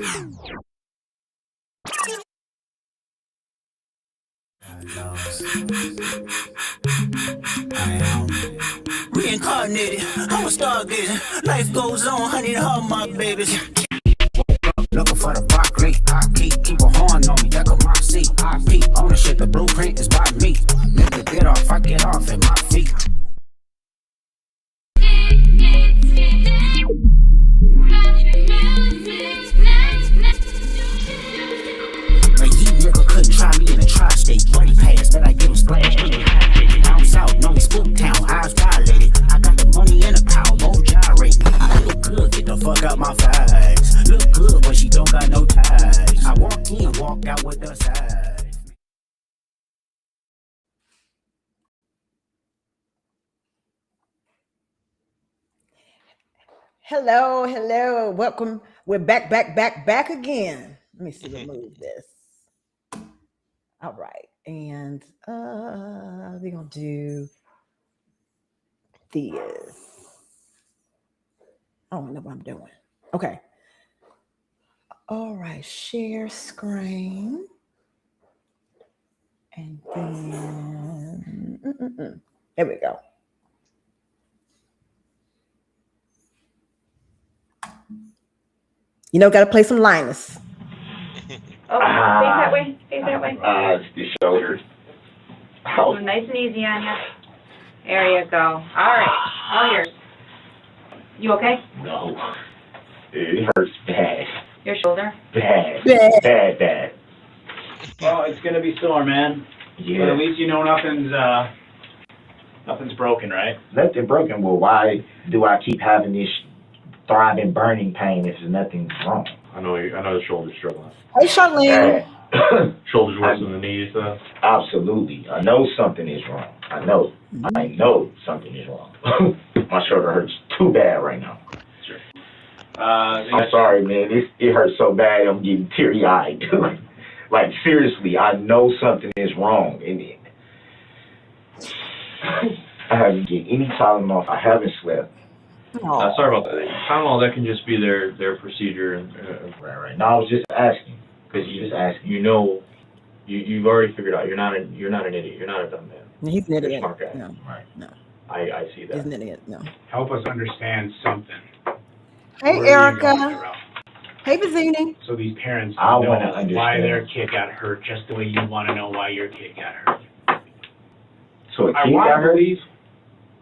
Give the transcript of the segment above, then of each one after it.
I am reincarnated. I'm a stargazer. Life goes on, honey, to all my babies. Looking for the broccoli. I keep a horn on me. That come my seat. I peep ownership. The blueprint is by me. Let the get off. I get off at my feet. Like you nigga couldn't try me in a tri-state. Money pass, but I give him splash. Down south, know me spook town, eyes dilated. I got the money in the power, won't gyrate. I look good, get the fuck out my face. Look good, but she don't got no ties. I walk in, walk out with the size. Hello, hello, welcome. We're back again. Let me see, remove this. All right, and we're gonna do this. I don't know what I'm doing. Okay. All right, share screen. And then there we go. You know, got to play some Linus. Face that way. Face that way. It's the shoulders. Oh, nice and easy on you. There you go. All right. All yours. You okay? No. It hurts bad. Your shoulder? Bad. Well, it's gonna be sore, man. Yeah. But at least you know nothing's broken, right? Nothing broken. Well, why do I keep having this throbbing, burning pain if nothing's wrong? I know the shoulder's struggling. Hey, Charlene. Shoulders worse than the knees, though? Absolutely. I know something is wrong. I know something is wrong. My shoulder hurts too bad right now. Sure. I'm sorry, man. It hurts so bad I'm getting teary-eyed. Like, seriously, I know something is wrong. And I haven't get any Tylenol. I haven't slept. Sorry about that. Tylenol, that can just be their procedure. And Right. No, I was just asking. Because you know, you've already figured out you're not an idiot. You're not a dumb man. He's an idiot. You're a smart guy. No, Right. no. I see that. He's an idiot. No. Help us understand something. Hey, Where are you going, Erica. Duh-Rell? Hey, Bazzini. So these parents I know wanna understand. why their kid got hurt, just the way you want to know why your kid got hurt. So a I kid want got to hurt? believe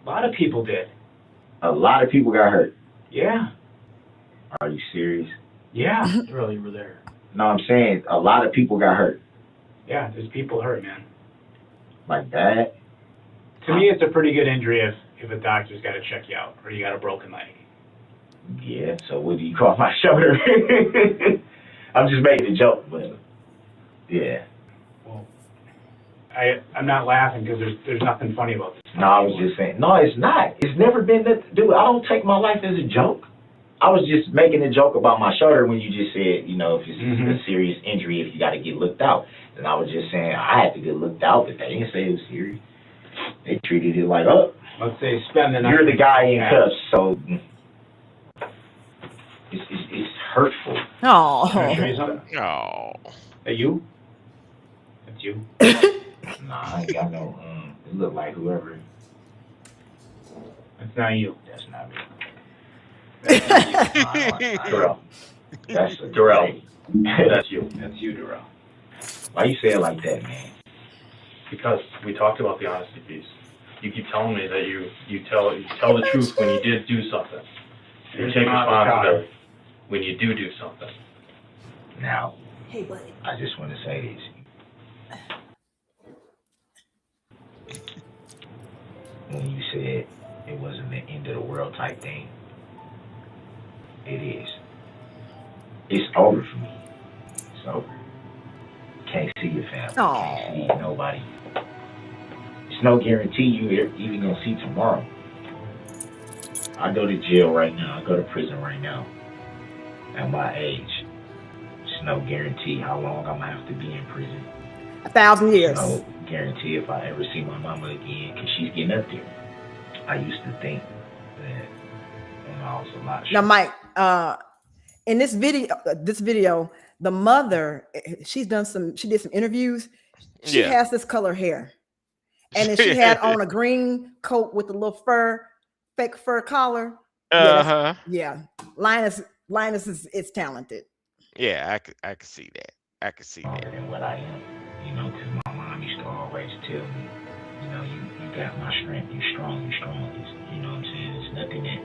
a lot of people did. A lot of people got hurt. Yeah. Are you serious? Yeah. Really, you were there. No, I'm saying a lot of people got hurt. Yeah, there's people hurt, man. Like that? To me, it's a pretty good injury if a doctor's got to check you out or you got a broken leg. Yeah, so what do you call my shoulder? I'm just making a joke, but yeah. Well, I'm not laughing because there's nothing funny about this. No, I was just saying. No, it's not. It's never been that. Dude, I don't take my life as a joke. I was just making a joke about my shoulder when you just said, you know, if it's a serious injury, if you got to get looked out. And I was just saying I had to get looked out, but they didn't say it was serious. They treated it like, oh, Let's say spend the night. you're the guy in cuffs, so it's hurtful. Oh. Can I show you something? Oh. That you? That's you. Nah, I ain't got no. It look like whoever. That's not you. That's not me. Duh-Rell. That's Duh-Rell. That's you. That's you, Duh-Rell. Why you say it like that, man? Because we talked about the honesty piece. You keep telling me that you tell the truth when you did do something. You take responsibility when you do something. Now, Hey, buddy. I just want to say this. When you said it wasn't the end of the world type thing, it is. It's over for me. It's over. Can't see your family. Can't see nobody. It's no guarantee you're even gonna see tomorrow. I go to jail right now. I go to prison right now. At my age, it's no guarantee how long I'm gonna have to be in prison. 1,000 years. No guarantee if I ever see my mama again, because she's getting up there. I used to think that when I was a lot Now, Mike, in this video, the mother, she did some interviews. She Yeah. has this color hair, and then she had on a green coat with a little fake fur collar. Uh-huh. Yeah. Linus is talented. Yeah, I could see that. I could see Stronger that. than what I am. You know, because my mom used to always tell me, you know, you got my strength. You strong. You strong. You know what I'm saying? It's nothing that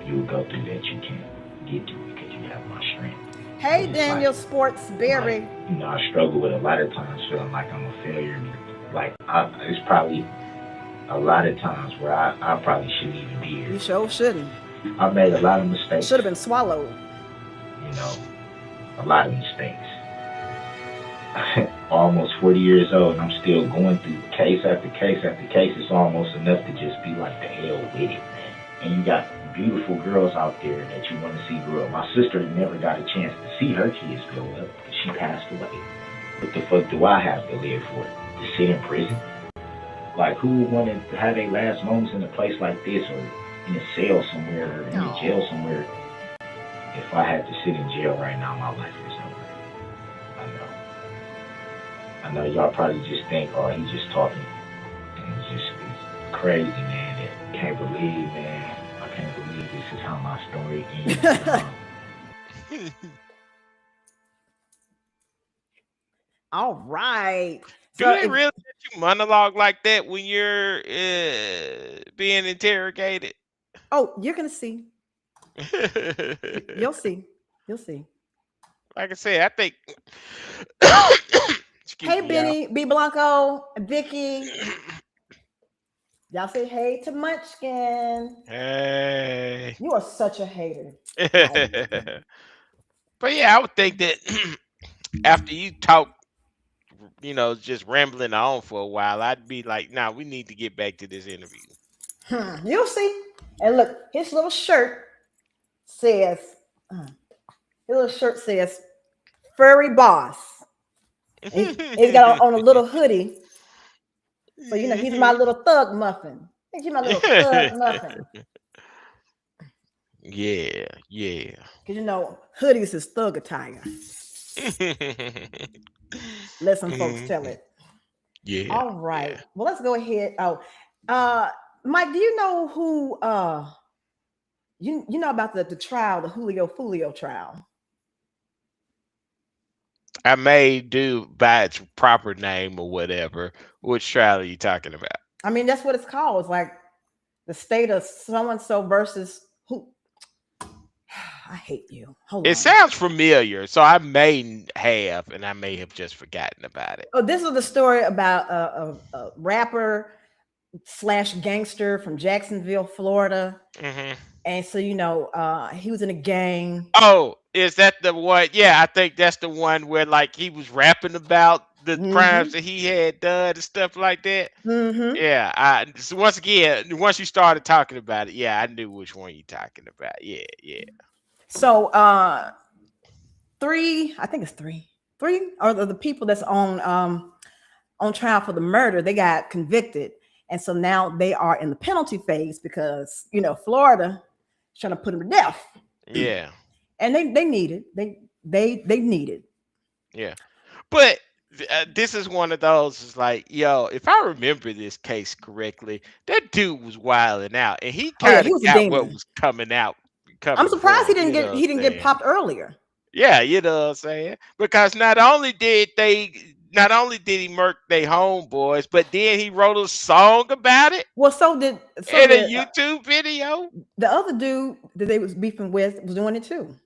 you would go through that you can't get through because you have my strength. Hey, And it's Daniel like, Sportsberry. you know, I struggle with a lot of times feeling like I'm a failure. Like, it's probably a lot of times where I probably shouldn't even be here. You sure shouldn't. I made a lot of mistakes. Should have been swallowed. You know, a lot of mistakes. Almost 40 years old, and I'm still going through case after case after case. It's almost enough to just be like, the hell with it, man. And you got beautiful girls out there that you want to see grow up. My sister never got a chance to see her kids grow up because she passed away. What the fuck do I have to live for? To sit in prison? Like, who would want to have their last moments in a place like this, or in a cell somewhere, or in a jail somewhere? If I had to sit in jail right now, my life is over. I know y'all probably just think, oh, he's just talking. And it's crazy, man. I can't believe, man. I can't believe this is how my story ends. All right. Do they really let you monologue like that when you're being interrogated? Oh, you're gonna see. You'll see. You'll see. Like I said, I think. Hey, Benny, B. Blanco, Vicky. Y'all say hey to Munchkin. Hey. You are such a hater. But yeah, I would think that after you talk, you know, just rambling on for a while, I'd be like, nah, we need to get back to this interview. You'll see. And look, his little shirt says, furry boss. He's got on a little hoodie. So, you know, he's my little thug muffin. He's my little thug muffin. Yeah. Because, you know, hoodies is thug attire. Let some folks tell it. Yeah. All right. Yeah. Well, let's go ahead. Mike, do you know who you know about the trial, the Julio Fulio trial? I may do by its proper name or whatever. Which trial are you talking about? I mean, that's what it's called. It's like the state of so-and-so versus who. I hate you. Hold on. It sounds familiar, so I may have, and I may have just forgotten about it. Oh, this is the story about a rapper / gangster from Jacksonville, Florida. Mm-hmm. And so, you know, he was in a gang. Oh, is that the one? Yeah, I think that's the one where, like, he was rapping about the crimes that he had done and stuff like that. Mm-hmm. Yeah. So once again, once you started talking about it, yeah, I knew which one you're talking about. Yeah. So, three are the people that's on trial for the murder. They got convicted, and so now they are in the penalty phase because, you know, Florida is trying to put them to death. Yeah, and they need it. They need it. Yeah, but this is one of those. It's like, yo, if I remember this case correctly, that dude was wilding out, and he kind of got what was coming out. I'm surprised he didn't get popped earlier. Yeah, you know what I'm saying? Because not only did he murk their homeboys, but then he wrote a song about it. Well, so did a YouTube video. The other dude that they was beefing with was doing it too.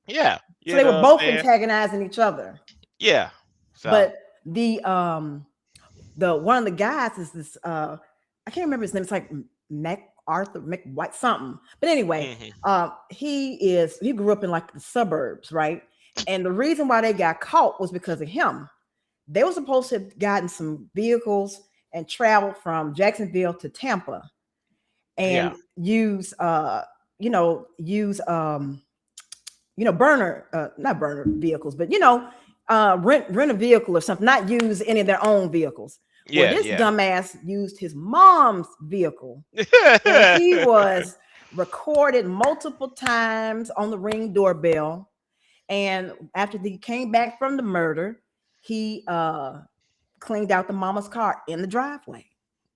Yeah. So they were both antagonizing each other. Yeah. So. But the one of the guys is this I can't remember his name. It's like McWhite something. But anyway, he grew up in like the suburbs, right? And the reason why they got caught was because of him. They were supposed to have gotten some vehicles and traveled from Jacksonville to Tampa and use not burner vehicles, but rent a vehicle or something, not use any of their own vehicles. This dumbass used his mom's vehicle. And he was recorded multiple times on the Ring doorbell. And after he came back from the murder, he cleaned out the mama's car in the driveway.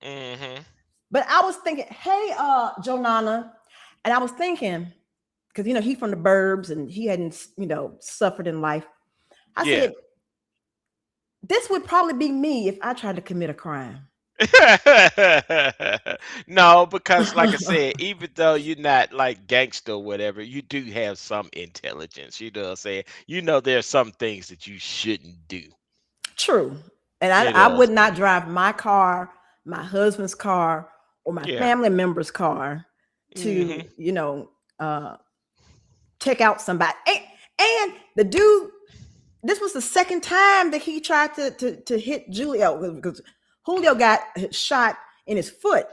But I was thinking, hey, Jonana, and I was thinking, because he's from the burbs and he hadn't suffered in life. I said, this would probably be me if I tried to commit a crime. No, because like I said, even though you're not like gangster or whatever, you do have some intelligence. You know what I'm saying? There's some things that you shouldn't do. True. And I would not drive my car, my husband's car, or my family member's car to, check out somebody. And the dude, this was the second time that he tried to hit Julio, because Julio got shot in his foot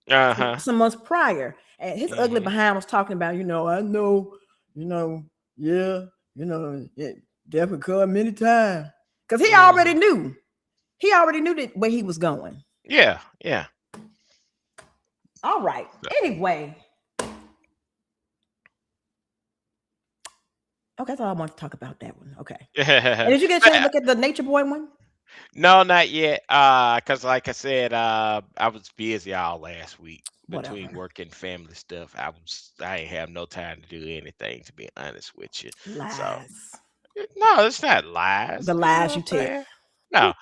some months prior. And his ugly behind was talking about, I know, death would come many times. Because he already knew. He already knew where he was going. Yeah. All right. Anyway. Okay, that's all I want to talk about that one. Okay. And did you get a chance to look at the Nature Boy one? No, not yet. Because like I said, I was busy all last week between work and family stuff. I ain't have no time to do anything, to be honest with you. Lies. So, no, it's not lies. The lies you tell. No.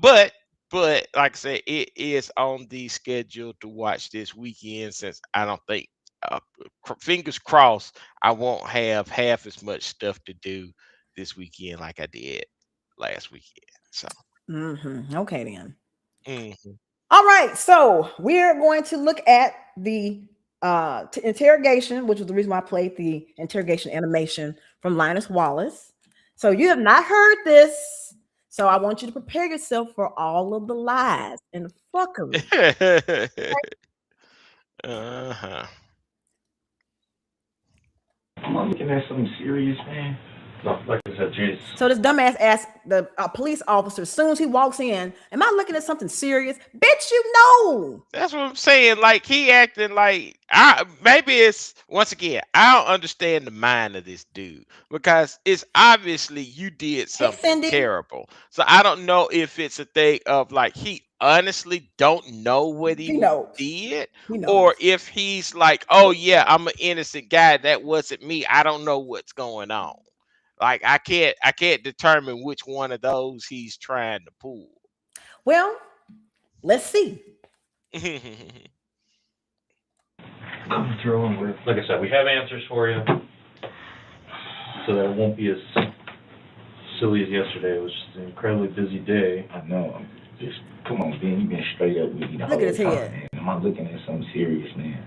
But like I said, it is on the schedule to watch this weekend, since I don't think, fingers crossed, I won't have half as much stuff to do this weekend like I did last weekend. So. Okay then. All right, so we're going to look at the interrogation, which was the reason why I played the interrogation animation from Linus Wallace. So you have not heard this, so I want you to prepare yourself for all of the lies and the fuckery. Am I looking at something serious, man? No, like I said, Jesus. So this dumbass asked the police officer as soon as he walks in, am I looking at something serious? Bitch, you know. That's what I'm saying. Like, he acting like, maybe it's, once again, I don't understand the mind of this dude, because it's obviously you did something terrible. So I don't know if it's a thing of like, he honestly don't know what he did, or if he's like, oh yeah, I'm an innocent guy, that wasn't me, I don't know what's going on. Like, I can't determine which one of those he's trying to pull. Well, let's see. Coming through, and like I said, we have answers for you, so that it won't be as silly as yesterday. It was just an incredibly busy day. I know. Just come on, Ben. You've been straight up with me the whole time, man. Am I looking at something serious, man?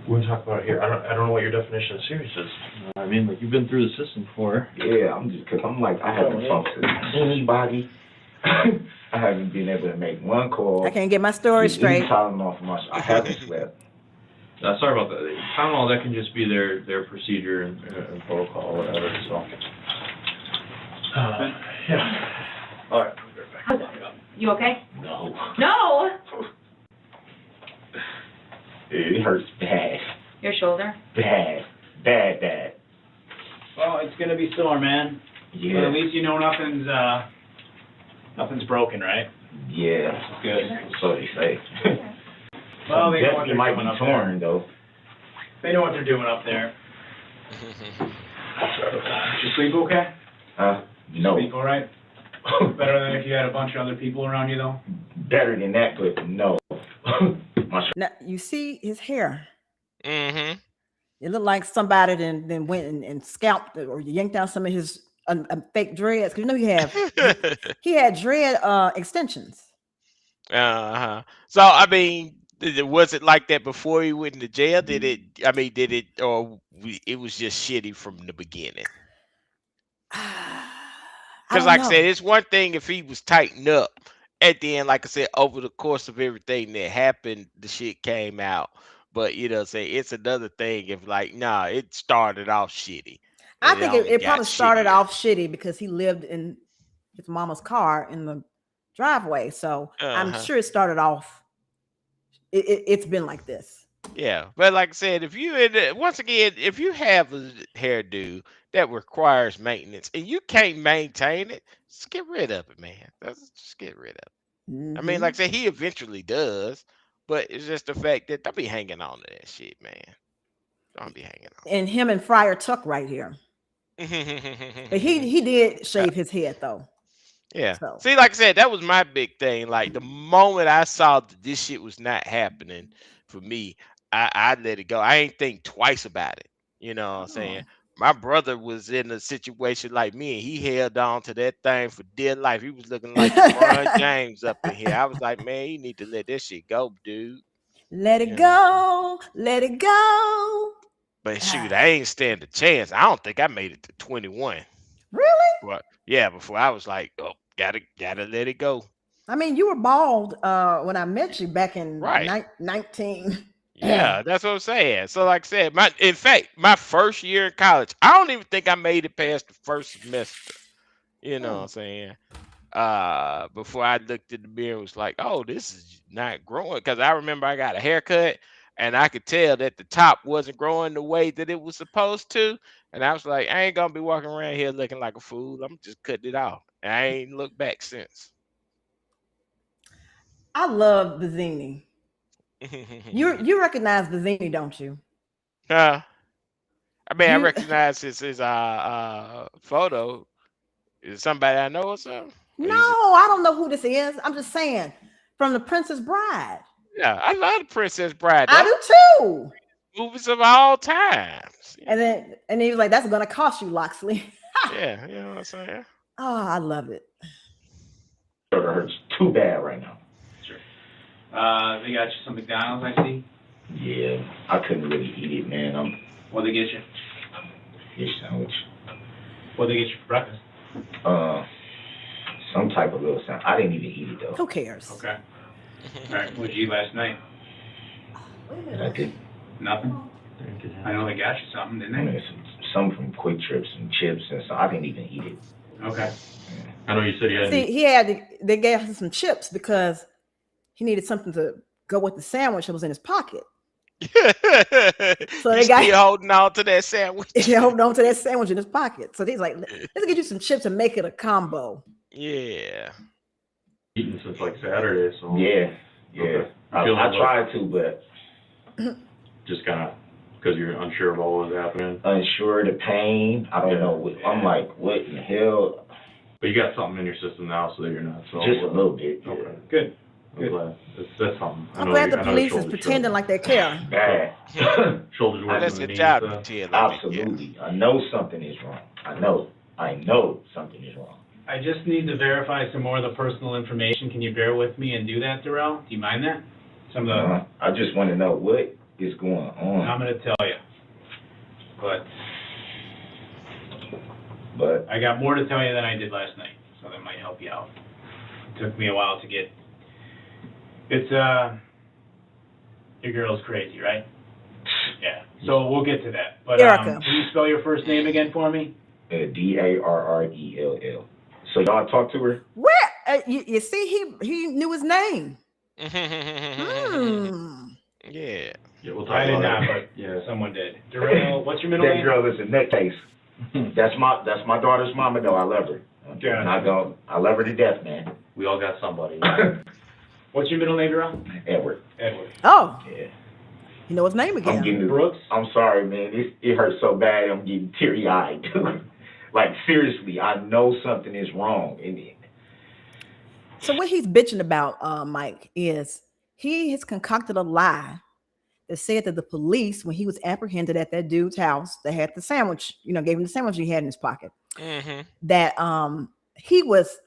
We're gonna talk about it here. I don't know what your definition of serious is. I mean, like, you've been through the system before. Yeah, I'm like, I haven't talked to anybody. I haven't been able to make one call. I can't get my story straight. I haven't slept. Sorry about that. Tylenol, that can just be their procedure and protocol or whatever. So. Yeah. All right. You okay? No. No. It hurts bad. Your shoulder? Bad. Well, it's gonna be sore, man. Yeah. But at least you know nothing's broken, right? Yeah. That's good. So they say. Well, they know what definitely they're might doing be up torn there. though. They know what they're doing up there. Did you sleep okay? No. Sleep all right? Better than if you had a bunch of other people around you, though? Better than that, but no. Now, you see his hair. It looked like somebody then went and scalped or yanked out some of his fake dreads. Because he had dread extensions. So I mean, was it like that before he went into jail? It was just shitty from the beginning? Because like I said, it's one thing if he was tightened up at the end, like I said, over the course of everything that happened, the shit came out. But it's another thing if it started off shitty. I think it probably started off shitty because he lived in his mama's car in the driveway. So I'm sure it started off. It's been like this. Yeah, but like I said, if you have a hairdo that requires maintenance, and you can't maintain it, just get rid of it, man. Just get rid of it. I mean, like I said, he eventually does, but it's just the fact that don't be hanging on to that shit, man. Don't be hanging on. And him and Friar Tuck right here. But he did shave his head though. Yeah. So. See, like I said, that was my big thing. Like the moment I saw that this shit was not happening for me, I let it go. I ain't think twice about it. You know what I'm saying? My brother was in a situation like me, and he held on to that thing for dear life. He was looking like LeBron James up in here. I was like, man, you need to let that shit go, dude. Let it go. Let it go. But shoot, I ain't stand a chance. I don't think I made it to 21. Really? But yeah, before I was like, oh, gotta let it go. I mean, you were bald when I met you back in 19. Yeah, that's what I'm saying. So, like I said, in fact, my first year in college, I don't even think I made it past the first semester. You know what I'm saying? Before I looked in the mirror, was like, oh, this is not growing. Because I remember I got a haircut, and I could tell that the top wasn't growing the way that it was supposed to. And I was like, I ain't gonna be walking around here looking like a fool. I'm just cutting it off. And I ain't looked back since. I love Vizzini. You recognize Vizzini, don't you? I mean, I recognize his photo. Is it somebody I know or something? No, I don't know who this is. I'm just saying, from The Princess Bride. Yeah, I love The Princess Bride. I do too. Movies of all times. And then he was like, "That's gonna cost you, Loxley." Yeah, you know what I'm saying. Oh, I love it. It hurts too bad right now. Sure. They got you some McDonald's, I see. Yeah, I couldn't really eat it, man. What'd they get you? Fish sandwich. What'd they get you for breakfast? Some type of little sandwich. I didn't even eat it though. Who cares? Okay. All right. What'd you eat last night? Nothing. Nothing. I know they got you something, didn't I they? mean, some from Quick Trips and chips and so I didn't even eat it. Okay. I know you said they gave him some chips because he needed something to go with the sandwich that was in his pocket. So they got holding on to that sandwich. He holding on to that sandwich in his pocket. So he's like, let's get you some chips and make it a combo. Yeah. Eating since like Saturday, so yeah. Okay. I tried to, but just kind of because you're unsure of what was happening. Unsure, the pain. I don't know. I'm like, what in the hell? But you got something in your system now, so that you're not. So just a little bit. Okay. Yeah. Good. I'm glad. That's something. I'm glad the police is pretending like they care. Bad. Shoulders working. That's a job to pretend. Absolutely. I know something is wrong. I know something is wrong. I just need to verify some more of the personal information. Can you bear with me and do that, Duh-Rell? Do you mind that? Some of the. I just want to know what is going on. I'm going to tell you. But I got more to tell you than I did last night, so that might help you out. It took me a while to get. It's your girl's crazy, right? Yeah. So we'll get to that. But Erica. Can you spell your first name again for me? Darrell. So y'all talk to her? Where? You see, he knew his name. Yeah. We'll talk I did about not, it. but someone did. Duh-Rell, what's your middle That name? girl is a nutcase. That's my daughter's mama though. I love her. Yeah. I love her to death, man. We all got somebody. What's your middle name, Duh-Rell? Edward. Edward. Oh, Yeah. you know his name I'm again. getting Brooks? I'm sorry, man. It hurts so bad. I'm getting teary eyed. Like seriously, I know something is wrong. So what he's bitching about, Mike, is he has concocted a lie that said that the police, when he was apprehended at that dude's house that had the sandwich, gave him the sandwich he had in his pocket, that he was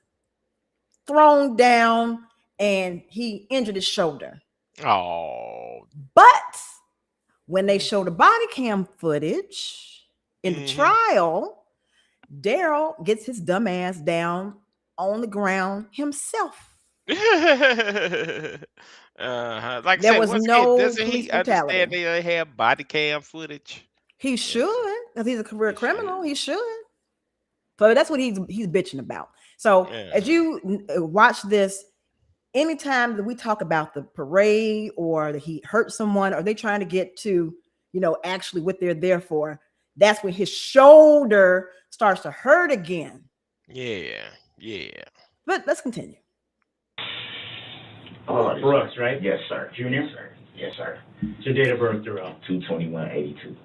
thrown down and he injured his shoulder. Oh. But when they show the body cam footage in the trial, Daryl gets his dumb ass down on the ground himself. Like there I said, was no doesn't police he brutality. understand they have body cam footage? He should, because he's a career criminal. He should. So that's what he's bitching about. So as you watch this, anytime that we talk about the parade or that he hurt someone or they trying to get to, actually what they're there for, That's when his shoulder starts to hurt again. Yeah. But let's continue. Brooks, right? Yes, sir. Junior? Yes, sir. Yes, sir. It's your date of birth, Duh-Rell. 2/21/82.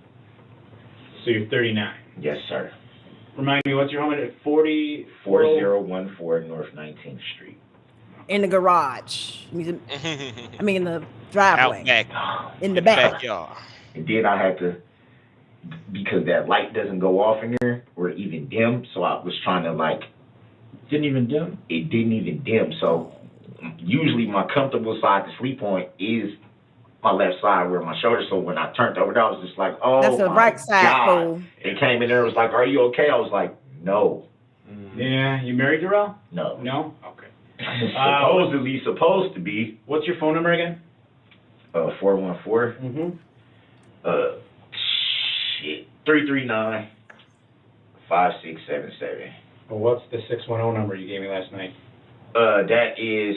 So you're 39. Yes, sir. Remind me, what's your home at 40? 4014 North 19th Street. In the garage. I mean, in the driveway. Out back. In the back. Backyard. And then I had to, because that light doesn't go off in there or even dim, so I was trying to like. Didn't even dim? It didn't even dim, so usually my comfortable side to sleep on is my left side where my shoulder. So when I turned over there, I was just like, oh, that's the my right side, God. fool. It came in there, was like, are you okay? I was like, no. Yeah, you married, Duh-Rell? No. No? Okay. Supposedly supposed to be. What's your phone number again? 414. 339-5677. Well, what's the 610 number you gave me last night? That is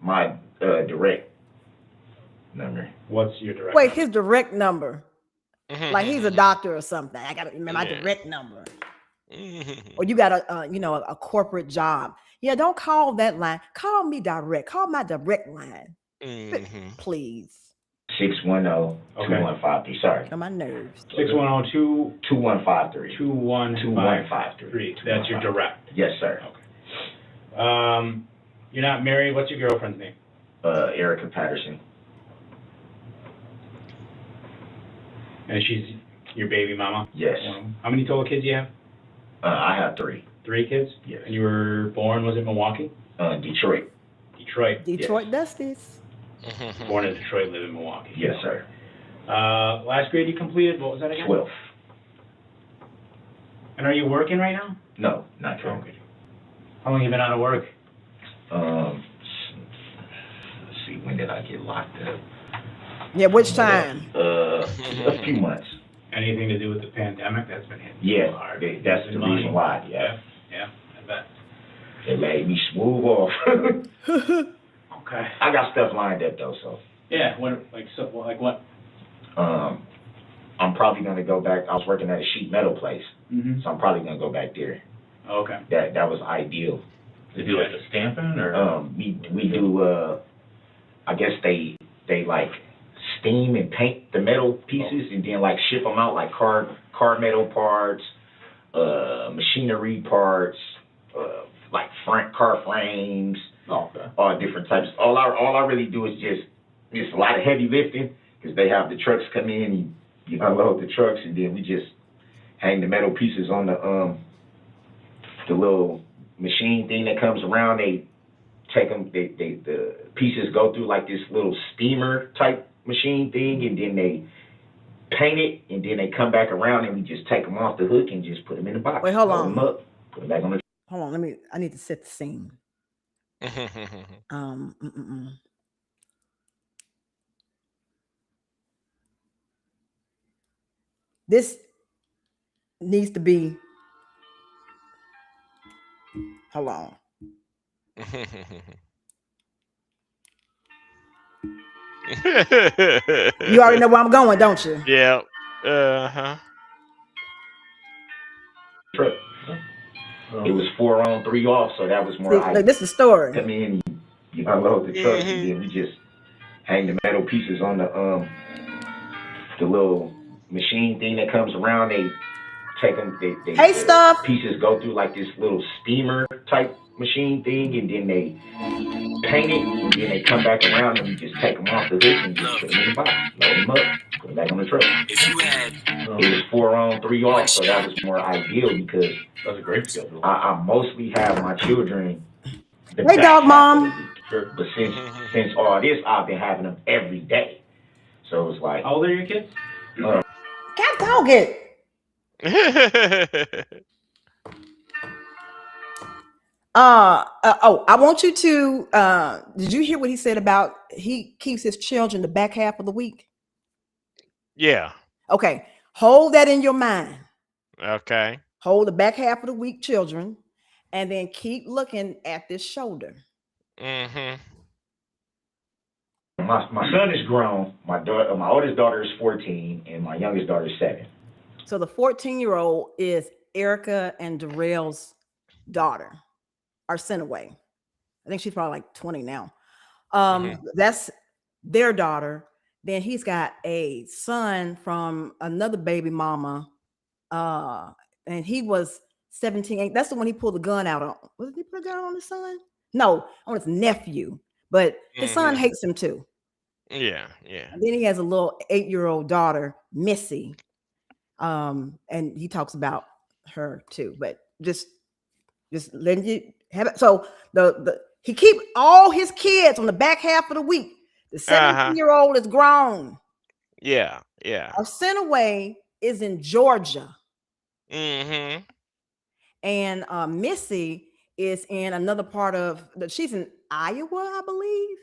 my direct number. What's your direct Wait, number? his direct number. Like he's a doctor or something. I gotta remember my direct number. Or you got a corporate job. Yeah, don't call that line. Call me direct. Call my direct line. Please. 610-2153. Sorry. On my nerves. 610-2 2153. 2153. That's your direct. Yes, sir. Okay. You're not married. What's your girlfriend's name? Erica Patterson. And she's your baby mama? Yes. How many total kids do you have? I have 3. 3 kids? Yes. And you were born, was it Milwaukee? Detroit. Detroit. Detroit Dusties. Born in Detroit, live in Milwaukee. Yes, sir. Last grade you completed, what was that again? 12th. And are you working right now? No, not currently. How long have you been out of work? Let's see, when did I get locked up? Yeah, which time? A few months. Anything to do with the pandemic? That's been hitting Yeah, you hard. that's the reason why. Yeah, I bet. it made me smooth off. Okay. I got stuff lined up though, so. Yeah, what? I'm probably gonna go back. I was working at a sheet metal place, so I'm probably gonna go back there. Okay. That was ideal. They do like the stamping or? We do. I guess they like steam and paint the metal pieces and then like ship them out like car metal parts, machinery parts, like front car frames. All different types. All I really do is just a lot of heavy lifting because they have the trucks come in, you unload the trucks, and then we just hang the metal pieces on the little machine thing that comes around. They take them. The pieces go through like this little steamer type machine thing, and then they paint it, and then they come back around, and we just take them off the hook and just put them in the box. Wait, hold load on. them up, put them back on the. Hold on. I need to set the scene. This needs to be. Hold on. You already know where I'm going, don't you? Yeah. Truck. It was 4 on, 3 off, so that was more. Look, this is the story. Come in, you unload the truck, and then we just hang the metal pieces on the little machine thing that comes around. They take them. Hey, stuff. Pieces go through like this little steamer type machine thing, and then they paint it, and then they come back around, and we just take them off the hook and just put them in the box, load them up, put them back on the truck. It was 4 on, 3 off, so that was more ideal because That's a great schedule. I mostly have my children. Hey, dog, mom. But since all this, I've been having them every day. So it's like. How old are your kids? Can't talk it. I want you to. Did you hear what he said about he keeps his children the back half of the week? Yeah. Okay, hold that in your mind. Okay. Hold the back half of the week, children, and then keep looking at this shoulder. My son is grown. My oldest daughter is 14, and my youngest daughter is 7. So the 14-year-old is Erica and Duh-Rell's daughter, Arsenaway. I think she's probably like 20 now. That's their daughter. Then he's got a son from another baby mama. And he was 17. That's the one he pulled the gun out on. Was it he put a gun on his son? No, on his nephew. But his son hates him too. Yeah. And then he has a little 8-year-old daughter, Missy. And he talks about her too. But just letting you have it. So he keep all his kids on the back half of the week. The 17-year-old is grown. Yeah. Arsenaway is in Georgia. Mm-hmm. And Missy is in another part of she's in Iowa, I believe.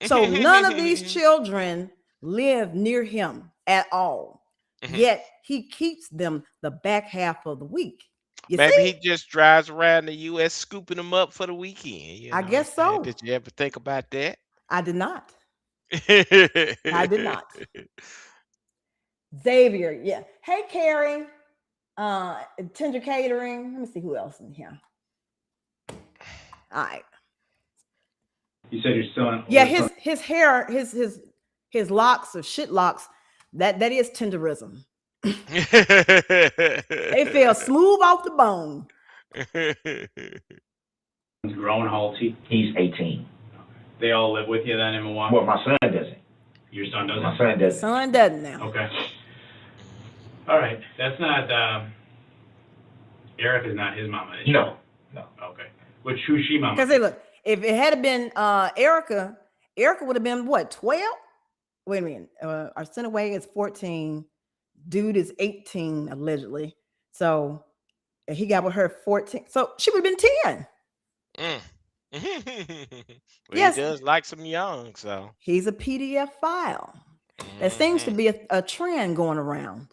So none of these children live near him at all. Yet he keeps them the back half of the week. Maybe he just drives around the U.S. scooping them up for the weekend. I guess so. Did you ever think about that? I did not. I did not. Xavier, yeah. Hey, Carrie. Tender Catering. Let me see who else in here. All right. You said you're still in. Yeah, his hair, his locks or shit locks. That is tenderism. They feel smooth off the bone. Grown, how old is he? He's 18. They all live with you then in Milwaukee? Well, my son doesn't. Your son doesn't? My son doesn't. Son doesn't now. Okay. All right. That's not, Erica's not his mama, is she? No. Okay. Who's she mama? Because look, if it had been Erica would have been what, 12? Wait a minute. Arsenaway is 14. Dude is 18, allegedly. So he got with her 14. So she would have been 10. Yes. He does like some young, so. He's a PDF file. There seems to be a trend going around.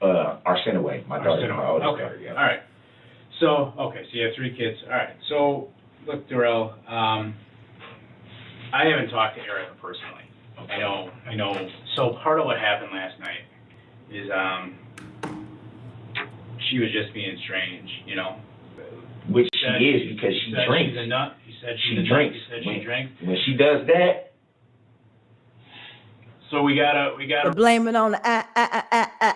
Arsenaway, my daughter, my oldest okay. daughter, yeah. All right. So you have 3 kids. All right. So, look, Duh-Rell, I haven't talked to Erica personally. I know. So part of what happened last night is she was just being strange, you know. Which she is because she drinks. She's a nut. You said she's she a drinks. Nut. You said she drinks. When she does that. So we gotta blame it on the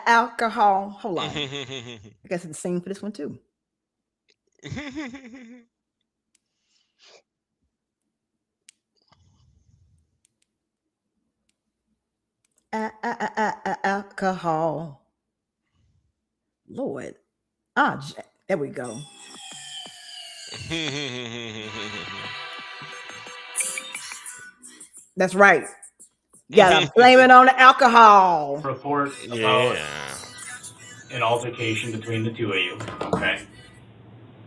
alcohol. Hold on. I guess it's the same for this one too. Alcohol. Lord. There we go. That's right. Gotta blame it on the alcohol. Report about an altercation between the two of you. Okay.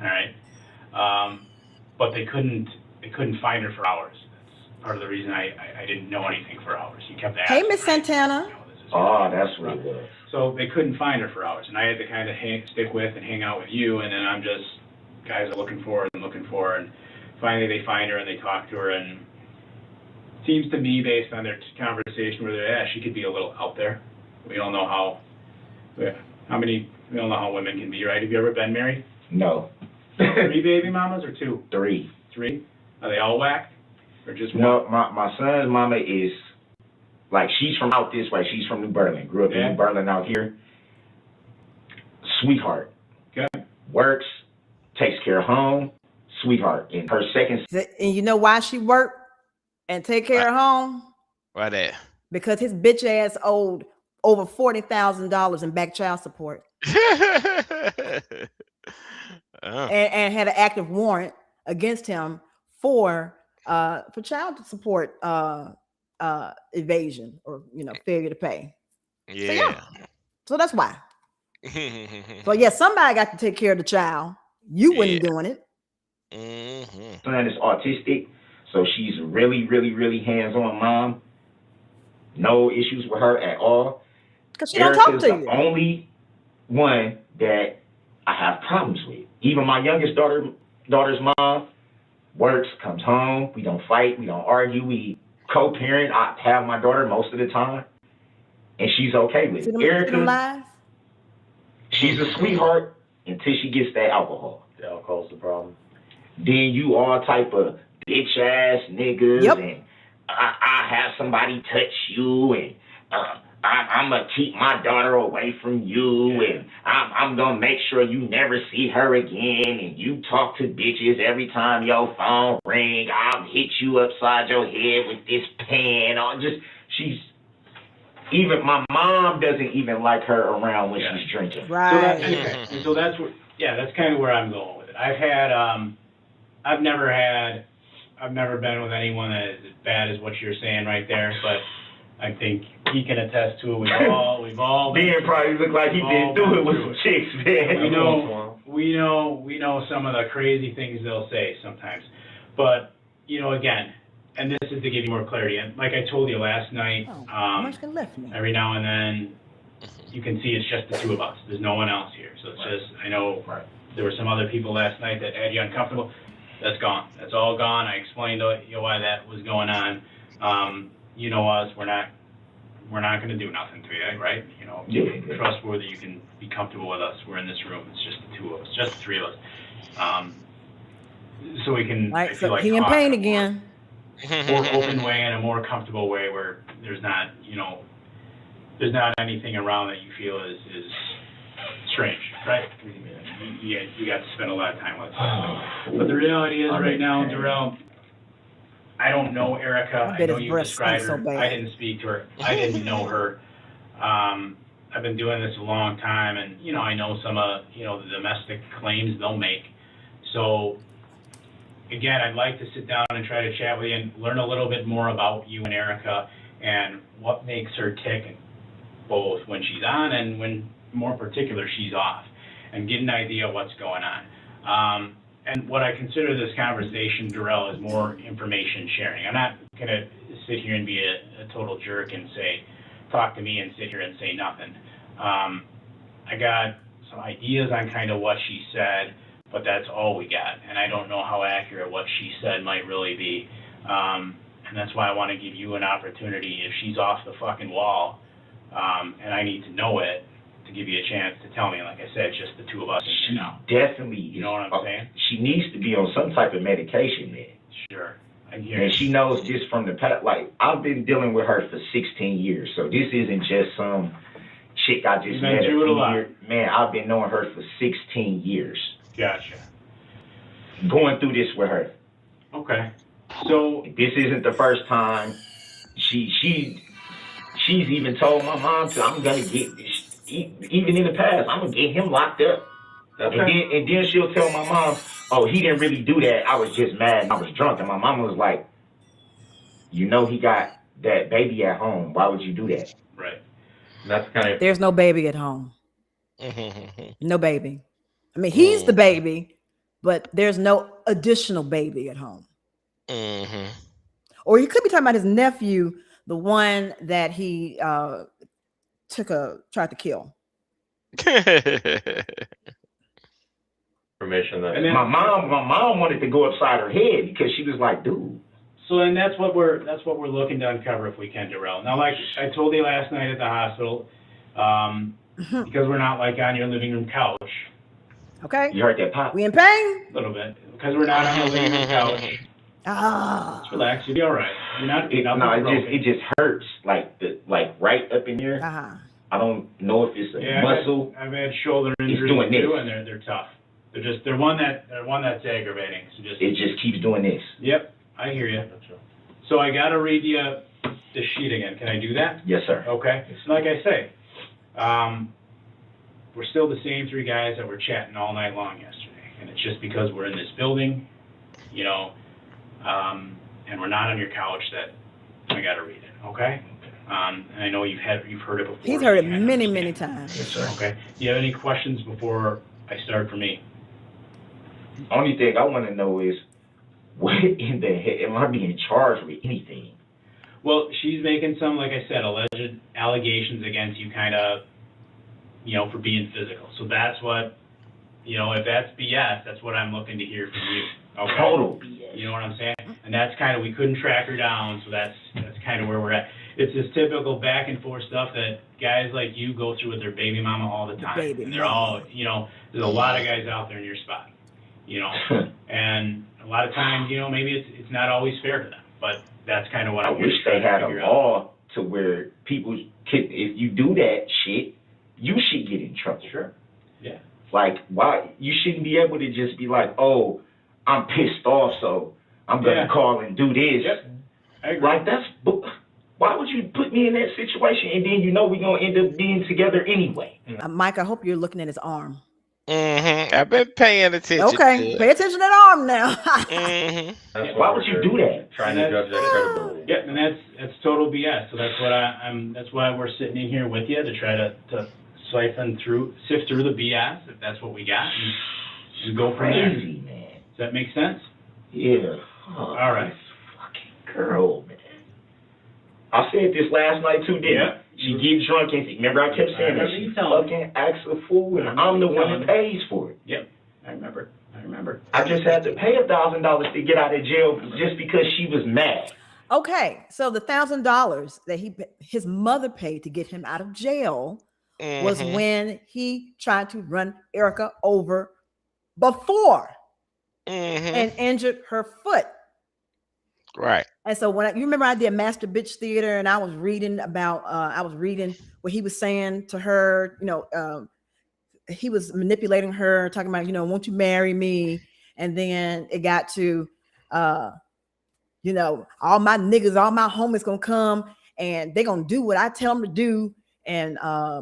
All right. But they couldn't find her for hours. That's part of the reason I didn't know anything for hours. You kept asking. Hey, Miss Santana. That's what it was. So they couldn't find her for hours, and I had to kind of stick with and hang out with you, and then I'm just, guys are looking for her, and finally they find her and they talk to her, and it seems to me, based on their conversation where they're at, she could be a little out there. We don't know we don't know how women can be, right? Have you ever been married? No. 3 baby mamas or 2? 3. 3? Are they all whacked? Or just one? No, my son's mama is, like, she's from out this way. She's from New Berlin. Grew up in New Berlin out here. Sweetheart. Okay. Works, takes care of home. Sweetheart. In her second. And you know why she worked and take care of home? Why that? Because his bitch ass owed over $40,000 in back child support. And had an active warrant against him for child support evasion or failure to pay. So that's why. So somebody got to take care of the child. You wasn't doing it. Son is autistic, so she's really, really, really hands-on mom. No issues with her at all. Because she don't talk to you. The only one that I have problems with. Even my youngest daughter's mom works, comes home. We don't fight. We don't argue. We co-parent. I have my daughter most of the time. and she's okay with it. See them Erica, lies? she's a sweetheart until she gets that alcohol. The alcohol's the problem. Then you all type of bitch ass niggas, Yep. and I have somebody touch you, and I'm gonna keep my daughter away from you, and I'm gonna make sure you never see her again, and you talk to bitches every time your phone ring. I'll hit you upside your head with this pan. She's even, my mom doesn't even like her around when she's drinking. Right. So that's what, that's kind of where I'm going with it. I've never been with anyone that is as bad as what you're saying right there, but I think he can attest to it. We've all been. Ben probably looked like he been through it with some chicks, man. We know some of the crazy things they'll say sometimes, but again, and this is to give you more clarity. And like I told you last night, every now and then you can see it's just the two of us. There's no one else here, so it's just, I know there were some other people last night that had you uncomfortable. That's gone. That's all gone. I explained to you why that was going on. You know us. We're not going to do nothing to you, right? You're trustworthy. You can be comfortable with us. We're in this room. It's just the two of us, just the three of us. So we can. Right. So he in pain again. More open way and a more comfortable way where there's not, there's not anything around that you feel is strange, right? You got to spend a lot of time with us. But the reality is right now, Duh-Rell, I don't know Erica. I know you described her. So I didn't speak to her. I didn't know her. I've been doing this a long time, and I know some of the domestic claims they'll make. So again, I'd like to sit down and try to chat with you and learn a little bit more about you and Erica and what makes her tick, both when she's on and when, more particular, she's off, and get an idea of what's going on. And what I consider this conversation, Duh-Rell, is more information sharing. I'm not going to sit here and be a total jerk and talk to me and sit here and say nothing. I got some ideas on kind of what she said, but that's all we got. And I don't know how accurate what she said might really be. And that's why I want to give you an opportunity, if she's off the fucking wall, and I need to know it, to give you a chance to tell me. Like I said, just the two of us. She definitely, you know what I'm saying? She needs to be on some type of medication, man. Sure. And she knows this from the past. Like, I've been dealing with her for 16 years, so this isn't just some chick I just met a few years. Man, I've been knowing her for 16 years. Gotcha. Going through this with her. Okay. So this isn't the first time. She's even told my mom I'm gonna get this. Even in the past, I'm gonna get him locked up. Okay. And then she'll tell my mom, "Oh, he didn't really do that. I was just mad and I was drunk." And my mama was like, he got that baby at home. Why would you do that? Right. And that's kind of. There's no baby at home. No baby. I mean, he's the baby, but there's no additional baby at home. Or he could be talking about his nephew, the one that he tried to kill. Information that my mom wanted to go upside her head because she was like, dude. So and that's what we're looking to uncover if we can, Duh-Rell. Now, like I told you last night at the hospital, because we're not like on your living room couch. Okay. You heard that pop? We in pain? A little bit. Because we're not on your living room couch. Just relax, you'll be all right. You're not. It just hurts like right up in here. I don't know if it's a muscle. I've had shoulder injuries too, and they're tough. They're one that's aggravating. So it just keeps doing this. Yep, I hear you. So I gotta read you the sheet again. Can I do that? Yes, sir. Okay. Like I say, we're still the same three guys that were chatting all night long yesterday, and it's just because we're in this building, and we're not on your couch that I gotta read it. Okay. And I know you've heard it before. He's heard it many times. Yes, sir. Okay. Do you have any questions before I start for me? Only thing I want to know is, what in the heck am I being charged with anything? Well, she's making some, like I said, alleged allegations against you, kind of, for being physical. So that's what, if that's BS, that's what I'm looking to hear from you. Okay. Total BS. You know what I'm saying? And that's kind of, we couldn't track her down, so that's kind of where we're at. it's this typical back and forth stuff that guys like you go through with their baby mama all the time. Baby and they're mama. all, there's a lot of guys out there in your spot, and a lot of times, maybe it's not always fair to them, but that's kind of what I I'm wish they had a figure out. law to where people could, if you do that shit, you should get in trouble. Sure. Yeah. Like, why? You shouldn't be able to just be like, oh, I'm pissed off, so I'm going to call and do this. Yep. I agree. Like, why would you put me in that situation and then we're going to end up being together anyway? Mike, I hope you're looking at his arm. I've been paying attention. Okay, pay attention to that arm now. Why would you do that? Trying to judge that credibility. Yeah, and that's total BS. So that's what that's why we're sitting in here with you to try to sift through the BS, if that's what we got, and go from there. Crazy, man. Does that make sense? Yeah. All right. Fucking girl, man. I said this last night too, didn't I? She get drunk and remember I kept saying that she fucking acts a fool and I'm the one that pays for it. Yep, I remember. I just had to pay $1,000 to get out of jail just because she was mad. Okay, so the $1,000 that his mother paid to get him out of jail was when he tried to run Erica over before and injured her foot. Right. And so you remember I did Master Bitch Theater and I was reading what he was saying to her, he was manipulating her, talking about, won't you marry me? And then it got to, all my niggas, all my homies gonna come and they gonna do what I tell them to do. And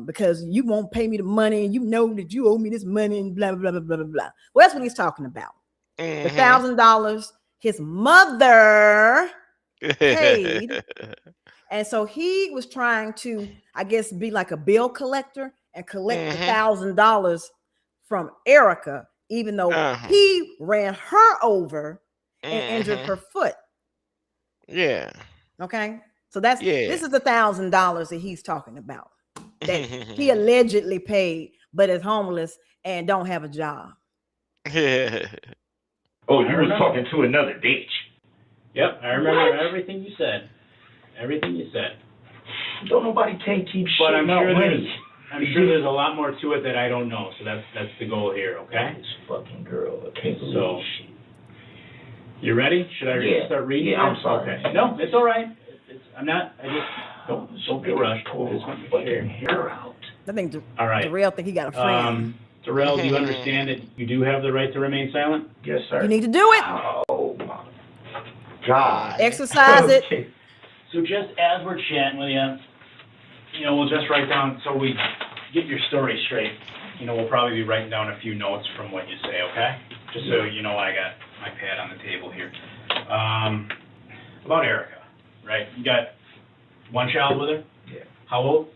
because you won't pay me the money and you know that you owe me this money and blah, blah, blah, blah, blah, blah. Well, that's what he's talking about. The $1,000 his mother paid. And so he was trying to, I guess, be like a bill collector and collect the $1,000 from Erica, even though he ran her over and injured her foot. Yeah. Okay. So this is the $1,000 that he's talking about that he allegedly paid, but is homeless and don't have a job. Oh, you was talking to another bitch. Yep, I remember everything you said. Don't nobody can't keep shit But I'm out sure money. there's a lot more to it that I don't know. So that's the goal here, okay? This fucking girl, I can't believe So, shit. You ready? Should I start reading? Yeah, I'm sorry. Okay. No, it's all right. I'm not. I just don't be rushed. Pull my fucking hair out. I think All right. Duh-Rell think he got a friend. Duh-Rell, do you understand that you do have the right to remain silent? Yes, sir. You need to do it. Oh my God. Exercise it. So just as we're chatting with you, we'll just write down, so we get your story straight. We'll probably be writing down a few notes from what you say, okay? Just so you know, I got my pad on the table here. About Erica, right? You got one child with her? Yeah. How old?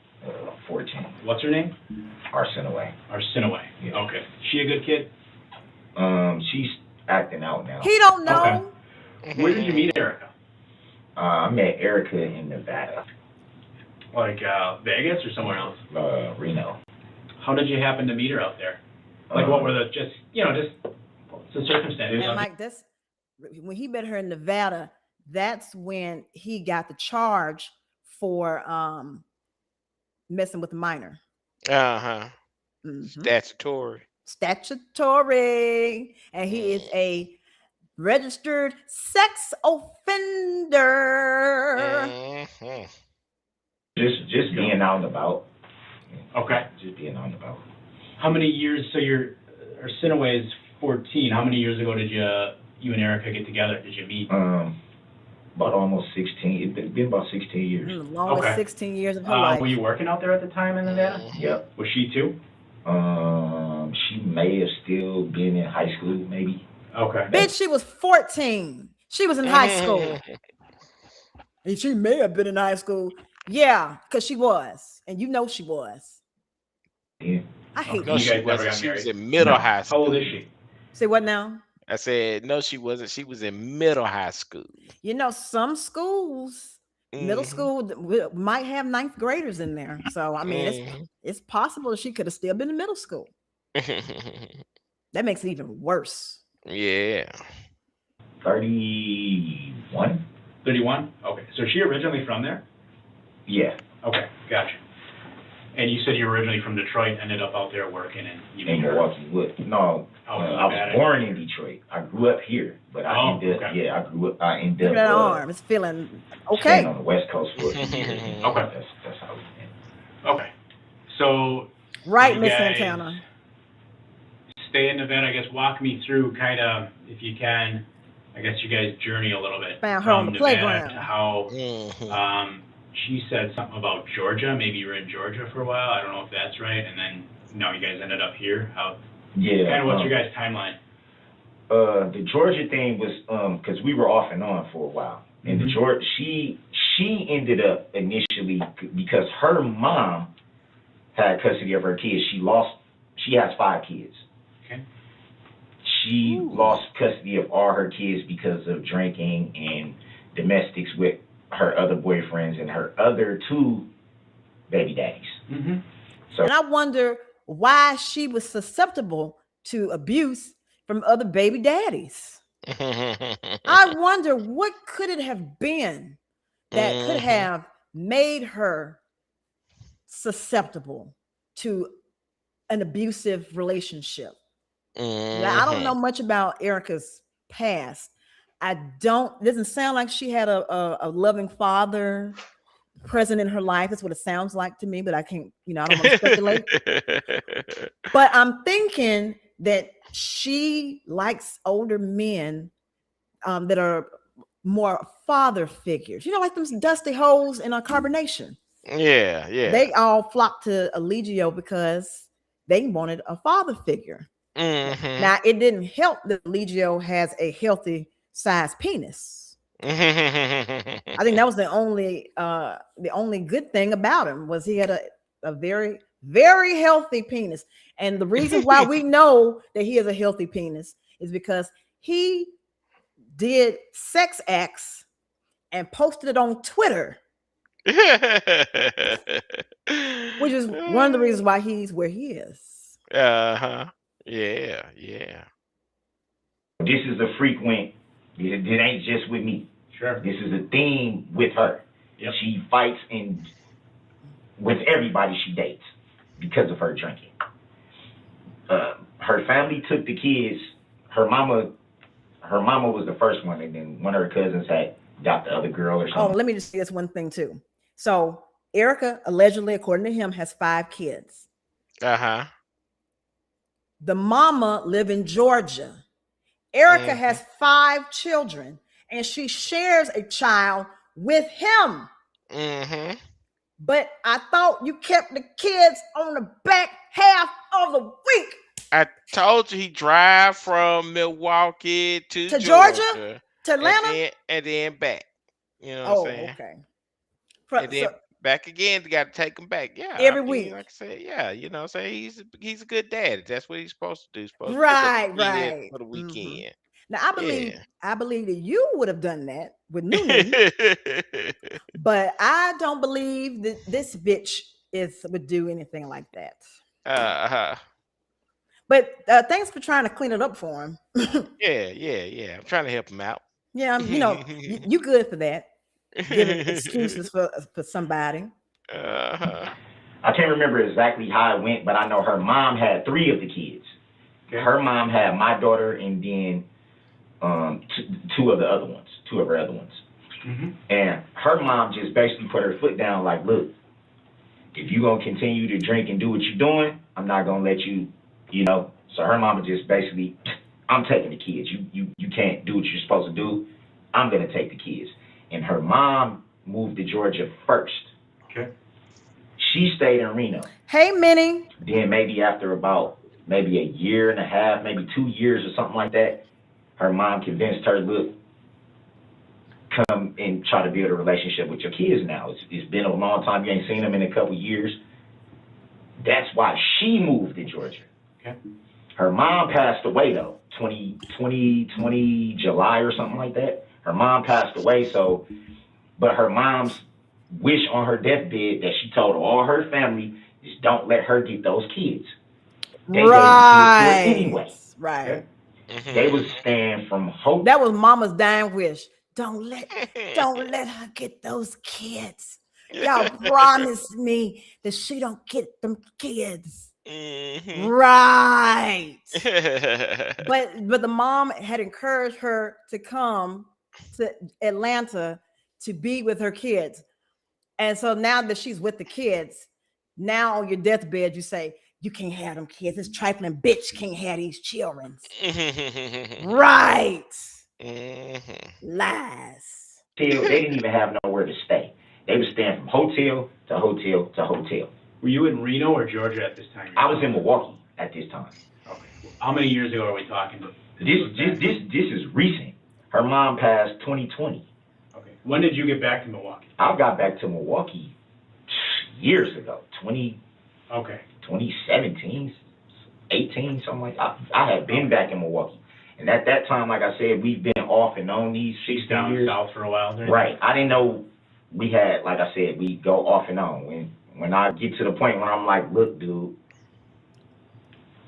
14. What's her name? Arsenaway. Arsenaway. Yeah. Okay. She a good kid? She's acting out now. He don't know. Okay. Where did you meet Erica? I met Erica in Nevada. Like Vegas or somewhere else? Reno. How did you happen to meet her out there? Like what were the what's the circumstances? And Mike, when he met her in Nevada, that's when he got the charge for messing with a minor. Statutory. And he is a registered sex offender. Just being out and about. Okay. Just being out and about. How many years? So Arsenaway is 14. How many years ago did you and Erica get together? Did you meet? About almost 16. It's been about 16 years. The longest 16 years of her life. Were you working out there at the time in Nevada? Yep. Was she too? She may have still been in high school, maybe. Okay. Bitch, she was 14. She was in high school. And she may have been in high school. Yeah, because she was. And she was. Yeah. I hate No, that. she wasn't. She was in middle high school. How old is she? Say what now? I said, no, she wasn't. She was in middle high school. Some schools, middle school, might have ninth graders in there. So, I mean, it's possible she could have still been in middle school. That makes it even worse. Yeah. 31. 31? Okay. So is she originally from there? Yeah. Okay, gotcha. And you said you were originally from Detroit, ended up out there working in Milwaukee. No, I was born in Detroit. I grew up here, but I ended up, I ended Look up. at that arm. It's feeling okay. Staying on the West Coast for a few years. Okay. That's how we met. Okay. So. Right, Miss Santana. Stay in the event, I guess, walk me through kind of, if you can, I guess you guys journey a little bit. Found her on the playground. To how she said something about Georgia. Maybe you were in Georgia for a while. I don't know if that's right. And then now you guys ended up here. How? Yeah. Kind of what's your guys' timeline? The Georgia thing was because we were off and on for a while. And the Georgia, she ended up initially because her mom had custody of her kids. She has 5 kids. Okay. She lost custody of all her kids because of drinking and domestics with her other boyfriends and her other 2 baby daddies. Mm-hmm. So, and I wonder why she was susceptible to abuse from other baby daddies. I wonder what could it have been that could have made her susceptible to an abusive relationship. Now, I don't know much about Erica's past. It doesn't sound like she had a loving father present in her life. That's what it sounds like to me, but I can't, I don't want to speculate. But I'm thinking that she likes older men that are more father figures, like those dusty holes in a carbonation. Yeah. They all flocked to Eligio because they wanted a father figure. Now, it didn't help that Eligio has a healthy size penis. I think that was the only good thing about him was he had a very, very healthy penis. And the reason why we know that he has a healthy penis is because he did sex acts and posted it on Twitter, which is one of the reasons why he's where he is. Yeah. This is a frequent. It ain't just with me. Sure. This is a theme with her. Yep. She fights with everybody she dates because of her drinking. Her family took the kids. Her mama was the first one, and then one of her cousins had got the other girl or something. Oh, let me just say this one thing too. So Erica allegedly, according to him, has 5 kids. The mama live in Georgia. Erica has 5 children, and she shares a child with him. But I thought you kept the kids on the back half of the week. I told you he drive from Milwaukee to Georgia, to Atlanta, and then back. You know what I'm saying? Okay. And then back again, you got to take him back. Yeah, every week. Like I said, yeah, what I'm saying, he's a good dad. That's what he's supposed to do. He's supposed right for the weekend. Now I believe that you would have done that with Nunu, but I don't believe that this bitch would do anything like that. But thanks for trying to clean it up for him. Yeah. I'm trying to help him out. Yeah, you good for that. Giving excuses for somebody. I can't remember exactly how it went, but I know her mom had 3 of the kids. Okay. Her mom had my daughter and then 2 of her other ones. And her mom just basically put her foot down like, look, if you're going to continue to drink and do what you're doing, I'm not going to let you, So her mama just basically, I'm taking the kids. You can't do what you're supposed to do. I'm going to take the kids. And her mom moved to Georgia first. Okay. She stayed in Reno. Hey, Minnie. Then maybe after about a year and a half, maybe 2 years or something like that, her mom convinced her, look, come and try to build a relationship with your kids now. It's been a long time. You ain't seen them in a couple years. That's why she moved to Georgia. Okay. Her mom passed away, though, 2020 July or something like that. Her mom passed away, but her mom's wish on her deathbed that she told all her family is don't let her get those kids. They right. Anyway. Right. Okay? They was stand from hope. That was mama's dying wish. Don't let her get those kids. Y'all promised me that she don't get them kids. Mm-hmm. Right. But the mom had encouraged her to come to Atlanta to be with her kids. And so now that she's with the kids, now on your deathbed, you say, you can't have them kids. This trifling bitch can't have these children. Right. Lies. They didn't even have nowhere to stay. They were staying from hotel to hotel to hotel. Were you in Reno or Georgia at this time? I was in Milwaukee at this time. Okay. How many years ago are we talking? This is recent. Her mom passed 2020. Okay. When did you get back to Milwaukee? I got back to Milwaukee years ago, 2017, 18, something like that. I had been back in Milwaukee. And at that time, like I said, we've been off and on these 16 down years. South for a while. Right. I didn't know we had, like I said, we go off and on. When I get to the point where I'm like, look, dude,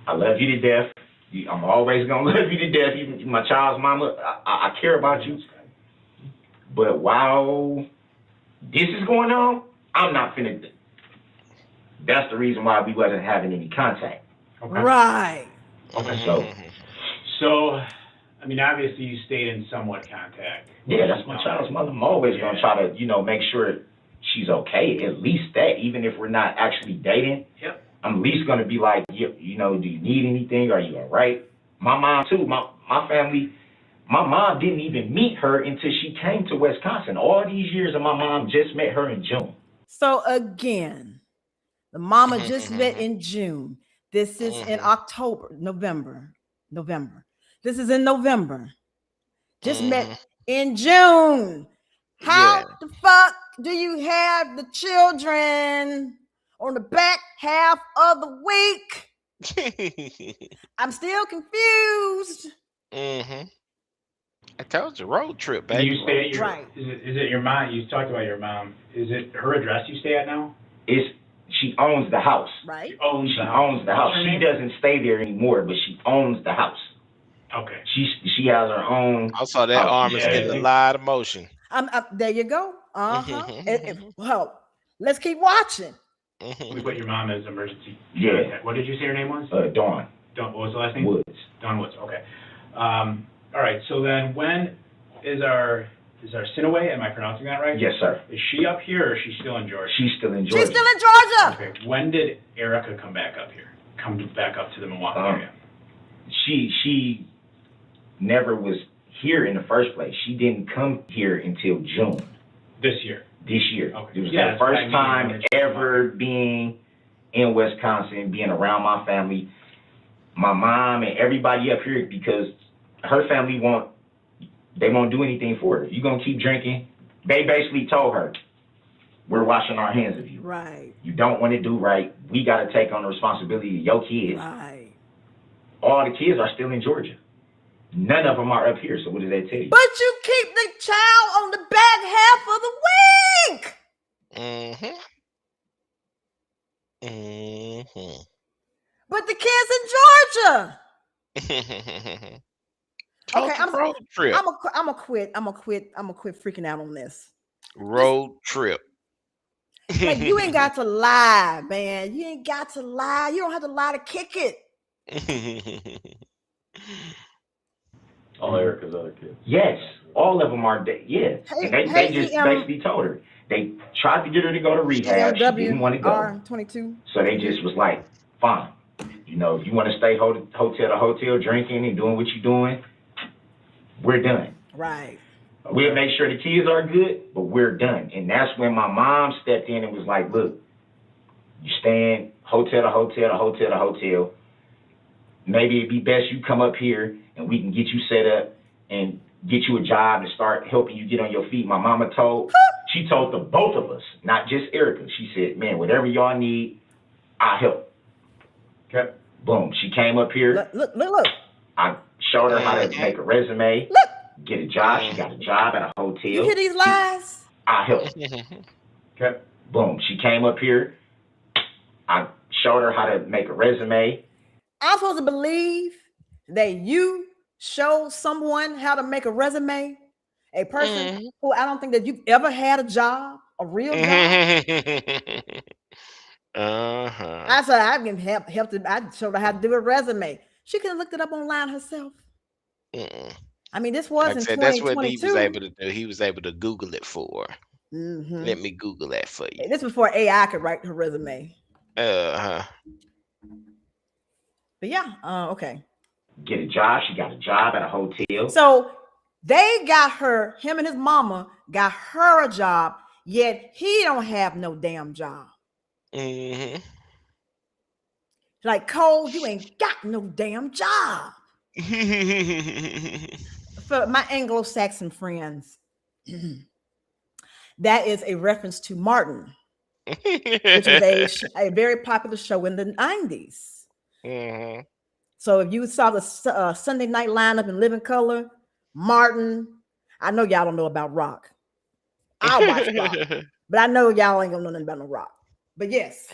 I love you to death. I'm always going to love you to death. You're my child's mama. I care about you. But while this is going on, I'm not finna. That's the reason why we wasn't having any contact. Okay. Right. Okay, so, I mean, obviously you stayed in somewhat contact. Yeah, that's my child's mother. I'm always going to try to, make sure she's okay. At least that, even if we're not actually dating. Yep. I'm at least going to be like, do you need anything? Are you all right? My mom, too. My family, my mom didn't even meet her until she came to Wisconsin. All these years of my mom just met her in June. So, again, the mama just met in June. This is in November. This is in November. Just met in June. How the fuck do you have the children on the back half of the week? I'm still confused. I told you, road trip, baby. You stay at your, right. Is it your mom? You talked about your mom. Is it her address you stay at now? She owns the house. Right. She owns the house. She doesn't stay there anymore, but she owns the house. Okay. She has her own. I saw that arm is getting a lot of motion. There you go. Well, let's keep watching. We put your mom as emergency. Yeah. What did you say her name was? Dawn. What was the last name? Woods. Dawn Woods. Okay. All right. So then, when is our Sinaway? Am I pronouncing that right? Yes, sir. Is she up here or is she still in Georgia? She's still in Georgia. Okay. When did Erica come back up here? Come back up to the Milwaukee area? She never was here in the first place. She didn't come here until June. This year. Okay. It was the first time ever being in Wisconsin, being around my family, my mom and everybody up here, because her family won't do anything for her. You gonna keep drinking? They basically told her, we're washing our hands of you. Right. You don't want to do right. We got to take on the responsibility of your kids. Right. All the kids are still in Georgia. None of them are up here. So what does that tell you? But you keep the child on the back half of the week. But the kids in Georgia. Okay, road trip. I'm gonna quit freaking out on this. Road trip. Like, you ain't got to lie, man. You ain't got to lie. You don't have to lie to kick it. All Erica's other kids. Yes, all of them are dead. Yeah, they just basically told her. They tried to get her to go to rehab. She didn't want to go. R22. So they just was like, fine. You want to stay hotel to hotel, drinking and doing what you're doing. We're done. Right. We'll make sure the kids are good, but we're done. And that's when my mom stepped in and was like, look, you staying hotel to hotel to hotel to hotel. Maybe it'd be best you come up here and we can get you set up and get you a job and start helping you get on your feet. My mama told the both of us, not just Erica. She said, man, whatever y'all need, I'll help. Okay. Boom. She came up here. Look. I showed her how to make a resume. Look. Get a job. She got a job at a hotel. You hear these lies? I helped. Okay. Boom. She came up here. I showed her how to make a resume. I'm supposed to believe that you showed someone how to make a resume, a person who I don't think that you've ever had a job a real job. I said I can help. I showed her how to do a resume. She could have looked it up online herself. I mean, this was Like I in said, that's what he 2022. was able to do. He was able to Google it for her. Let me Google that for you. This was before AI could write her resume. But yeah, okay. Get a job. She got a job at a hotel. So they got her. Him and his mama got her a job. Yet he don't have no damn job. Like, Cole, you ain't got no damn job. For my Anglo-Saxon friends, that is a reference to Martin, which was a very popular show in the 90s. So if you saw the Sunday night lineup in Living Color, Martin, I know y'all don't know about rock. I watch rock, but I know y'all ain't gonna know nothing about no rock. But yes,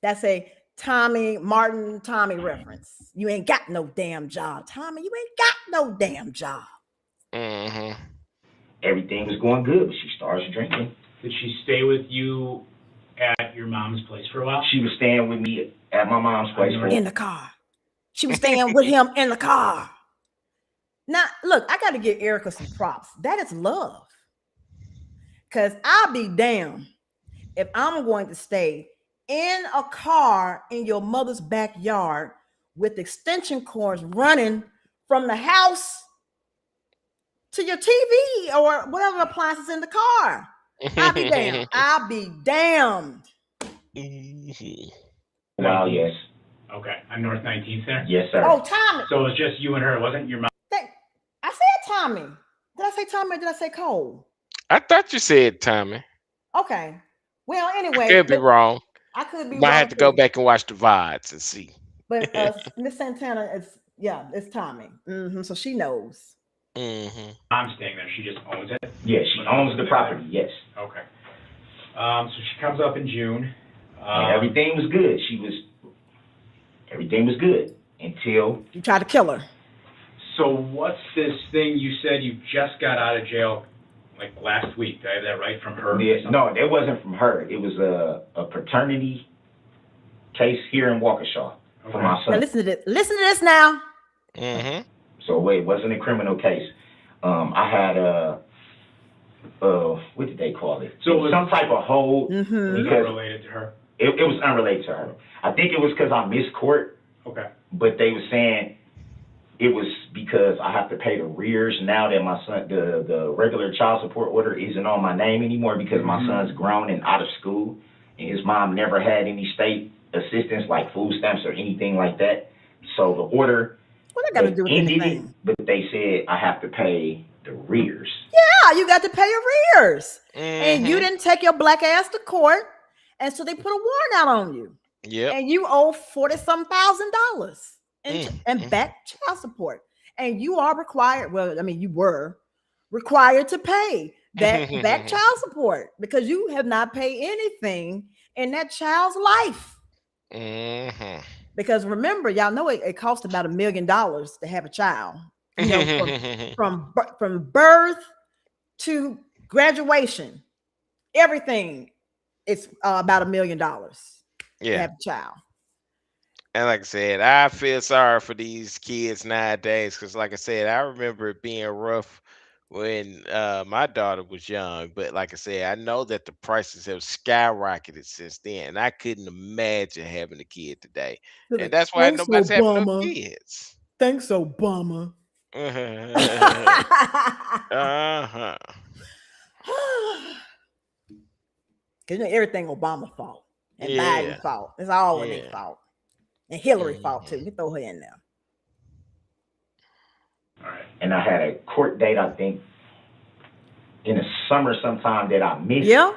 that's a Tommy reference. You ain't got no damn job, Tommy. You ain't got no damn job. Everything was going good, but she starts drinking. Did she stay with you at your mom's place for a while? She was staying with me at my mom's place in the car. She was staying with him in the car. Now, look, I got to give Erica some props. That is love. Because I'll be damned if I'm going to stay in a car in your mother's backyard with extension cords running from the house to your TV or whatever appliances in the car. I'll be damned. I'll be damned. Well, yes. Okay, on North 19th there? Yes, sir. Oh, Tommy. So it was just you and her. It wasn't your mom? I said Tommy. Did I say Tommy or did I say Cole? I thought you said Tommy. Okay. Well, anyway. I could be wrong. I could be wrong. Might have to go back and watch the VODs and see. But Miss Santana, it's Tommy. So she knows. I'm staying there. She just owns it? Yeah, she owns the property, yes. Okay. So she comes up in June. And everything was good. Everything was good until you tried to kill her. So what's this thing you said you just got out of jail like last week? Did I have that right from her? Yeah, no, it wasn't from her. It was a paternity case here in Waukesha for my son. Now listen to this now. So it wasn't a criminal case. I had what did they call it? So it was some type of hold. Was it related to her? It was unrelated to her. I think it was because I missed court. Okay. But they were saying it was because I have to pay the rears now that my son, the regular child support order isn't on my name anymore because my son's grown and out of school, and his mom never had any state assistance like food stamps or anything like that. So the order, what I got to do with anything? But they said I have to pay the rears. Yeah, you got to pay your rears, and you didn't take your black ass to court, and so they put a warrant out on you. Yeah, and you owe $40,000 and back child support, and you are required. Well, I mean, you were required to pay that back child support because you have not paid anything in that child's life. Because remember, y'all know it costs about $1 million to have a child. You know, from birth to graduation, everything it's about $1 million. Yeah, have a child. And like I said, I feel sorry for these kids nowadays because, like I said, I remember it being rough when my daughter was young. But like I said, I know that the prices have skyrocketed since then, and I couldn't imagine having a kid today. And that's why nobody's having no kids. Thanks, Obama. Because everything Obama fault. And Biden's fault. It's all their fault. And Hillary fault too. You throw her in there. All right. And I had a court date, I think, in the summer sometime that I missed. Yeah.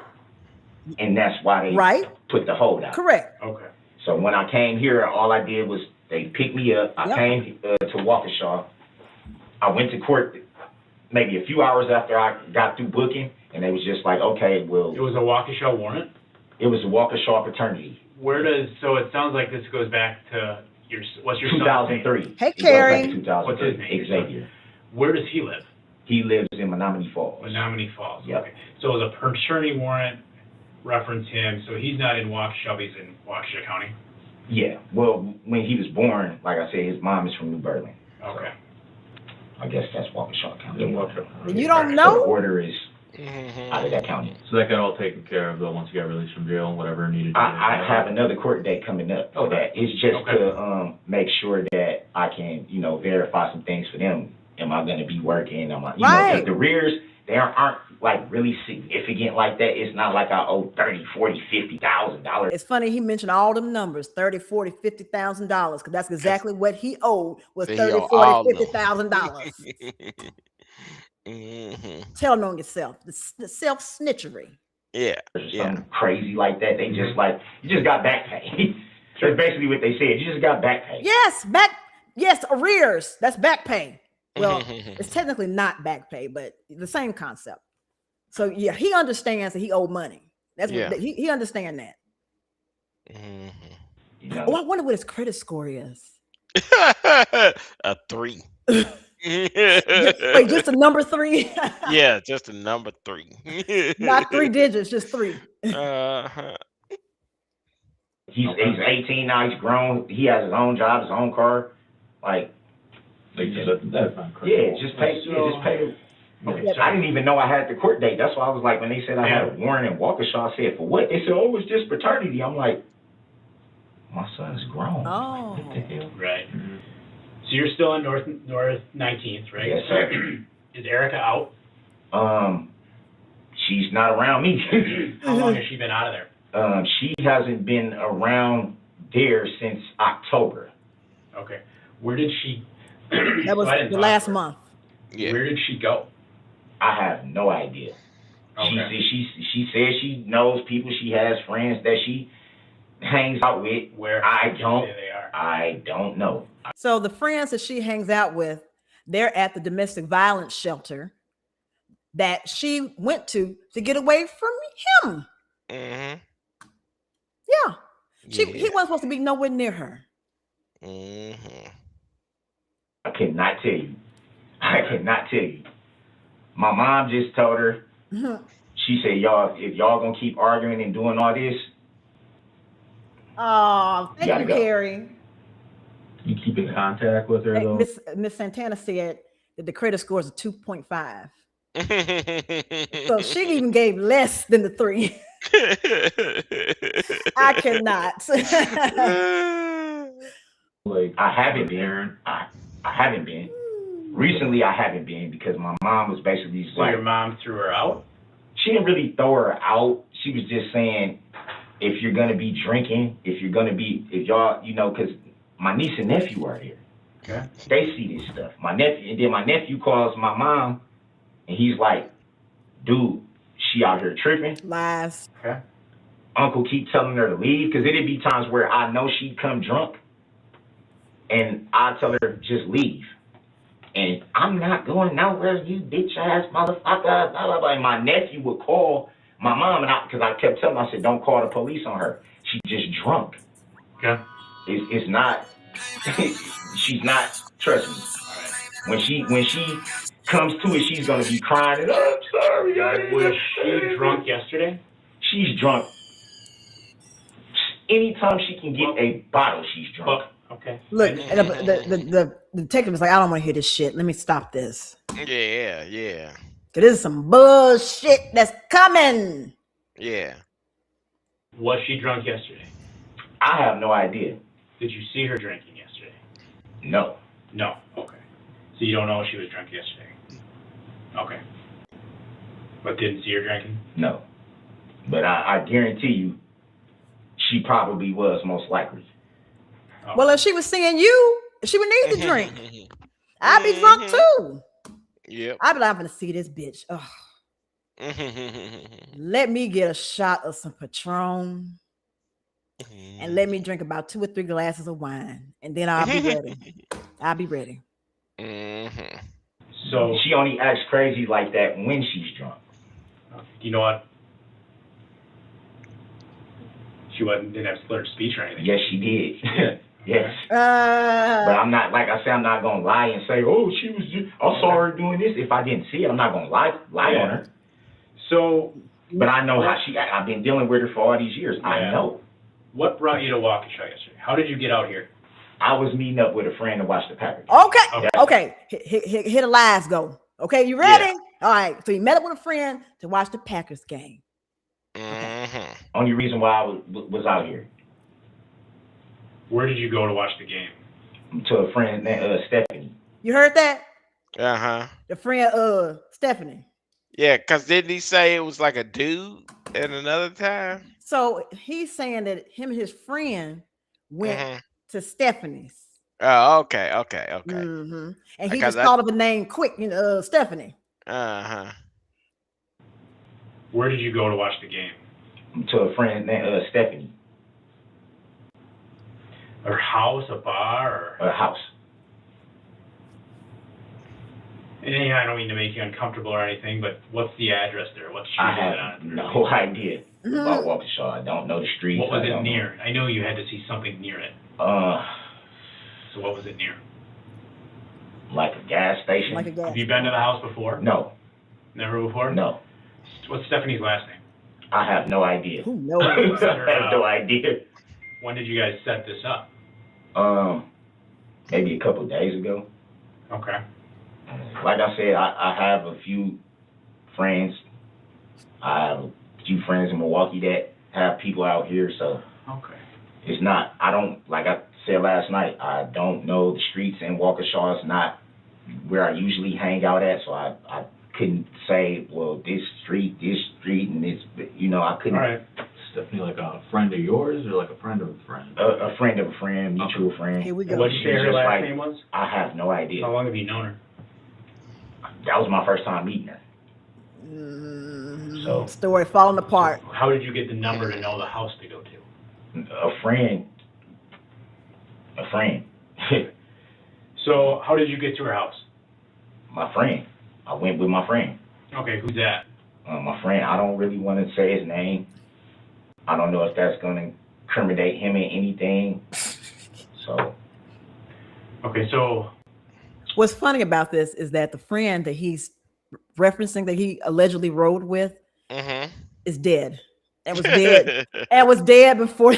And that's why they put the hold out. Correct. Okay. So when I came here, all I did was they picked me up. I came to Waukesha. I went to court maybe a few hours after I got through booking, and they was just like, okay, well. It was a Waukesha warrant? It was a Waukesha paternity. So it sounds like this goes back to what's your 2003. Hey, Carrie. What's his name? Xavier. Where does he live? He lives in Menominee Falls. Menominee Falls. Yep. Okay. So as a paternity warrant reference him, so he's not in Waukesha, he's in Waukesha County? Yeah. Well, when he was born, like I said, his mom is from New Berlin. Okay. So I guess that's Waukesha County. You don't So know? the order is out of that county. So that got all taken care of though once you got released from jail and whatever needed to be. I have another court date coming up for that. It's just Okay. to make sure that I can, verify some things for them. Am I going to be working? Am I, Right. 'cause the rears, they aren't like really significant like that. It's not like I owe $30,000, $40,000, $50,000. It's funny he mentioned all them numbers, $30,000, $40,000, $50,000, because that's exactly what he owed was He $30,000, owe all $40,000, them. $50,000. Tell on yourself, the self snitchery. Yeah. Or something crazy like that. They just like, you just got back pay. That's basically what they said. You just got back pay. Yes, arrears. That's back pay. Well, it's technically not back pay, but the same concept. So yeah, he understands that he owed money. That's what he understands that. Oh, I wonder what his credit score is. A 3. Wait, just a number 3? Yeah, just a number 3. Not 3 digits, just 3. Uh-huh. He's 18 now. He's grown. He has his own job, his own car. Like, That's not correct. yeah, just pay. Just pay. Okay. I didn't even know I had the court date. That's why I was like, when they said I had a warrant in Waukesha, I said, for what? They said, oh, it's just paternity. I'm like, my son's grown. Oh. What the hell? Right. So you're still in North 19th, right? Yes, sir. Is Erica out? She's not around me. How long has she been out of there? She hasn't been around there since October. Okay. Where did she? That was So I didn't the talk last to her. month. Yeah. Where did she go? I have no idea. Okay. She says she knows people. She has friends that she hangs out with. Where? I did you don't. say they are? I don't know. So the friends that she hangs out with, they're at the domestic violence shelter that she went to get away from him. Mm-hmm. Yeah. He wasn't supposed to be nowhere near her. Mm-hmm. I cannot tell you. I cannot tell you. My mom just told her. She said, if y'all gonna keep arguing and doing all this. Oh, thank you, go. Carrie. You keep in contact with her though? Miss Santana said that the credit score is a 2.5. So she even gave less than the 3. I cannot. Like I haven't been. I haven't been. Recently, I haven't been because my mom was basically just So like, your mom threw her out? she didn't really throw her out. She was just saying, if you're gonna be drinking, if y'all, because my niece and nephew are here. Okay. They see this stuff. My nephew calls my mom, and he's like, dude, she out here tripping. Lies. Okay. Uncle keep telling her to leave, because it'd be times where I know she'd come drunk, and I tell her, just leave. And I'm not going nowhere, you bitch ass motherfucker, blah, blah, blah. And my nephew would call my mom, and because I kept telling her, I said, don't call the police on her. She's just drunk. Okay. It's not, she's not, trust me. When she comes to it, she's going to be crying, and, oh, I'm sorry. Was she drunk yesterday? She's drunk. Anytime she can get a bottle, she's drunk. Okay. Look, the detective was like, I don't want to hear this shit. Let me stop this. Yeah. Cause this is some bullshit that's coming. Yeah. Was she drunk yesterday? I have no idea. Did you see her drinking yesterday? No. No. Okay. So you don't know if she was drunk yesterday? Okay. But didn't see her drinking? No. But I guarantee you, she probably was most likely. Oh. Well, if she was seeing you, she would need to drink. I'd be drunk too. Yep. I'd be like, I'm gonna see this bitch. Ugh. Let me get a shot of some Patron and let me drink about 2 or 3 glasses of wine, and then I'll be ready. I'll be ready. So she only acts crazy like that when she's drunk. You know what? She didn't have slurred speech or anything. Yes, she did. Yes. But I'm not, like I said, I'm not gonna lie and say, oh, she was just, I saw her doing this. If I didn't see it, I'm not gonna lie on her. So, but I know how I've been dealing with her for all these years. I know. What brought you to Waukesha yesterday? How did you get out here? I was meeting up with a friend to watch the Packers. Okay. Hit a live go. Okay, you ready? All right. So you met up with a friend to watch the Packers game. Mm-hmm. Only reason why I was out here. Where did you go to watch the game? To a friend named Stephanie. You heard that? Uh-huh. The friend Stephanie. Yeah, because didn't he say it was like a dude at another time? So he's saying that him and his friend went to Stephanie's. Oh, okay. Mm-hmm. And he just thought of a name quick, Stephanie. Uh-huh. Where did you go to watch the game? To a friend named Stephanie. Her house, a bar, or a house. And I don't mean to make you uncomfortable or anything, but what's the address there? What street is it on? I have no idea about Waukesha. I don't know the streets. What was it near? I know you had to see something near it. So what was it near? Like a gas station. Have you been to the house before? No. Never before? No. What's Stephanie's last name? I have no idea. Who knows? I have no idea. When did you guys set this up? Maybe a couple of days ago. Okay. Like I said, I have a few friends. I have a few friends in Milwaukee that have people out here, so it's not, I don't, like I said last night, I don't know the streets in Waukesha. It's not where I usually hang out at, so I couldn't say, well, this street, and this, I couldn't. All right. Stephanie, like a friend of yours or like a friend of a friend? A friend of a friend, mutual friend. Here we go. What did you say her last name was? I have no idea. How long have you known her? That was my first time meeting her. So story falling apart. How did you get the number to know the house to go to? A friend. So how did you get to her house? My friend. I went with my friend. Okay, who's that? My friend. I don't really want to say his name. I don't know if that's going to incriminate him in anything. So. Okay, so. What's funny about this is that the friend that he's referencing, that he allegedly rode with, is dead. And was dead. And was dead before.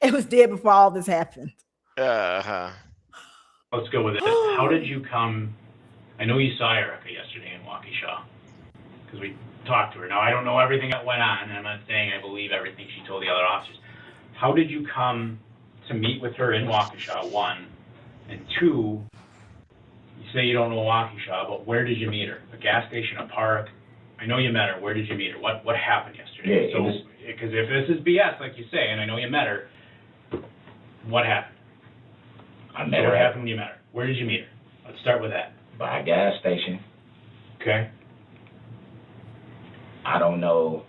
It was dead before all this happened. Let's go with it. How did you come? I know you saw Erica yesterday in Waukesha because we talked to her. Now I don't know everything that went on, and I'm not saying I believe everything she told the other officers. How did you come to meet with her in Waukesha? One, and two. You say you don't know Waukesha, but where did you meet her? A gas station, a park? I know you met her. Where did you meet her? What happened yesterday? Yeah, because if this is BS, like you say, and I know you met her, what happened? What happened when you met her? Where did you meet her? Let's start with that. By a gas station. Okay. I don't know.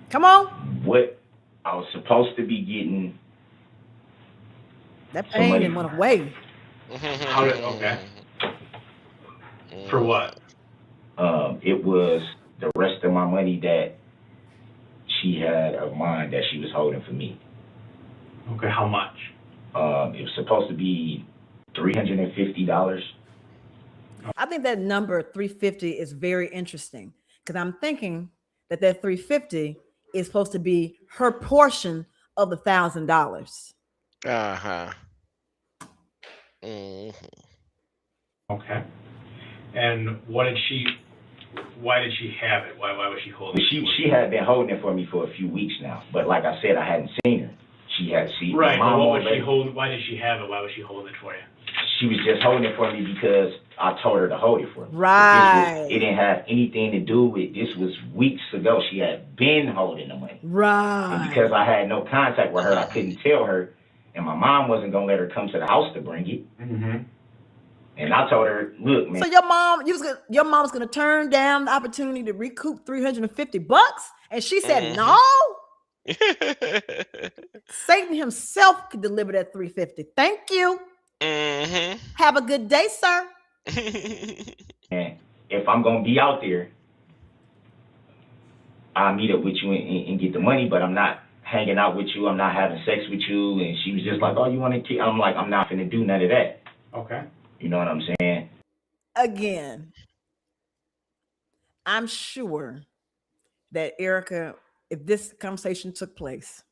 Come on. What I was supposed to be getting. That pain went away. Okay. For what? It was the rest of my money that she had of mine that she was holding for me. Okay, how much? It was supposed to be $350. I think that number 350 is very interesting because I'm thinking that 350 is supposed to be her portion of the $1,000. Okay. And why did she have it? Why was she holding it? She had been holding it for me for a few weeks now, but like I said, I hadn't seen her. She had seen right, my mom. But what was she holding? Why did she have it? Why was she holding it for you? She was just holding it for me because I told her to hold it for me. Right. It didn't have anything to do with, this was weeks ago. She had been holding the money. Right. And because I had no contact with her, I couldn't tell her, and my mom wasn't going to let her come to the house to bring it. And I told her, look, man. So your mom's gonna turn down the opportunity to recoup $350, and she said no. Satan himself could deliver that $350. Thank you. Have a good day, sir. And if I'm gonna be out there, I'll meet up with you and get the money, but I'm not hanging out with you. I'm not having sex with you. And she was just like, oh, you want to kill? I'm like, I'm not finna do none of that. Okay. You know what I'm saying? Again, I'm sure that Erica, if this conversation took place,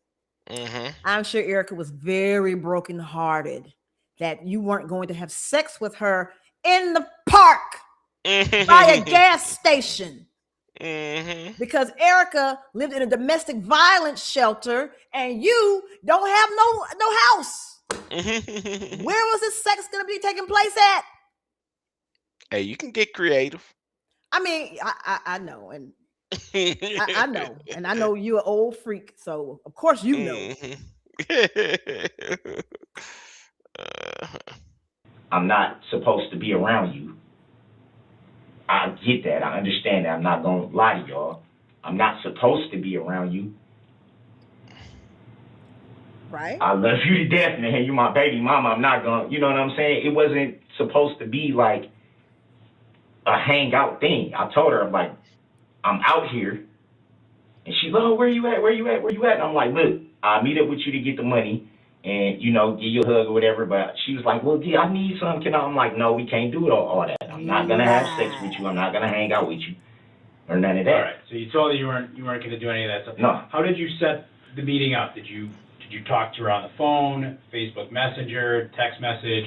I'm sure Erica was very brokenhearted that you weren't going to have sex with her in the park by a gas station. Because Erica lived in a domestic violence shelter and you don't have no house. Where was this sex going to be taking place at? Hey, you can get creative. I mean, I know, and I know, and I know you're an old freak, so of course you know. I'm not supposed to be around you. I get that. I understand that. I'm not going to lie to y'all. I'm not supposed to be around you. Right. I love you to death, man. You're my baby mama. I'm not going to, you know what I'm saying? It wasn't supposed to be like a hangout thing. I told her, I'm like, I'm out here. And she's like, oh, where you at? Where you at? Where you at? And I'm like, look, I'll meet up with you to get the money and, you know, give you a hug or whatever. But she was like, well, I need some. I'm like, no, we can't do all that. I'm not going to have sex with you. I'm not going to hang out with you or none of that. All right. So you told her you weren't going to do any of that stuff. No. How did you set the meeting up? Did you talk to her on the phone, Facebook Messenger, text message?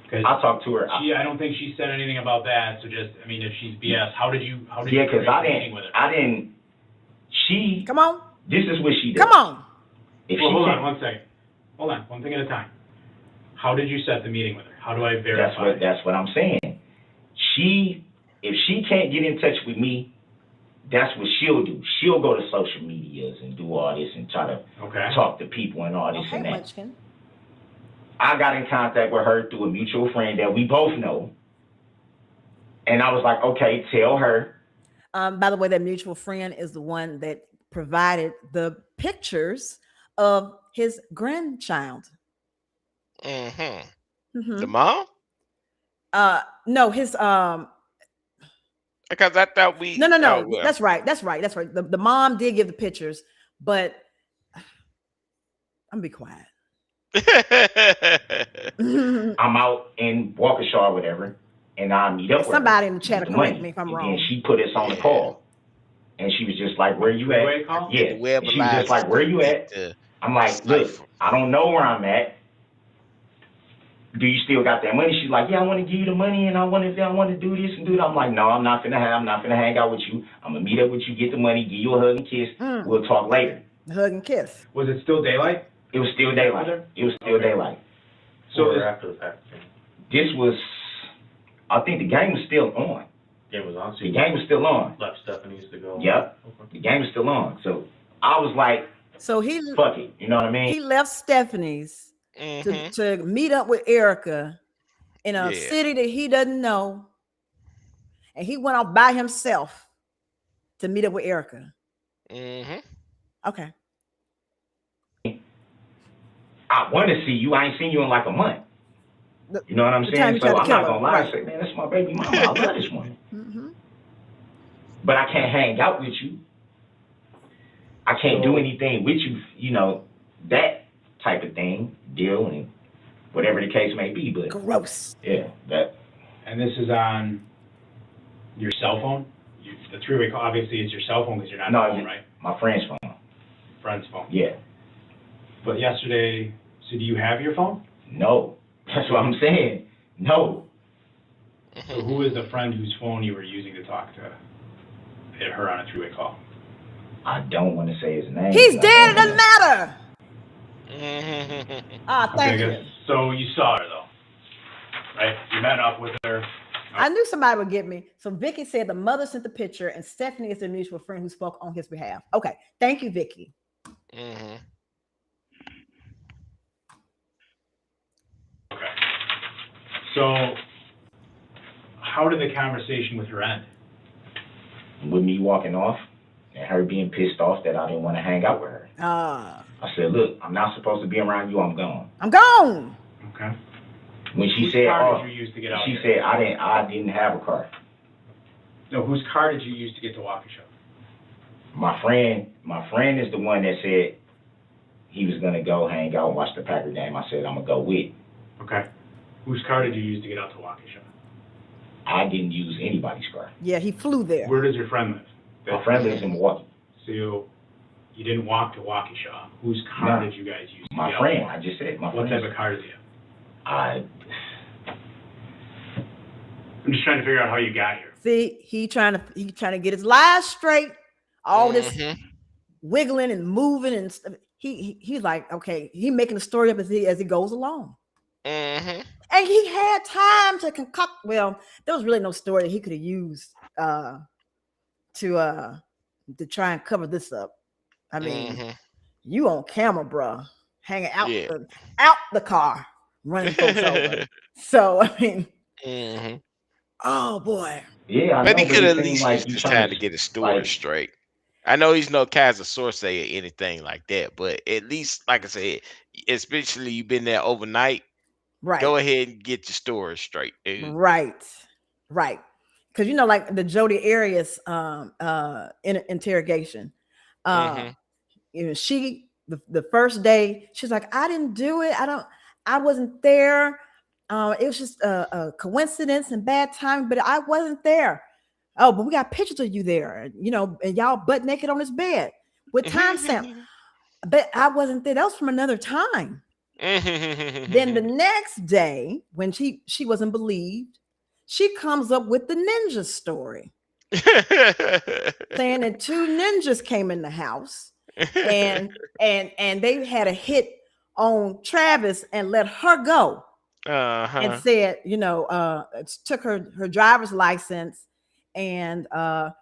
Because I talked to her. I don't think she said anything about that. So just, I mean, if she's BS, how did you Yeah, because with her? She. Come on. This is what she does. Come on. Hold on one second. Hold on, one thing at a time. How did you set the meeting with her? How do I verify? That's what I'm saying. If she can't get in touch with me, that's what she'll do. She'll go to social medias and do all this and try to talk to people and all this and that. Munchkin. I got in contact with her through a mutual friend that we both know. And I was like, okay, tell her. By the way, that mutual friend is the one that provided the pictures of his grandchild. The mom? No, his Because I thought we. No. Oh, well. That's right. The mom did give the pictures, but I'm gonna be quiet. I'm out in Waukesha or whatever, and I meet up with somebody her in the chat to with correct money. me if I'm And wrong. then she put us on the call, and she was just like, "Where you at?" Yeah, and she was just like, "Where you at?" I'm like, "Look, I don't know where I'm at. Do you still got that money?" She's like, "Yeah, I want to give you the money, and I want to do this and do that." I'm like, "No, I'm not finna hang out with you. I'm gonna meet up with you, get the money, give you a hug and kiss. We'll talk later." Hug and kiss. Was it still daylight? It was still daylight. It was still daylight. So after the fact, this was, I think the game was still on. game was on. So The game was still on. left Stephanie's to go. Yep. Okay. The game was still on. So I was like, so he fuck it. You know what I mean? He left Stephanie's to meet up with Erica in a city that he doesn't know. And he went off by himself to meet up with Erica. Okay. I want to see you. I ain't seen you in like a month. You know what I'm saying? So I'm not going to lie and say, man, that's my baby mama. I love this woman. But I can't hang out with you. I can't do anything with you, you know, that type of thing, deal, and whatever the case may be. But gross. Yeah, that. And this is on your cell phone? The three-way call, obviously, is your cell phone because you're not on the phone, right? My friend's phone. Friend's phone. Yeah. But yesterday, so do you have your phone? No. That's what I'm saying. No. So who is the friend whose phone you were using to talk to her on a three-way call? I don't want to say his name. He's dead. It doesn't matter. Thank you. So you saw her, though, right? You met up with her. I knew somebody would get me. So Vicky said the mother sent the picture and Stephanie is the mutual friend who spoke on his behalf. Okay. Thank you, Vicky. Okay. So how did the conversation with her end? With me walking off and her being pissed off that I didn't want to hang out with her. I said, look, I'm not supposed to be around you. I'm gone. I'm gone. Okay. When she whose said, car did you use to get out she there? said I didn't have a car. No, whose car did you use to get to Waukesha? My friend is the one that said he was gonna go hang out and watch the Packer game. I said I'm gonna go with. Okay. Whose car did you use to get out to Waukesha? I didn't use anybody's car. Yeah, he flew there. Where does your friend live? My friend lives in Milwaukee. So you didn't walk to Waukesha. Whose car No. did you guys use? My friend, I just said my What friend. type of car did you have? I'm just trying to figure out how you got here. See, he trying to get his lies straight. All this wiggling and moving and stuff. He's like, okay, he making the story up as he goes along. And he had time to concoct. Well, there was really no story that he could have used to try and cover this up. I mean, you on camera, bro, hanging out the car, running folks over. So I mean, oh boy. Yeah, I But know, he could it at seemed least like use you this trying time to get his story straight. I know he's no Kaiser source or anything like that, but at least, like I said, especially you've been there overnight, Right. go ahead and get your story straight, dude. Right. Because like the Jodi Arias interrogation. She the first day, she's like, I didn't do it. I wasn't there. It was just a coincidence and bad timing, but I wasn't there. Oh, but we got pictures of you there, and y'all butt naked on this bed with timestamp. But I wasn't there. That was from another time. Then the next day, when she wasn't believed, she comes up with the ninja story, saying that 2 ninjas came in the house and they had a hit on Travis and let her go. And said, took her driver's license and her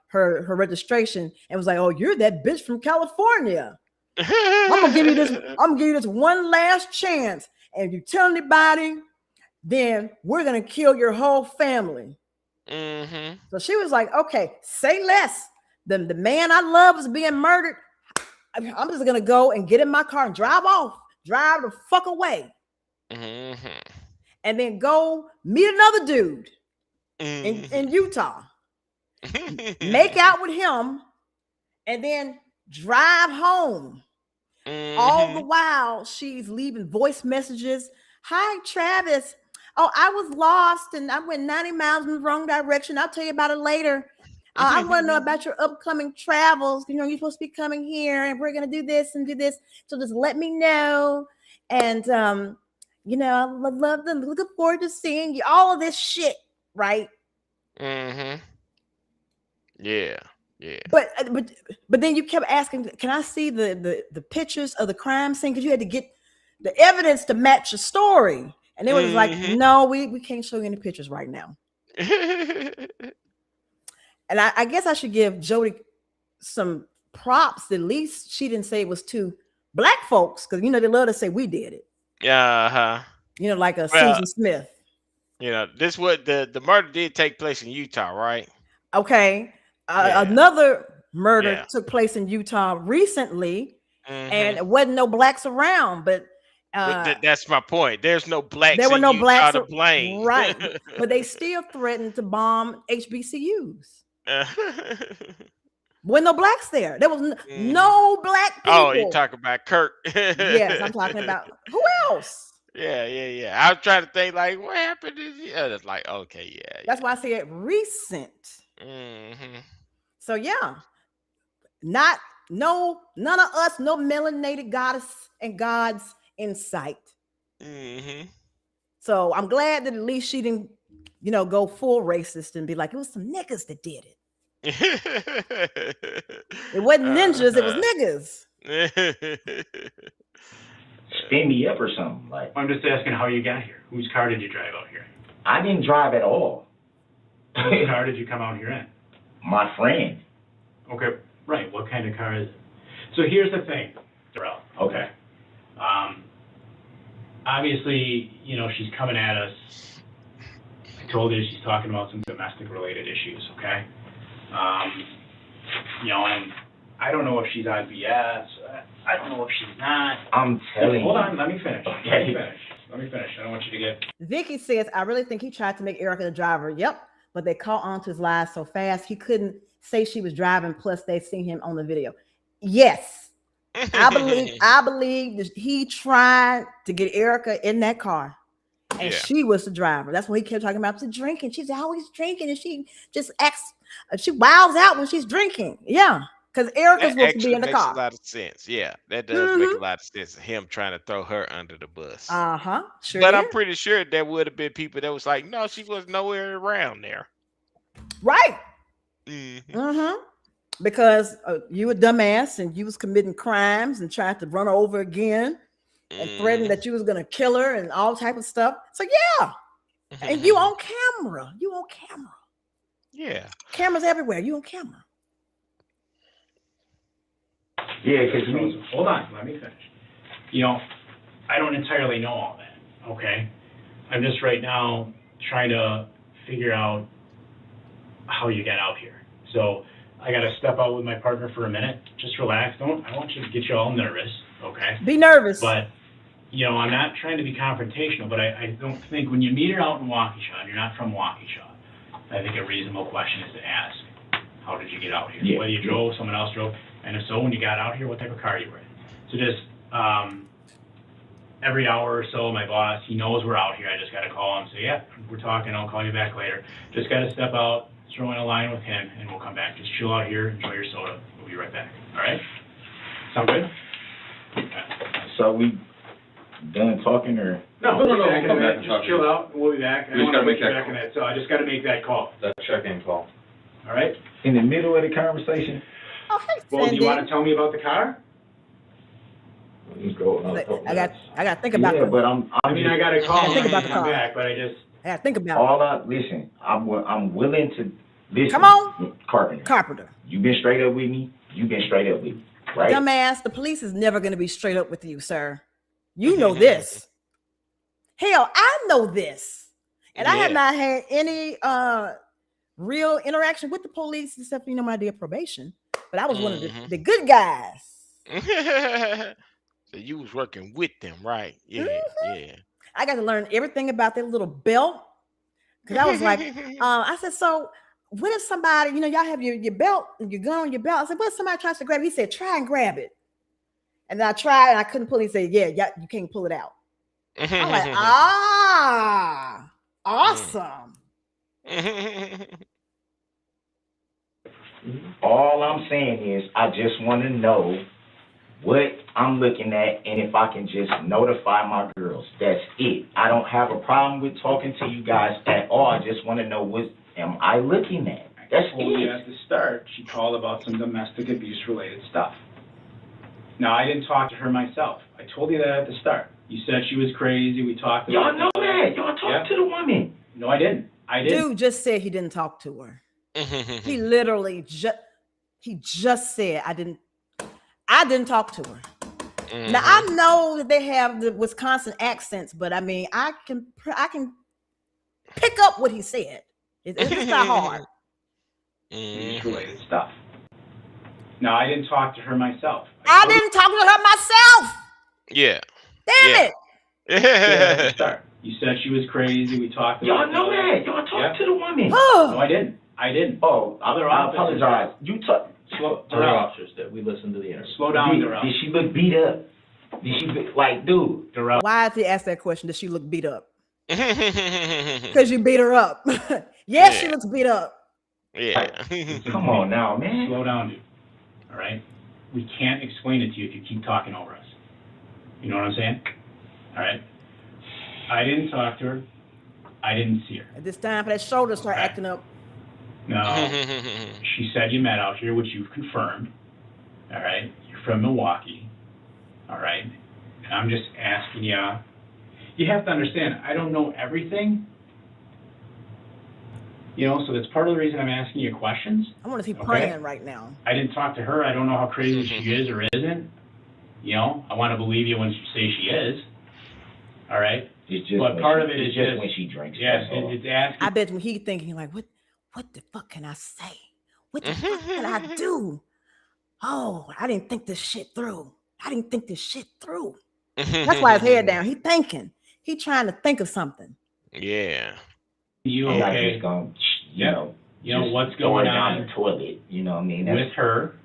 registration and was like, oh, you're that bitch from California. I'm gonna give you this one last chance. And if you tell anybody, then we're gonna kill your whole family. So she was like, okay, say less. The man I love is being murdered. I'm just gonna go and get in my car and drive the fuck away. And then go meet another dude in Utah. Make out with him and then drive home. All the while she's leaving voice messages. Hi, Travis. Oh, I was lost and I went 90 miles in the wrong direction. I'll tell you about it later. I want to know about your upcoming travels. You're supposed to be coming here and we're going to do this and do this. So just let me know. And, I love them. Looking forward to seeing you. All of this shit, right? Yeah. But then you kept asking, can I see the pictures of the crime scene? Because you had to get the evidence to match your story. And they was like, no, we can't show you any pictures right now. And I guess I should give Jodi some props. At least she didn't say it was 2 black folks, because they love to say we did it. Like Susan Smith. This what the murder did take place in Utah, right? Okay. Another murder took place in Utah recently, and it wasn't no blacks around, but that's my point. There's no blacks. There were no blacks to blame, right? But they still threatened to bomb HBCUs. When no blacks there, there was no black people. Oh, you talking about Kirk? Yes, I'm talking about who else? Yeah. I was trying to think like, what happened? It's like, okay, yeah. That's why I said recent. So yeah, none of us, no melanated goddess and gods in sight. So I'm glad that at least she didn't, go full racist and be like, it was some niggas that did it. It wasn't ninjas, it was niggas. Spin me up or something. Like, I'm just asking how you got here. Whose car did you drive out here? I didn't drive at all. Whose car did you come out here in? My friend. Okay, right. What kind of car is it? So here's the thing, Duh-Rell. Okay. Obviously, she's coming at us. I told you she's talking about some domestic related issues, okay? And I don't know if she's on BS. I don't know if she's not. I'm telling you. Hold on, let me finish. Let me finish. I don't want you to get... Vicky says, I really think he tried to make Erica the driver. Yep. But they caught on to his lies so fast, he couldn't say she was driving. Plus, they seen him on the video. Yes. I believe that he tried to get Erica in that car, and she was the driver. That's when he kept talking about the drinking. She's always drinking, and she just acts. She wows out when she's drinking. Yeah, because Erica's That supposed to be actually in the makes a car. lot of sense. Yeah, that does make a lot of sense. Him trying to throw her under the bus. Sure But did. I'm pretty sure there would have been people that was like, no, she was nowhere around there. Right. Mm-hmm. Because you a dumbass and you was committing crimes and tried to run her over again and threatened that you was gonna kill her and all type of stuff. So yeah, and you on camera. You on camera. Yeah. Cameras everywhere. You on camera. Yeah, because hold on, let me finish. You know, I don't entirely know all that. Okay, I'm just right now trying to figure out how you got out here. So I got to step out with my partner for a minute. Just relax. I want you to get you all nervous. Okay. Be nervous. But you know, I'm not trying to be confrontational, but I don't think when you meet her out in Waukesha and you're not from Waukesha, I think a reasonable question is to ask, how did you get out here? Yeah. Whether you drove, someone else drove, and if so, when you got out here, what type of car you were in. So just every hour or so, my boss, he knows we're out here. I just got to call him, say, yeah, we're talking. I'll call you back later. Just got to step out, throw in a line with him, and we'll come back. Just chill out here, enjoy your soda. We'll be right back. All right? Sound good? Okay. So we done talking or? No, we'll come come back and just talk to chill you. out, and we'll be back. We just gotta make that back in that, so I just got to make that call. That check-in call. All right? In the middle of the conversation? Okay. Well, do you want to tell me about the car? Let's go another couple I got to think Yeah, about it. but I'm I mean, I got to call I him think and about the come car. back, but I just... I got to think about it. listen, I'm willing to listen. Come on. Carpenter. You been straight up with me. You been straight up with me, right? Dumbass, the police is never going to be straight up with you, sir. You know this. Hell, I know this. And I have not had any real interaction with the police except, when I did probation. But I was one of the good guys. So you was working with them, right? Yeah, yeah. I got to learn everything about that little belt. Because I was like, I said, so what if somebody, y'all have your belt, your gun on your belt. I said, what if somebody tries to grab it? He said, try and grab it. And I tried and I couldn't pull it. He said, yeah, you can't pull it out. I'm like, awesome. All I'm saying is I just want to know what I'm looking at and if I can just notify my girls. That's it. I don't have a problem with talking to you guys at all. I just want to know what am I looking at. That's I told you it. at the start, she called about some domestic abuse related stuff. Now, I didn't talk to her myself. I told you that at the start. You said she was crazy. We talked about Y'all know that. Y'all talked to the woman. No, I didn't. Dude just said he didn't talk to her. He literally just said I didn't talk to her. Now I know that they have the Wisconsin accents, but I mean I can pick up what he said. It's not hard. Related stuff. No, I didn't talk to her myself. I didn't talk to her myself. Yeah. Damn it. At the start. You said she was crazy. We talked about Y'all know that. Y'all talked to the woman. No, I didn't. Oh, Other I officers- apologize. You talk. Other officers that we listened to the interview. Slow down, Duh-Rell. Did she look beat up? Did she look like, dude? Duh-Rell. Why did he ask that question? Does she look beat up? Because you beat her up. Yes, she looks beat up. Yeah. Come on now, man. Slow down, dude. All right? We can't explain it to you if you keep talking over us. You know what I'm saying? All right? I didn't talk to her. I didn't see her. At this time, for that shoulder start Okay. acting up. No. She said you met out here, which you've confirmed. All right? You're from Milwaukee. All right? And I'm just asking you. You have to understand, I don't know everything. So that's part of the reason I'm asking you questions. I want to see praying right now. I didn't talk to her. I don't know how crazy she is or isn't. I want to believe you when you say she is. All right? But part of it is just when she drinks. Yes, it's asking. I bet when he thinking like, what the fuck can I say? What the fuck can I do? Oh, I didn't think this shit through. That's why his head down. He thinking. He trying to think of something. Yeah. You I'm not okay? just gonna, You know just what's throw going it down on the toilet. You know what I mean? with her.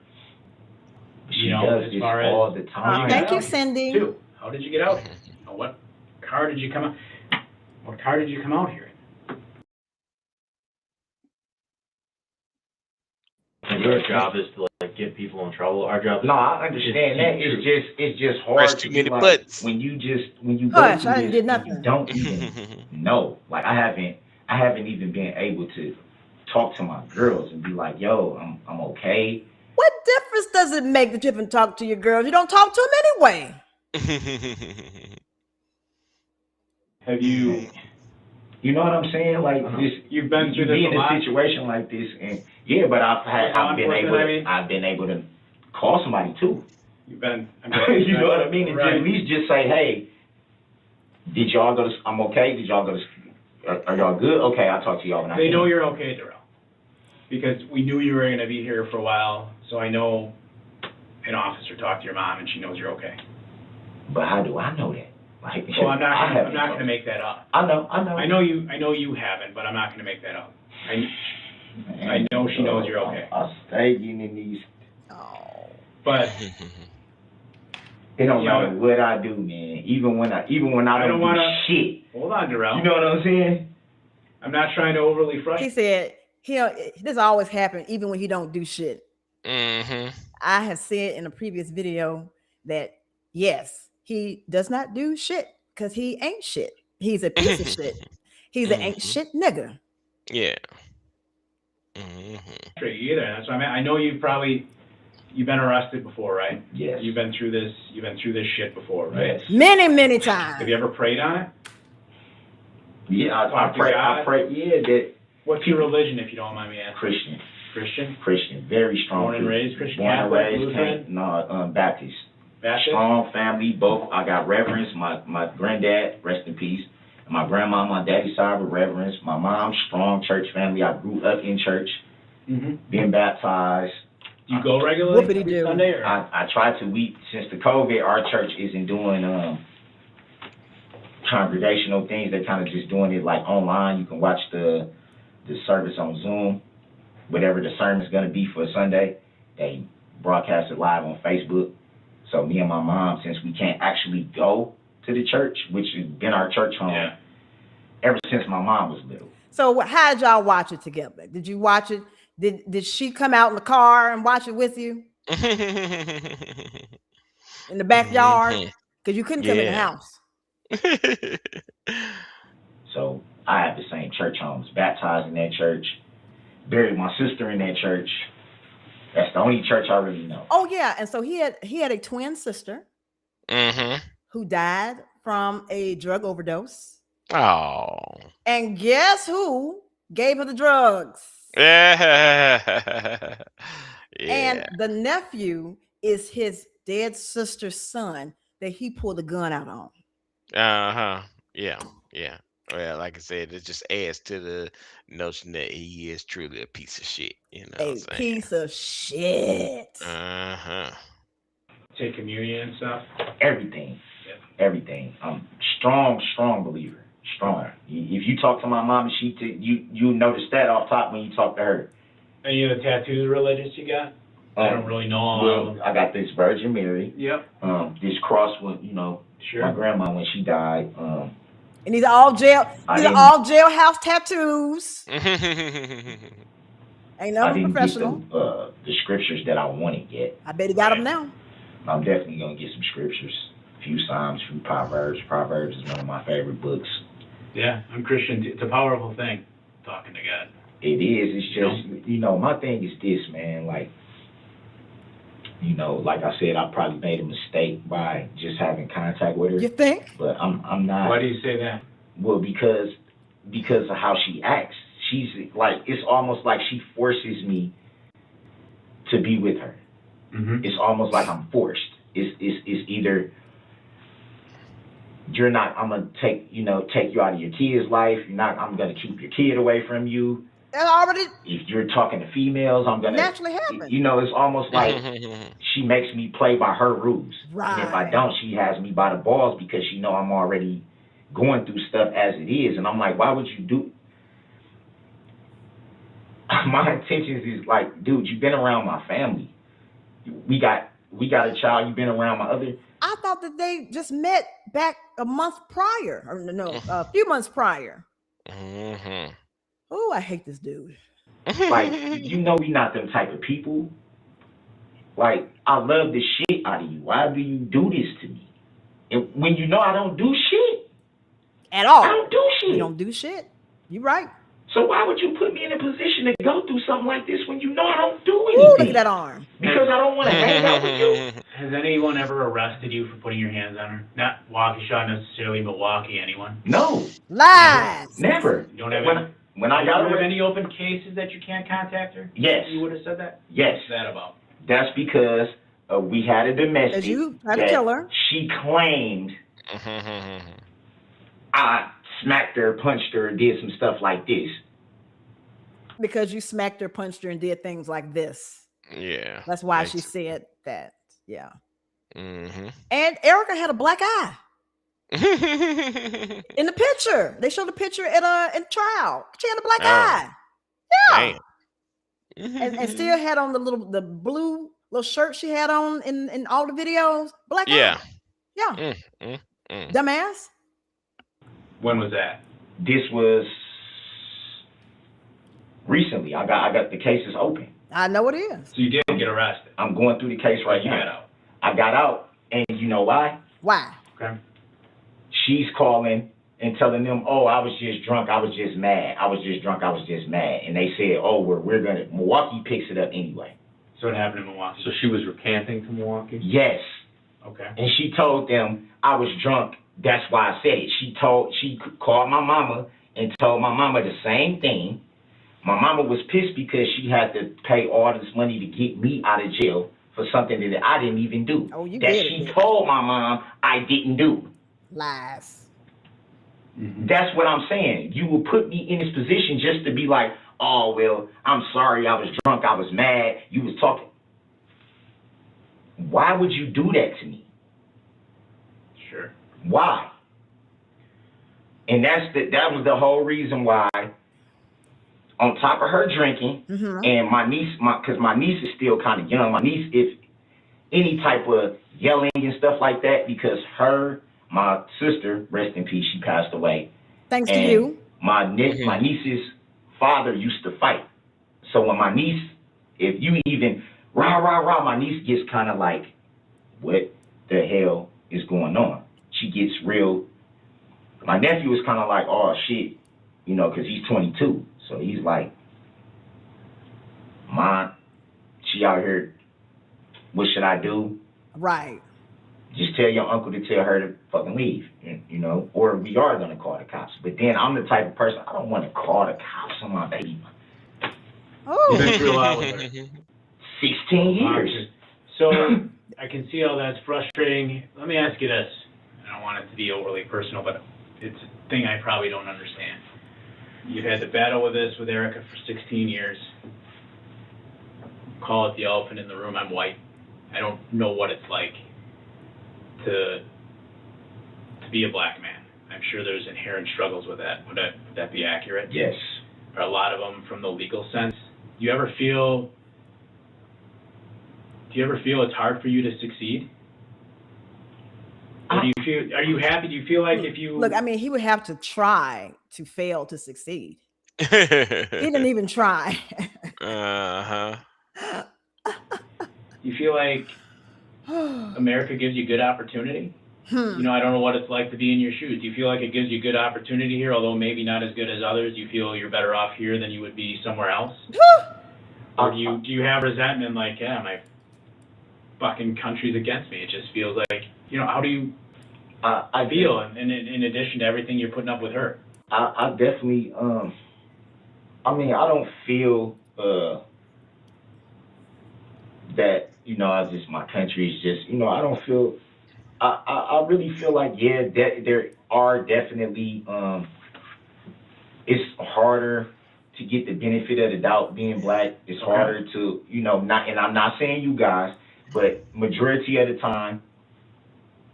She does this all the time. Thank you, Cindy. Too. How did you get out? What car did you come out? What car did you come out here And your job is to like get people in trouble. Our job is No, I understand that. It's just hard Press to too be many like buttons. when you go Hush, through I didn't this did and you nothing. don't even know. Like I haven't even been able to talk to my girls and be like, yo, I'm okay. What difference does it make that you haven't talked to your girls? You don't talk to them anyway. Have you? You know what I'm saying? Like this, You've been through this be a in lot? a situation like this, and yeah, but I've been able to call somebody too. You've been. You know what I mean? And Right. at least just say, hey, did y'all go to? I'm okay. Did y'all go to? Are y'all good? Okay, I'll talk to y'all when I They can. know you're okay, Duh-Rell, because we knew you were going to be here for a while. So I know an officer talked to your mom, and she knows you're okay. But how do I know that? Like, Well, I'm not going to make that up. I know. I know you haven't, but I'm not going to make that up. I know she knows you're okay. I'll stay in these. But It don't matter what I do, man. Even when I don't do shit. Hold on, Duh-Rell. You know what I'm saying? I'm not trying to overly frustrate. He said, this always happens even when he don't do shit. Mm-hmm. I have said in a previous video that yes, he does not do shit because he ain't shit. He's a piece of shit. He's an ain't shit nigga. Yeah. Mm-hmm. Either. That's what I mean. I know you've been arrested before, right? Yes. You've been through this shit before, right? Yes. Many times. Have you ever prayed on it? Yeah, I pray. Yeah, that. What's your religion, if you don't mind me asking? Christian. Christian? Very strong. Born and raised Christian? Born and Catholic, raised, Lutheran? Baptist. Baptist? Strong family, both. I got reverends. My granddad, rest in peace. And my grandma, my daddy's side were reverends. My mom, strong church family. I grew up in church, being baptized. Do you go regularly? Whoopity-doo. Sunday? Or? I try to. Since the COVID, our church isn't doing congregational things. They're kind of just doing it like online. You can watch the service on Zoom. Whatever the sermon's going to be for Sunday, they broadcast it live on Facebook. So me and my mom, since we can't actually go to the church, which has been our church home ever since my mom was little. So how did y'all watch it together? Did you watch it? Did she come out in the car and watch it with you? In the backyard? Because you couldn't come in the house. So I have the same church homes, baptized in that church, buried my sister in that church. That's the only church I really know. Oh yeah, and so he had a twin sister who died from a drug overdose. Oh. And guess who gave her the drugs? Yeah. And the nephew is his dead sister's son that he pulled the gun out on. Yeah. Well, like I said, it just adds to the notion that he is truly a piece of shit. You know, a piece of shit. Take communion and stuff. Everything. I'm strong believer. Strong. If you talk to my mom, you notice that off top when you talk to her. Any of the tattoos religious you got? I don't really know all of them. I got this Virgin Mary. Yep. This cross when my grandma when she died. And these are all jailhouse tattoos. Ain't nothing professional. Get the scriptures that I wanted yet. I bet he got them now. I'm definitely gonna get some scriptures. A few Psalms, a few Proverbs. Proverbs is one of my favorite books. Yeah, I'm Christian. It's a powerful thing, talking to God. It is. It's just, my thing is this, man. Like, like I said, I probably made a mistake by just having contact with her. You think? But I'm not. Why do you say that? Well, because of how she acts. She's like, it's almost like she forces me to be with her. It's almost like I'm forced. It's either you're not. I'm gonna take you out of your kid's life. You're not. I'm gonna keep your kid away from you. That already. If you're talking to females, I'm gonna naturally happen. It's almost like she makes me play by her rules. Right. And if I don't, she has me by the balls because she know I'm already going through stuff as it is, and I'm like, why would you do? My intentions is like, dude, you've been around my family. We got we got a child. You've been around my other. I thought that they just met back a month prior, or no, a few months prior. Mm-hmm. Oh, I hate this dude. Like, you know, we not them type of people. Like, I love the shit out of you. Why do you do this to me? And when you know I don't do shit At all. I don't do shit. You don't do shit. You right. So why would you put me in a position to go through something like this when you know I don't do anything? Ooh, look at that arm. Because I don't want to hang out with you. Has anyone ever arrested you for putting your hands on her? Not Waukesha necessarily, but Waukee, anyone? No. Lies. Never. You don't have when I got have any open cases that you can't contact her? Yes. You would have said that? Yes. What's that about? That's because we had a domestic. Because you tried to kill her. She claimed I smacked her, punched her, did some stuff like this. Because you smacked her, punched her, and did things like this. Yeah. That's why she said that. Yeah. Mm-hmm. And Erica had a black eye. In the picture. They showed the picture in trial. She had a black eye. Yeah. And still had on the blue little shirt she had on in all the videos. Black eye. Yeah. Dumbass. When was that? This was recently. I got the case is open. I know it is. So you did get arrested. I'm going through the case right now. You got out. I got out, and you know why? Why? Okay. She's calling and telling them, "Oh, I was just drunk. I was just mad. I was just drunk. I was just mad." And they said, "Oh, we're gonna." Milwaukee picks it up anyway. So it happened in Milwaukee. So she was recanting to Milwaukee? Yes. Okay. And she told them I was drunk. That's why I said it. She called my mama and told my mama the same thing. My mama was pissed because she had to pay all this money to get me out of jail for something that I didn't even do. Oh, you that did she it. told my mom I didn't do. Lies. Mm-hmm. That's what I'm saying. You will put me in this position just to be like, "Oh, well, I'm sorry. I was drunk. I was mad. You was talking." Why would you do that to me? Sure. Why? And that was the whole reason why, on top of her drinking, and my niece, because my niece is still kind of young. My niece, if any type of yelling and stuff like that, because my sister, rest in peace, she passed away. Thanks to you. My niece's father used to fight. So when my niece, if you even rah, rah, rah, my niece gets kind of like, what the hell is going on? She gets real. My nephew is kind of like, oh, shit, you know, because he's 22. So he's like, "Mom, she out here, what should I do?" Right. Just tell your uncle to tell her to fucking leave, you know, or we are going to call the cops. But then I'm the type of person, I don't want to call the cops on my baby. Oh. You've been through a lot with her. 16 years. So I can see how that's frustrating. Let me ask you this. I don't want it to be overly personal, but it's a thing I probably don't understand. You've had to battle with this with Erica for 16 years. Call it the elephant in the room. I'm white. I don't know what it's like to be a black man. I'm sure there's inherent struggles with that. Would that be accurate? Yes. Or a lot of them from the legal sense. Do you ever feel it's hard for you to succeed? Or do you feel, are you happy? Do you feel like if you... Look, I mean, he would have to try to fail to succeed. He didn't even try. You feel like America gives you good opportunity? You know, I don't know what it's like to be in your shoes. Do you feel like it gives you good opportunity here, although maybe not as good as others? Do you feel you're better off here than you would be somewhere else? Or do you have resentment like, yeah, my fucking country's against me? It just feels like, you know, how do you feel in addition to everything you're putting up with her? I definitely, I mean, I don't feel that, you know, I just, my country is just, you know, I don't feel, I really feel like, yeah, there are definitely, it's harder to get the benefit of the doubt being black. It's harder to, you know, and I'm not saying you guys, but majority of the time,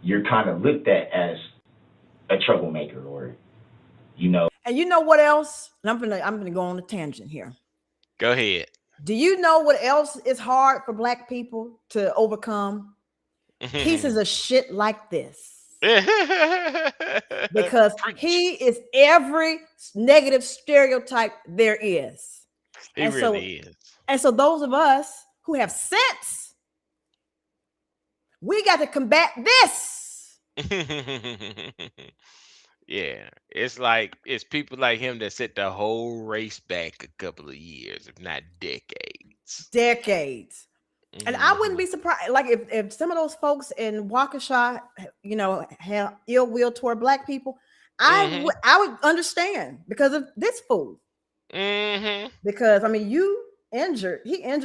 you're kind of looked at as a troublemaker, or, you know. And you know what else? And I'm gonna go on a tangent here. Go ahead. Do you know what else is hard for black people to overcome? Pieces of shit like this. Because Preach. he is every negative stereotype there is. He And so really is. and so those of us who have sense, we got to combat this. Yeah, it's like it's people like him that set the whole race back a couple of years, if not decades. Decades. And I wouldn't Hmm. be surprised, like if some of those folks in Waukesha, have ill will toward black people, Hmm. I would understand because of this fool. Hmm. Because I mean, he injured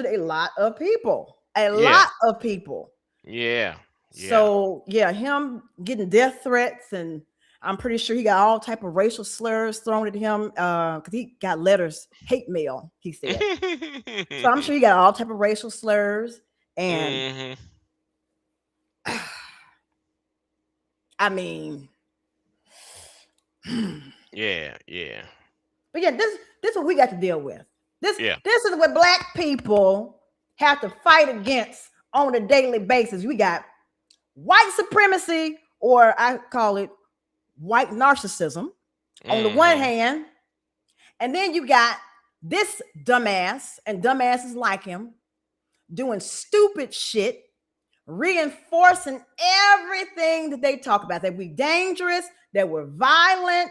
a lot of people, a Yeah, lot of people. yeah, yeah. So yeah, him getting death threats, and I'm pretty sure he got all type of racial slurs thrown at him because he got letters, hate mail. He said. So I'm sure he got all type of racial slurs, and Hmm. I mean, Yeah, yeah, but yeah, this is what we got to deal with. This yeah. this is what black people have to fight against on a daily basis. We got white supremacy, or I call it white narcissism, on the one Hmm. hand, and then you got this dumbass and dumbasses like him doing stupid shit, reinforcing everything that they talk about. That we dangerous, that we're violent,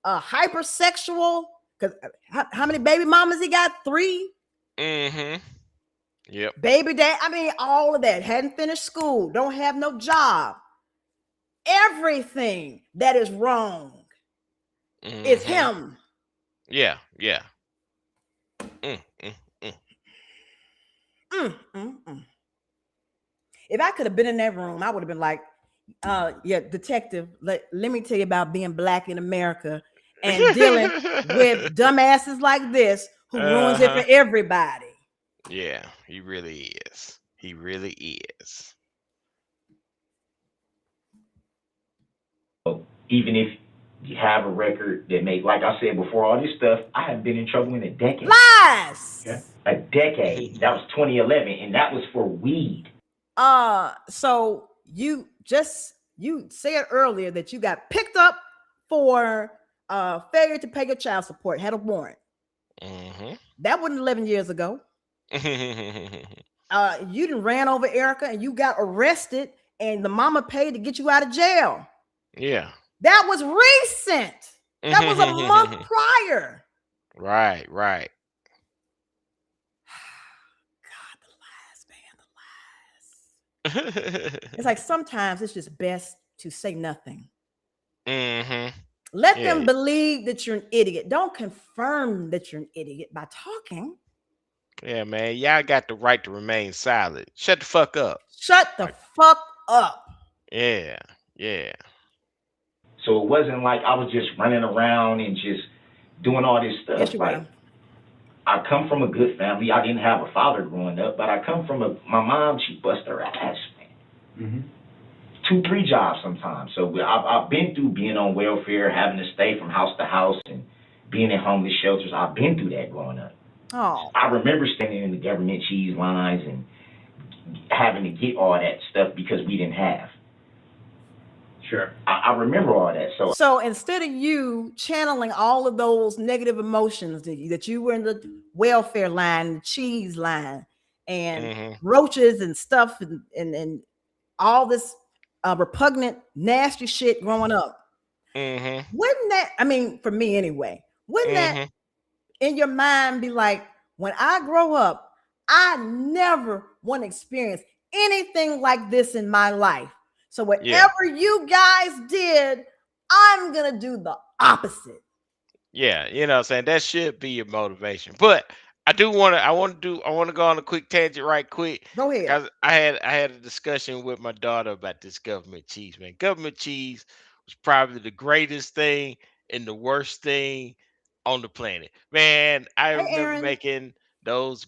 hypersexual. Because how many baby mamas he got? 3. Hmm. Yep. Baby dad. I mean, all of that. Hadn't finished school. Don't have no job. Everything that is wrong is Hmm. him. Yeah, yeah. Mm, mm, mm. Mm, mm, mm. If I could have been in that room, I would have been like, yeah, detective, let me tell you about being black in America and dealing with dumbasses like this who ruins it for Uh-huh. everybody. Yeah, he really is. He really is. So even if you have a record that make, like I said before, all this stuff, I haven't been in trouble in a decade. Lies. Okay? A decade. That was 2011, and that was for weed. So you said earlier that you got picked up for failure to pay your child support, had a warrant. Hmm. That wasn't 11 years ago. You didn't ran over Erica and you got arrested and the mama paid to get you out of jail. Yeah. That was recent. That was a month prior. Right, right. God, the lies, man, the lies. It's like sometimes it's just best to say nothing. Hmm. Let Yeah. them believe that you're an idiot. Don't confirm that you're an idiot by talking. Yeah, man. Y'all got the right to remain silent. Shut the fuck up. Shut the Like, fuck up. yeah, yeah. So it wasn't like I was just running around and just doing all this stuff. Yes, you Like, were. I come from a good family. I didn't have a father growing up, but I come from my mom, she bust her ass, man. 2, 3 jobs sometimes. So I've been through being on welfare, having to stay from house to house, and being in homeless shelters. I've been through that growing up. Oh. I remember standing in the government cheese lines and having to get all that stuff because we didn't have. Sure. I remember all that. So instead of you channeling all of those negative emotions that you were in the welfare line, the cheese line, and Hmm. roaches and stuff, and all this repugnant, nasty shit growing up, Hmm. wouldn't that, I mean, for me anyway, wouldn't that Hmm. in your mind be like, when I grow up, I never want to experience anything like this in my life. So Yeah. whatever you guys did, I'm gonna do the opposite. Yeah. You know what I'm saying? That should be your motivation. But I want to go on a quick tangent right quick. Go ahead. Cause I had a discussion with my daughter about this government cheese, man. Government cheese was probably the greatest thing and the worst thing on the planet. Man, I Hey, remember Aaron, making those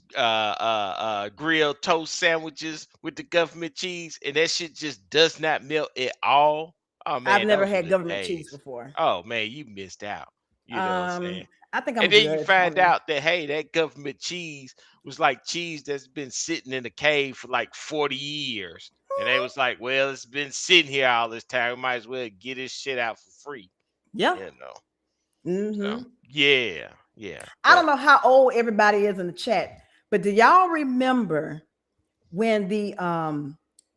grilled toast sandwiches with the government cheese, and that shit just does not melt at all. Oh I've man, never those were had the government cheese days. before. Oh man, you missed out. You know what I'm Um, saying? I think I'm And then you good find on it. out that hey, that government cheese was like cheese that's been sitting in a cave for like 40 years. And they was like, well, it's been sitting here all this time. We might as well get this shit out for free. Yeah. You know. So Mm-hmm. yeah. I don't But know how old everybody is in the chat, but do y'all remember when the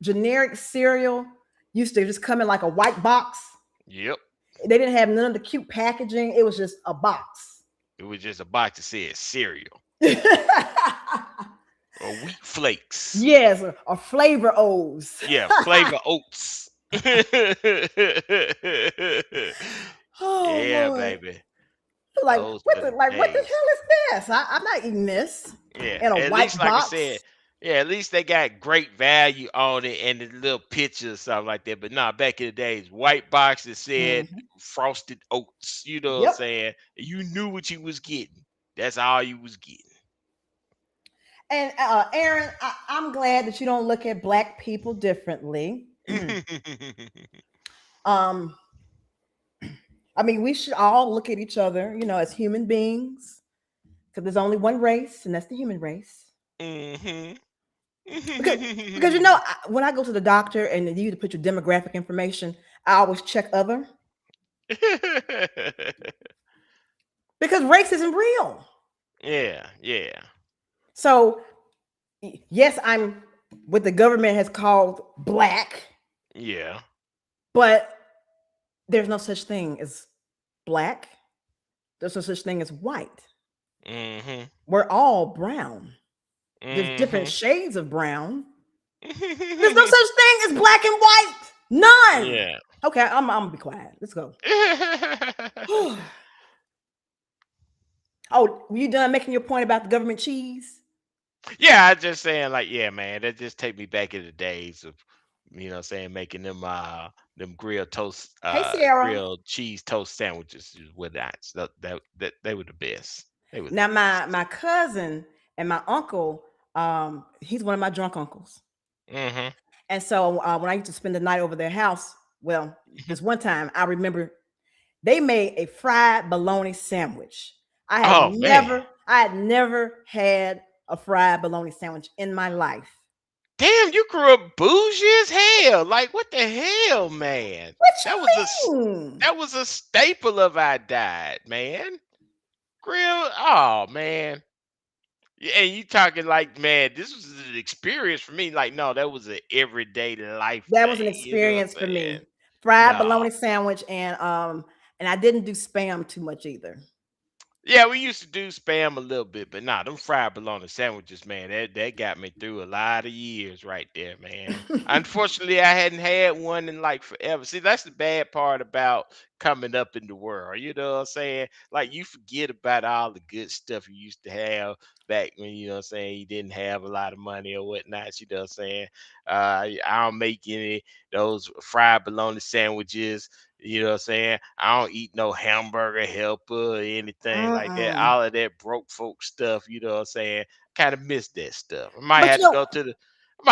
generic cereal used to just come in like a white box? yep. They didn't have none of the cute packaging. It was just a box. It was just a box that said cereal or wheat flakes. Yes, or flavor O's. Yeah, flavor oats. Oh Yeah, Lord. baby. Like Those what were the the what the hell days. is this? I'm not eating this Yeah, in a at least white like I said, box. yeah, at least they got great value on it and the little picture or something like that. But nah, back in the days, white box that said Mhm. frosted oats. You know what I'm Yep. saying? You knew what you was getting. That's all you was getting. And Aaron, I'm glad that you don't look at black people differently. um, I mean, we should all look at each other, as human beings, because there's only one race, and that's the human race. Mhm. Because when I go to the doctor and you need to put your demographic information, I always check other because race isn't real. Yeah. So yes, I'm what the government has called black, Yeah. but there's no such thing as black. There's no such thing as white. Mhm. We're all brown. There's different Mhm. shades of brown. There's no such thing as black and white. None. Yeah. Okay, I'm gonna be quiet. Let's go. Oh, were you done making your point about the government cheese? Yeah, I just saying like, yeah, man, that just take me back in the days of, saying making them grilled toast Hey, Sierra. grilled cheese toast sandwiches with that. That they were the best. They were the Now, best. my cousin and my uncle, he's one of my drunk uncles. Mhm. And so when I used to spend the night over their house, well, this one time I remember they made a fried bologna sandwich. Oh man. I had never had a fried bologna sandwich in my life. Damn, you grew up bougie as hell. Like what the hell, man? What That was a you mean? that was a staple of our diet, man. Grill. Oh man. Yeah, and you talking like, man, this was an experience for me. Like, no, that was an everyday life That was an thing. You know what experience I'm for saying? me. Fried No. bologna sandwich and I didn't do spam too much either. Yeah, we used to do spam a little bit, but nah, them fried bologna sandwiches, man, that got me through a lot of years right there, man. Unfortunately, I hadn't had one in like forever. See, that's the bad part about coming up in the world. You know what I'm saying? Like you forget about all the good stuff you used to have back when, you didn't have a lot of money or whatnot. You know what I'm saying? I don't make any those fried bologna sandwiches. You know what I'm saying? I don't eat no hamburger helper or anything like that. Mm-mm. All of that broke folk stuff, you know what I'm saying? Kind of miss that stuff. I might But have to go to the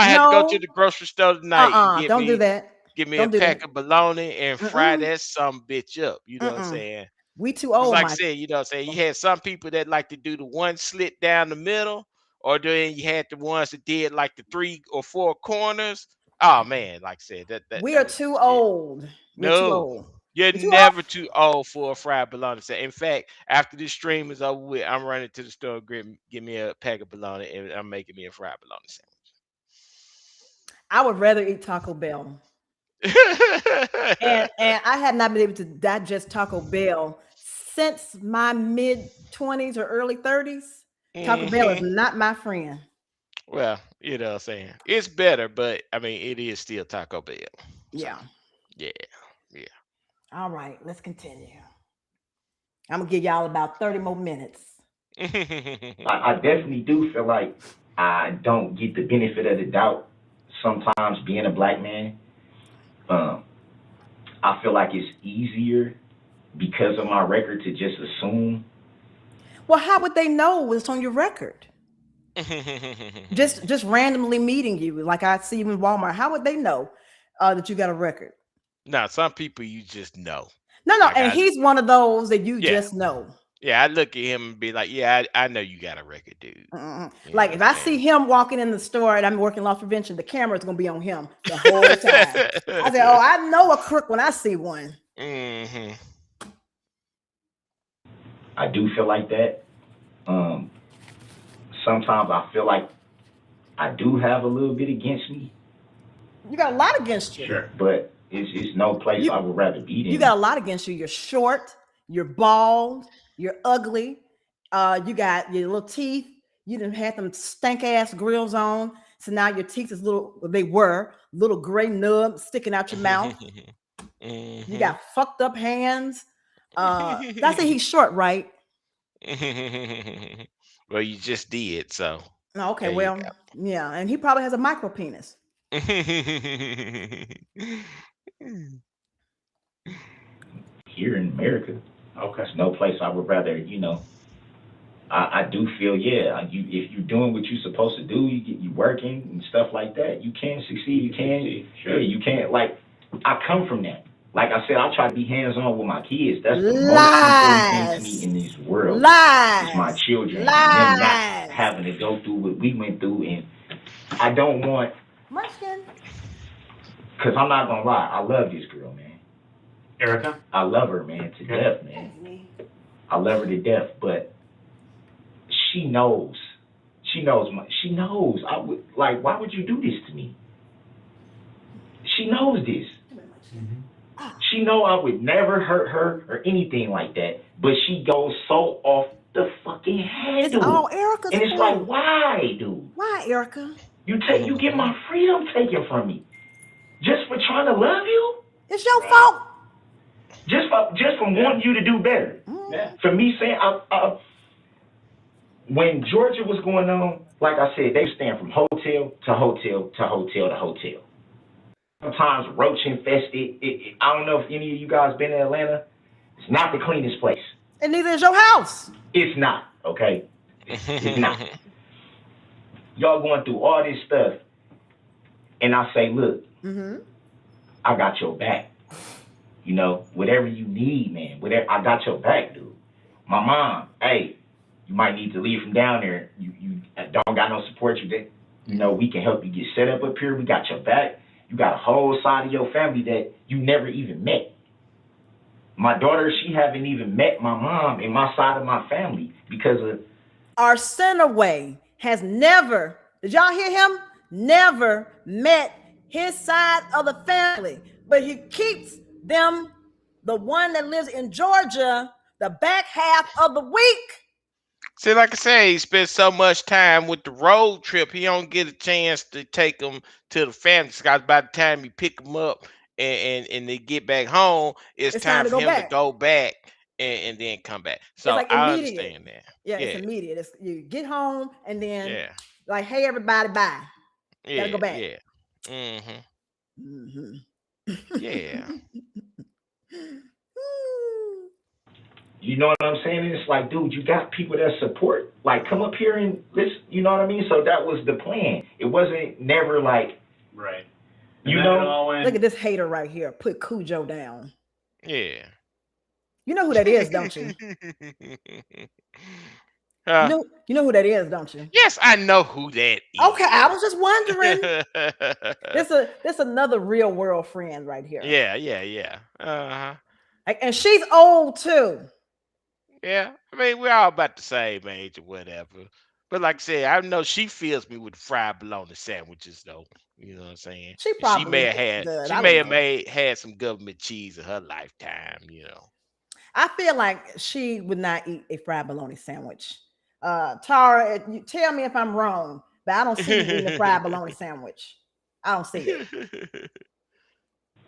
no, grocery store tonight and don't do that. get me a Don't do that. pack of bologna and fry Mm-mm. that some bitch up. You know what I'm Mm-mm. saying? We too Cause old, like I Mike. said, you know what I'm saying, you had some people that like to do the one slit down the middle, or then you had the ones that did like the 3 or 4 corners. Oh man, like I said, We that are was too the shit. old. We're too No, old. you're We're too old. never too old for a fried bologna sandwich. In fact, after this stream is over with, I'm running to the store, get me a pack of bologna, and I'm making me a fried bologna I would rather eat Taco Bell. And sandwich. I had not been able to digest Taco Bell since my mid 20s or early 30s. Taco Bell is Hmm. not my friend. Well, you know what I'm saying. It's better, but I mean, it is still Taco Bell. So, Yeah. yeah, yeah. All right, let's continue. I'm gonna give y'all about 30 more minutes. I definitely do feel like I don't get the benefit of the doubt sometimes being a black man. Um, I feel like it's easier because of my record to just assume. Well, how would they know what's on your record? Just randomly meeting you, like I see you in Walmart. How would they know that you got a record? Now, some people you just know. No, Like and I, he's one of those that you yeah, just know. Yeah, I look at him and be like, yeah, I know you got a record, dude. Like if I see him walking in the store and I'm working loss prevention, the camera is gonna be on him the whole time. I say, oh, I know a crook when I see one. I do feel like that. Sometimes I feel like I do have a little bit against me. You got a lot against you. Sure. But it's no place I would rather be in. You got a lot against you. You're short, you're bald, you're ugly, you got your little teeth. You done had them stank ass grills on. So now your teeth is little gray nubs sticking out your mouth. You got fucked up hands. That's it, he's short, right? Well, you just did, so. Okay, well, yeah, and he probably has a micro penis. Here in America, okay, there's no place I would rather, I do feel, if you're doing what you're supposed to do, you working and stuff like that, you can succeed. You can, sure. Yeah, you can. Like, I come from that. Like I said, I try to be hands-on with my kids. That's the most important thing to me in this world. Is my children. And them not having to go through what we went through. And I don't want... Because I'm not going to lie, I love this girl, man. Erica? I love her, man, to death, man. I love her to death, but she knows. She knows. I would, like, why would you do this to me? She knows this. She know I would never hurt her or anything like that, but she goes so off the fucking handle. It's all Erica's and it's fault. like, why, dude? Why, Erica? You get my freedom taken from me just for trying to love you. It's your fault. Just from wanting you to do better. Yeah. For me saying, when Georgia was going on, like I said, they were staying from hotel to hotel to hotel to hotel. Sometimes roach infested. I don't know if any of you guys been to Atlanta. It's not the cleanest place. And neither is your house. It's not, okay? It's not. Y'all going through all this stuff, and I say, look, I got your back. Whatever you need, man. Whatever, I got your back, dude. My mom, hey, you might need to leave from down there. You don't got no support. We can help you get set up here. We got your back. You got a whole side of your family that you never even met. My daughter, she haven't even met my mom and my side of my family because of... Arsenaway has never, did y'all hear him? Never met his side of the family. But he keeps them, the one that lives in Georgia, the back half of the week. See, like I say, he spends so much time with the road trip, he don't get a chance to take them to the family. Because by the time you pick them up and they get back home, it's time for him to go back and then come back. So like I understand that. Yeah, it's immediate. You get home and then like, hey, everybody, bye. Gotta go back. Yeah. Yeah. You know what I'm saying? It's like, dude, you got people that support. Like, come up here and listen. You know what I mean? So that was the plan. It wasn't never like... Right. Look at this hater right here. Put Cujo down. Yeah. You know who that is, don't you? You know who that is, don't you? Yes, I know who that is. Okay, I was just wondering. This another real world friend right here. Yeah. And she's old too. Yeah, I mean, we're all about the same age or whatever. But like I said, I know she feels me with fried bologna sandwiches, though. You know what I'm saying? She may have had some government cheese in her lifetime. I feel like she would not eat a fried bologna sandwich. Tara, you tell me if I'm wrong, but I don't see you eating a fried bologna sandwich. I don't see it.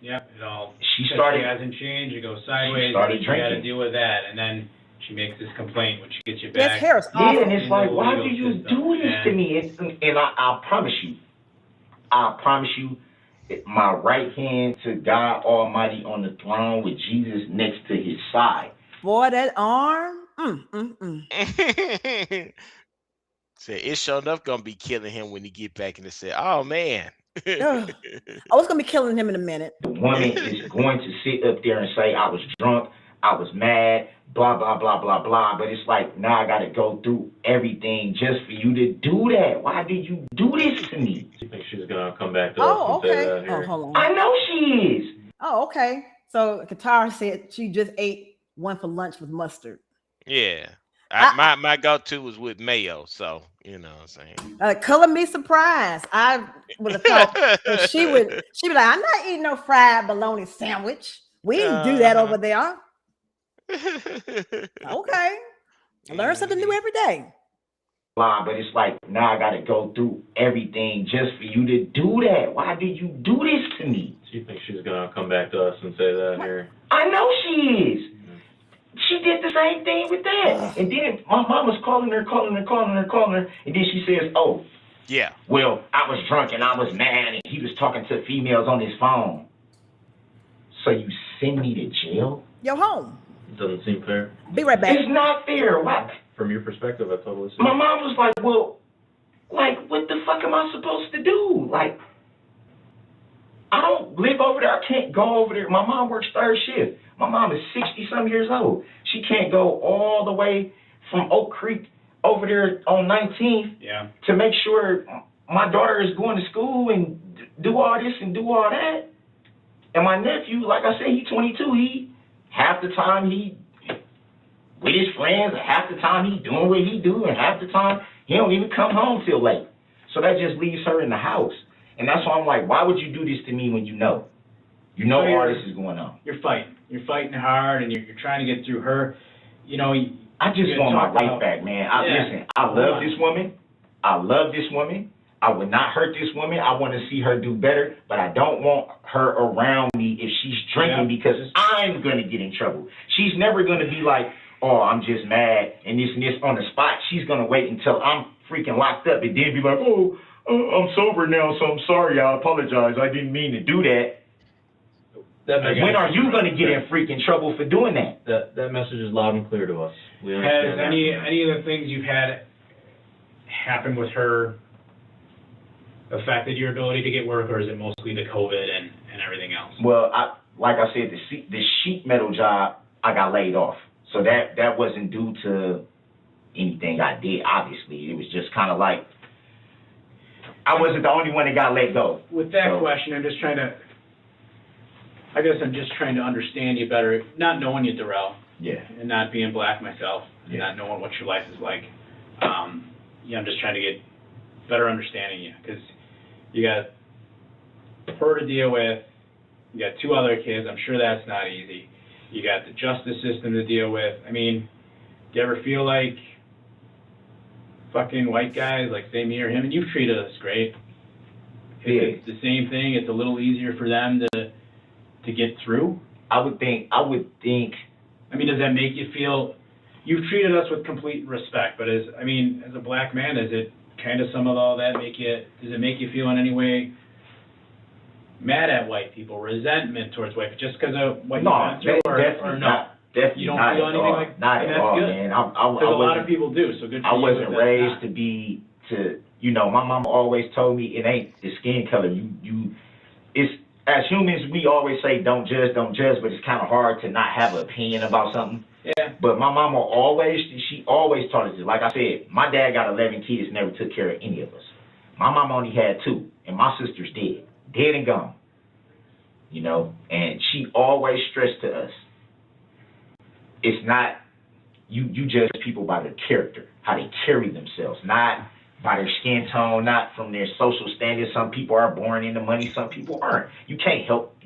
Yep, it all. She started hasn't changed. It goes sideways. You got to deal with that, and then she makes this complaint when she gets you back. And it's like, why do you do this to me? And I promise you, my right hand to God Almighty on the throne with Jesus next to his side. Boy, that arm. Say it's sure enough gonna be killing him when he get back and say, "Oh man." I was gonna be killing him in a minute. The woman is going to sit up there and say, I was drunk, I was mad, blah, blah, blah, blah, blah. But it's like, now I got to go through everything just for you to do that. Why did you do this to me? You think she's going to come back to us and say that here? Hold on. I know she is. Oh, okay. So Katara said she just ate one for lunch with mustard. Yeah. My go-to was with mayo, so you know what I'm saying. Color me surprised. I would have thought that she'd be like, I'm not eating no fried bologna sandwich. We didn't do that over there. Okay. I learn something new every day. But it's like, now I got to go through everything just for you to do that. Why did you do this to me? Do you think she's going to come back to us and say that here? I know she is. She did the same thing with that. And then my mom was calling her. And then she says, oh, yeah. Well, I was drunk and I was mad and he was talking to females on his phone. So you send me to jail? Yo, home. Doesn't seem fair. Be right back. It's not fair. Why? From your perspective, I totally see. My mom was like, well, like, what the fuck am I supposed to do? Like, I don't live over there. I can't go over there. My mom works third shift. My mom is 60-some years old. She can't go all the way from Oak Creek over there on 19th to make sure my daughter is going to school and do all this and do all that. And my nephew, like I said, he's 22. Half the time he with his friends, half the time he doing what he do, and half the time he don't even come home till late. So that just leaves her in the house. And that's why I'm like, why would you do this to me when you know? You know all this is going on. You're fighting. You're fighting hard, and you're trying to get through her. You know, I just want my life back, man. Listen, I love this woman. I love this woman. I would not hurt this woman. I want to see her do better, but I don't want her around me if she's drinking because I'm going to get in trouble. She's never going to be like, oh, I'm just mad and this on the spot. She's going to wait until I'm freaking locked up and then be like, oh, I'm sober now, so I'm sorry. I apologize. I didn't mean to do that. When are you going to get in freaking trouble for doing that? That message is loud and clear to us. We Has understand any of the things you've had happen with her affected your ability to get work, or is it mostly the COVID and everything else? Well, like I said, the sheet metal job, I got laid off. So that wasn't due to anything I did, obviously. It was just kind of like, I wasn't the only one that got let go. With that question, I'm just trying to understand you better, not knowing you, Duh-Rell. Yeah. And not being black myself, and not knowing what your life is like. I'm just trying to get better understanding you, because you got her to deal with, you got 2 other kids. I'm sure that's not easy. You got the justice system to deal with. I mean, do you ever feel like fucking white guys, like say me or him, and you've treated us great. It's the same thing. It's a little easier for them to get through. I would think. I mean, does that make you feel? You've treated us with complete respect, but as a black man, does it kind of some of all that make you? Does it make you feel in any way mad at white people, resentment towards white people, just because of what you went through, or no? You don't feel anything like that? Not at all, man. Because a lot of people do. So good. I wasn't raised to. My mama always told me it ain't the skin color. It's as humans we always say don't judge, but it's kind of hard to not have an opinion about something. Yeah. But my mama always taught us this. Like I said, my dad got 11 kids, never took care of any of us. My mama only had 2, and my sister's dead and gone. And she always stressed to us. It's not, you judge people by their character, how they carry themselves, not by their skin tone, not from their social standing. Some people are born into money, some people aren't. You can't help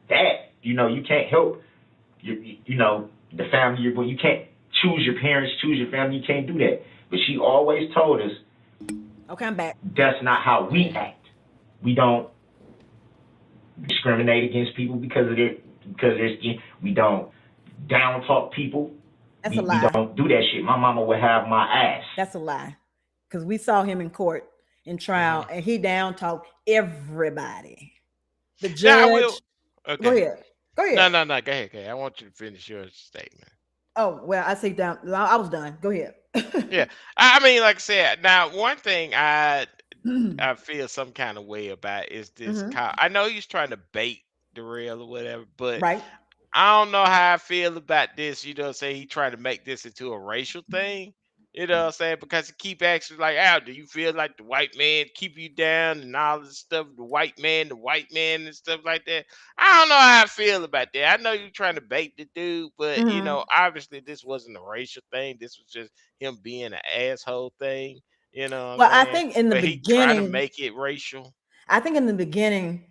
that. You can't help the family you're born. You can't choose your parents, choose your family. You can't do that. But she always told us, okay, I'm back. That's not how we act. We don't discriminate against people because of their skin. We don't down talk people. That's a lie. We don't do that shit. My mama would have my ass. That's a lie. Because we saw him in court, in trial, and he down talked everybody. The judge. Okay. Go ahead. No. Go ahead. I want you to finish your statement. Oh, well, I say down. I was done. Go ahead. Yeah. I mean, like I said, now one thing I feel some kind of way about is this. I know he's trying to bait Duh-Rell or whatever, but right. I don't know how I feel about this. Say he trying to make this into a racial thing. Because he keep asking like, "Al, do you feel like the white man keep you down and all this stuff? The white man, and stuff like that." I don't know how I feel about that. I know you're trying to bait the dude, but Mhm. obviously this wasn't a racial thing. This was just him being an asshole thing. You know what I'm Well, saying? But he trying to make it racial. I think in the beginning,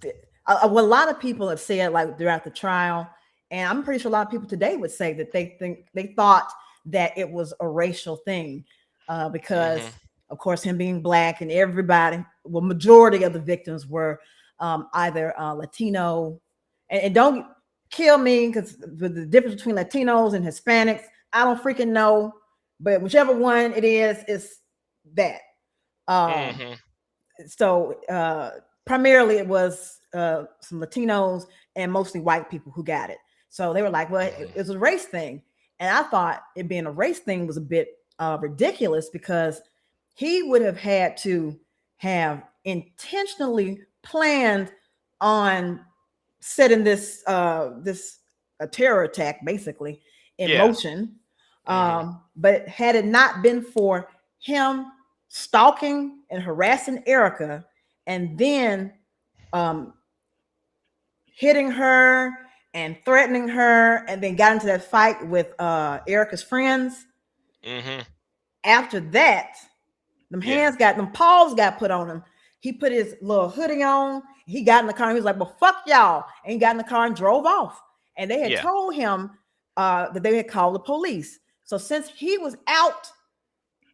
what a lot of people have said, like throughout the trial, and I'm pretty sure a lot of people today would say that they thought that it was a racial thing, because Mm-hmm. of course him being black and everybody, well, majority of the victims were either Latino, and don't kill me because the difference between Latinos and Hispanics, I don't freaking know, but whichever one it is that. Um, Mm-hmm. so primarily it was some Latinos and mostly white people who got it. So they were like, well, it was a race thing. And I thought it being a race thing was a bit ridiculous, because he would have had to have intentionally planned on setting this a terror attack basically in Yeah. motion. Mm-hmm. But had it not been for him stalking and harassing Erica, and then um, hitting her and threatening her, and then got into that fight with Erica's friends. Mm-hmm. After that, Yeah. them paws got put on him. He put his little hoodie on. He got in the car. And he was like, "Well, fuck y'all," and he got in the car and drove off. And they had Yeah. told him that they had called the police. So since he was out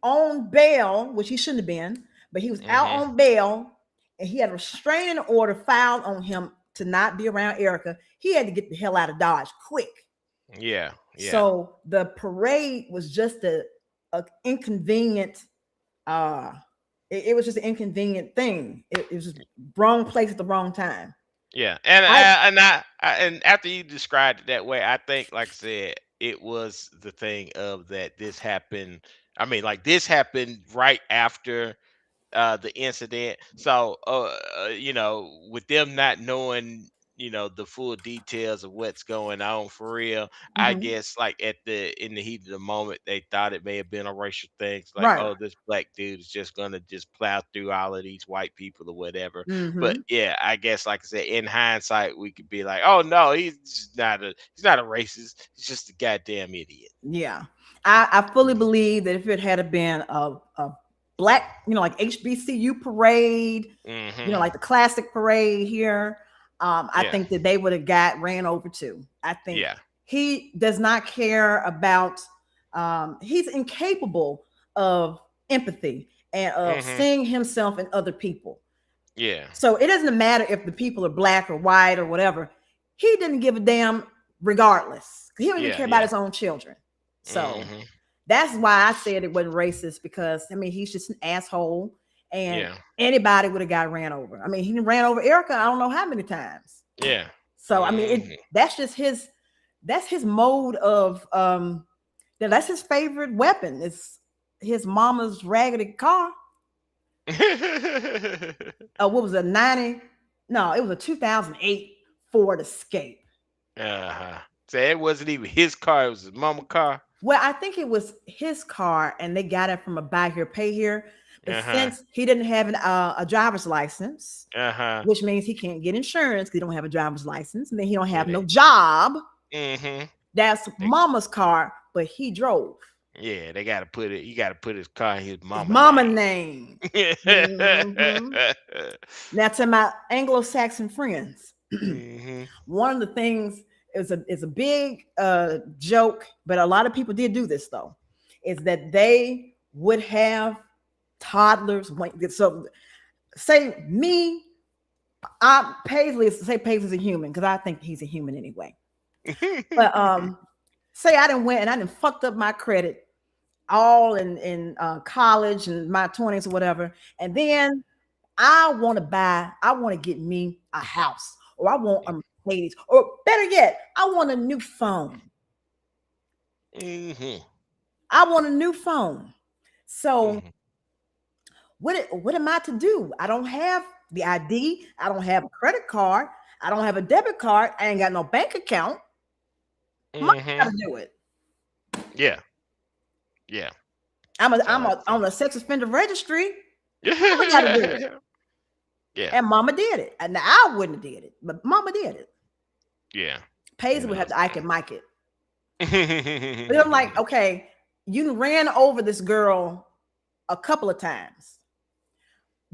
on bail, which he shouldn't have been, but he was out Mm-hmm. on bail, and he had a restraining order filed on him to not be around Erica. He had to get the hell out of Dodge quick. Yeah. Yeah. So the parade was just a inconvenient. It was just an inconvenient thing. It was just wrong place at the wrong time. Yeah, and I and after you described it that way, I think, like I said, it was the thing of that this happened. I mean, like this happened right after the incident. So, with them not knowing, the full details of what's going on for real, I Mhm. guess like in the heat of the moment, they thought it may have been a racial thing. It's like, Right. oh, this black dude is just gonna just plow through all of these white people or whatever. But Mhm. yeah, I guess like I said, in hindsight, we could be like, oh no, he's not a racist. He's just a goddamn idiot. Yeah. I fully Mhm. believe that if it had been a black, like HBCU parade, Mhm. like the classic parade here, I Yeah. think that they would have got ran over too. I think Yeah. he does not care about, he's incapable of empathy and of Mhm. seeing himself in other people. Yeah. So it doesn't matter if the people are black or white or whatever. He didn't give a damn regardless. He don't even Yeah. care about Yeah. his own children. So Mhm. that's why I said it wasn't racist, because I mean he's just an asshole, and Yeah. anybody would have got ran over. I mean, he ran over Erica I don't know how many times. Yeah. So I mean Mhm. that's just his mode of that's his favorite weapon. It's his mama's raggedy car. What was it, 90? No, it was a 2008 Ford Escape. Uh-huh. So it wasn't even his car, it was his mama car. Well, I think it was his car, and they got it from a buy here, pay here. But Uh-huh. since he didn't have a driver's license, Uh-huh. which means he can't get insurance because he don't have a driver's license, and then he don't Yeah, have no job. mm-hmm. That's They, mama's car, but he drove. yeah, they gotta put it, you gotta put his car in his His mama mama name. name. Mhm. Now to my Anglo-Saxon friends, Mm-hmm. one of the things is a big joke, but a lot of people did do this though, is that they would have toddlers. So say me, Paisley's a human because I think he's a human anyway. But say I didn't went and I didn't fucked up my credit all in college and my 20s or whatever, and then I want to get me a house, or I want a Mercedes, or better yet, I want a new phone. Mm-hmm. I want a new phone. So Mm-hmm. what am I to do? I don't have the ID. I don't have a credit card. I don't have a debit card. I ain't got no bank account. Mama gotta do it. Yeah. Yeah. I'm on the sex offender registry. Mama gotta do it. Yeah. And Mama did it. And I wouldn't have did it, but Mama did it. Yeah. Paisley would have to Ike and Mike it. But I'm like, okay, you ran over this girl a couple of times.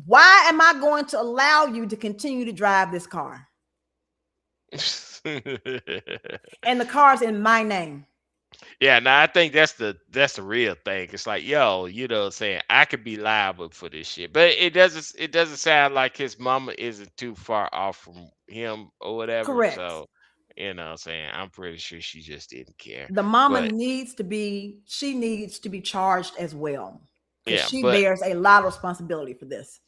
Why am I going to allow you to continue to drive this car? And the car's in my name. Yeah, now I think that's the real thing. It's like, yo, you know what I'm saying, I could be liable for this shit. But it doesn't sound like his mama isn't too far off from him or whatever. Correct. So, you know what I'm saying, I'm pretty sure she just didn't care. The mama needs to be charged as well. Because she bears a lot of responsibility for this.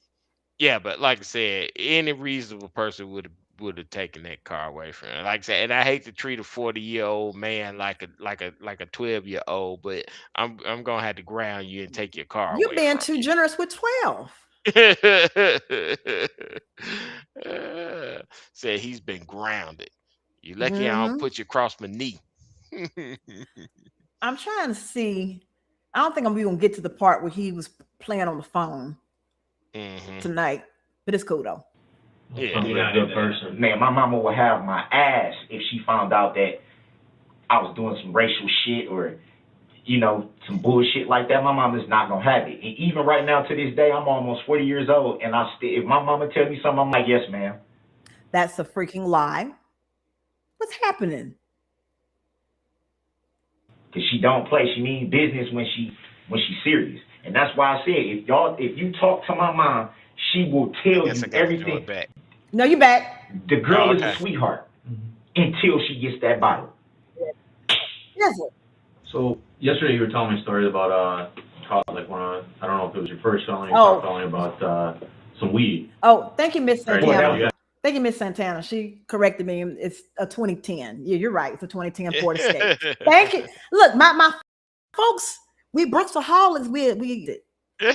Yeah, but like I said, any reasonable person would have taken that car away from her. Like I said, and I hate to treat a 40-year-old man like a 12-year-old, but I'm gonna have to ground you and take your car away. You're being too generous with 12. Said he's been grounded. You lucky I don't put you across my knee. I'm trying to see. I don't think I'm even gonna get to the part where he was playing on the phone tonight, but it's cool though. Yeah, He's a good person. Man, my mama would have my ass if she found out that I was doing some racial shit or, you know, some bullshit like that. My mama's not gonna have it. And even right now, to this day, I'm almost 40 years old, and if my mama tell me something, I'm like, yes, ma'am. That's a freaking lie. What's happening? Cause she don't play. She means business when she's serious, and that's why I said if you talk to my mom, she will tell you everything. No, you back. The girl is a sweetheart until she gets that bottle. Yes, sir. So yesterday you were telling me stories about like I don't know if it was your first felony. You were telling me about some weed. Oh, thank you, Miss Santana. Right. Thank you, Miss Santana. She corrected me. It's a 2010. Yeah, you're right. It's a 2010 Florida State. Thank you. Look, my folks, we Brooksaholics, we eat it. And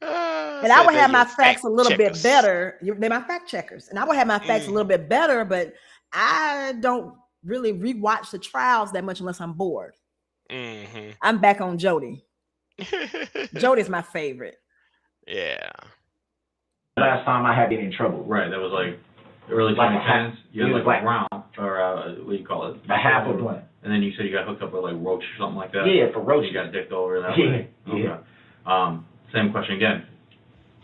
I would have my facts a little bit better. They're my fact checkers. And I would have my facts a little bit better, but I don't really rewatch the trials that much unless I'm bored. I'm back on Jody. Jody's my favorite. Yeah. Last time I had been in trouble. Right, that was like early 2010s. You had like a round, or what do you call it? A half a blunt. And then you said you got hooked up with like roach or something like that? Yeah, for roach. You got dicked over that way? Yeah. Same question again.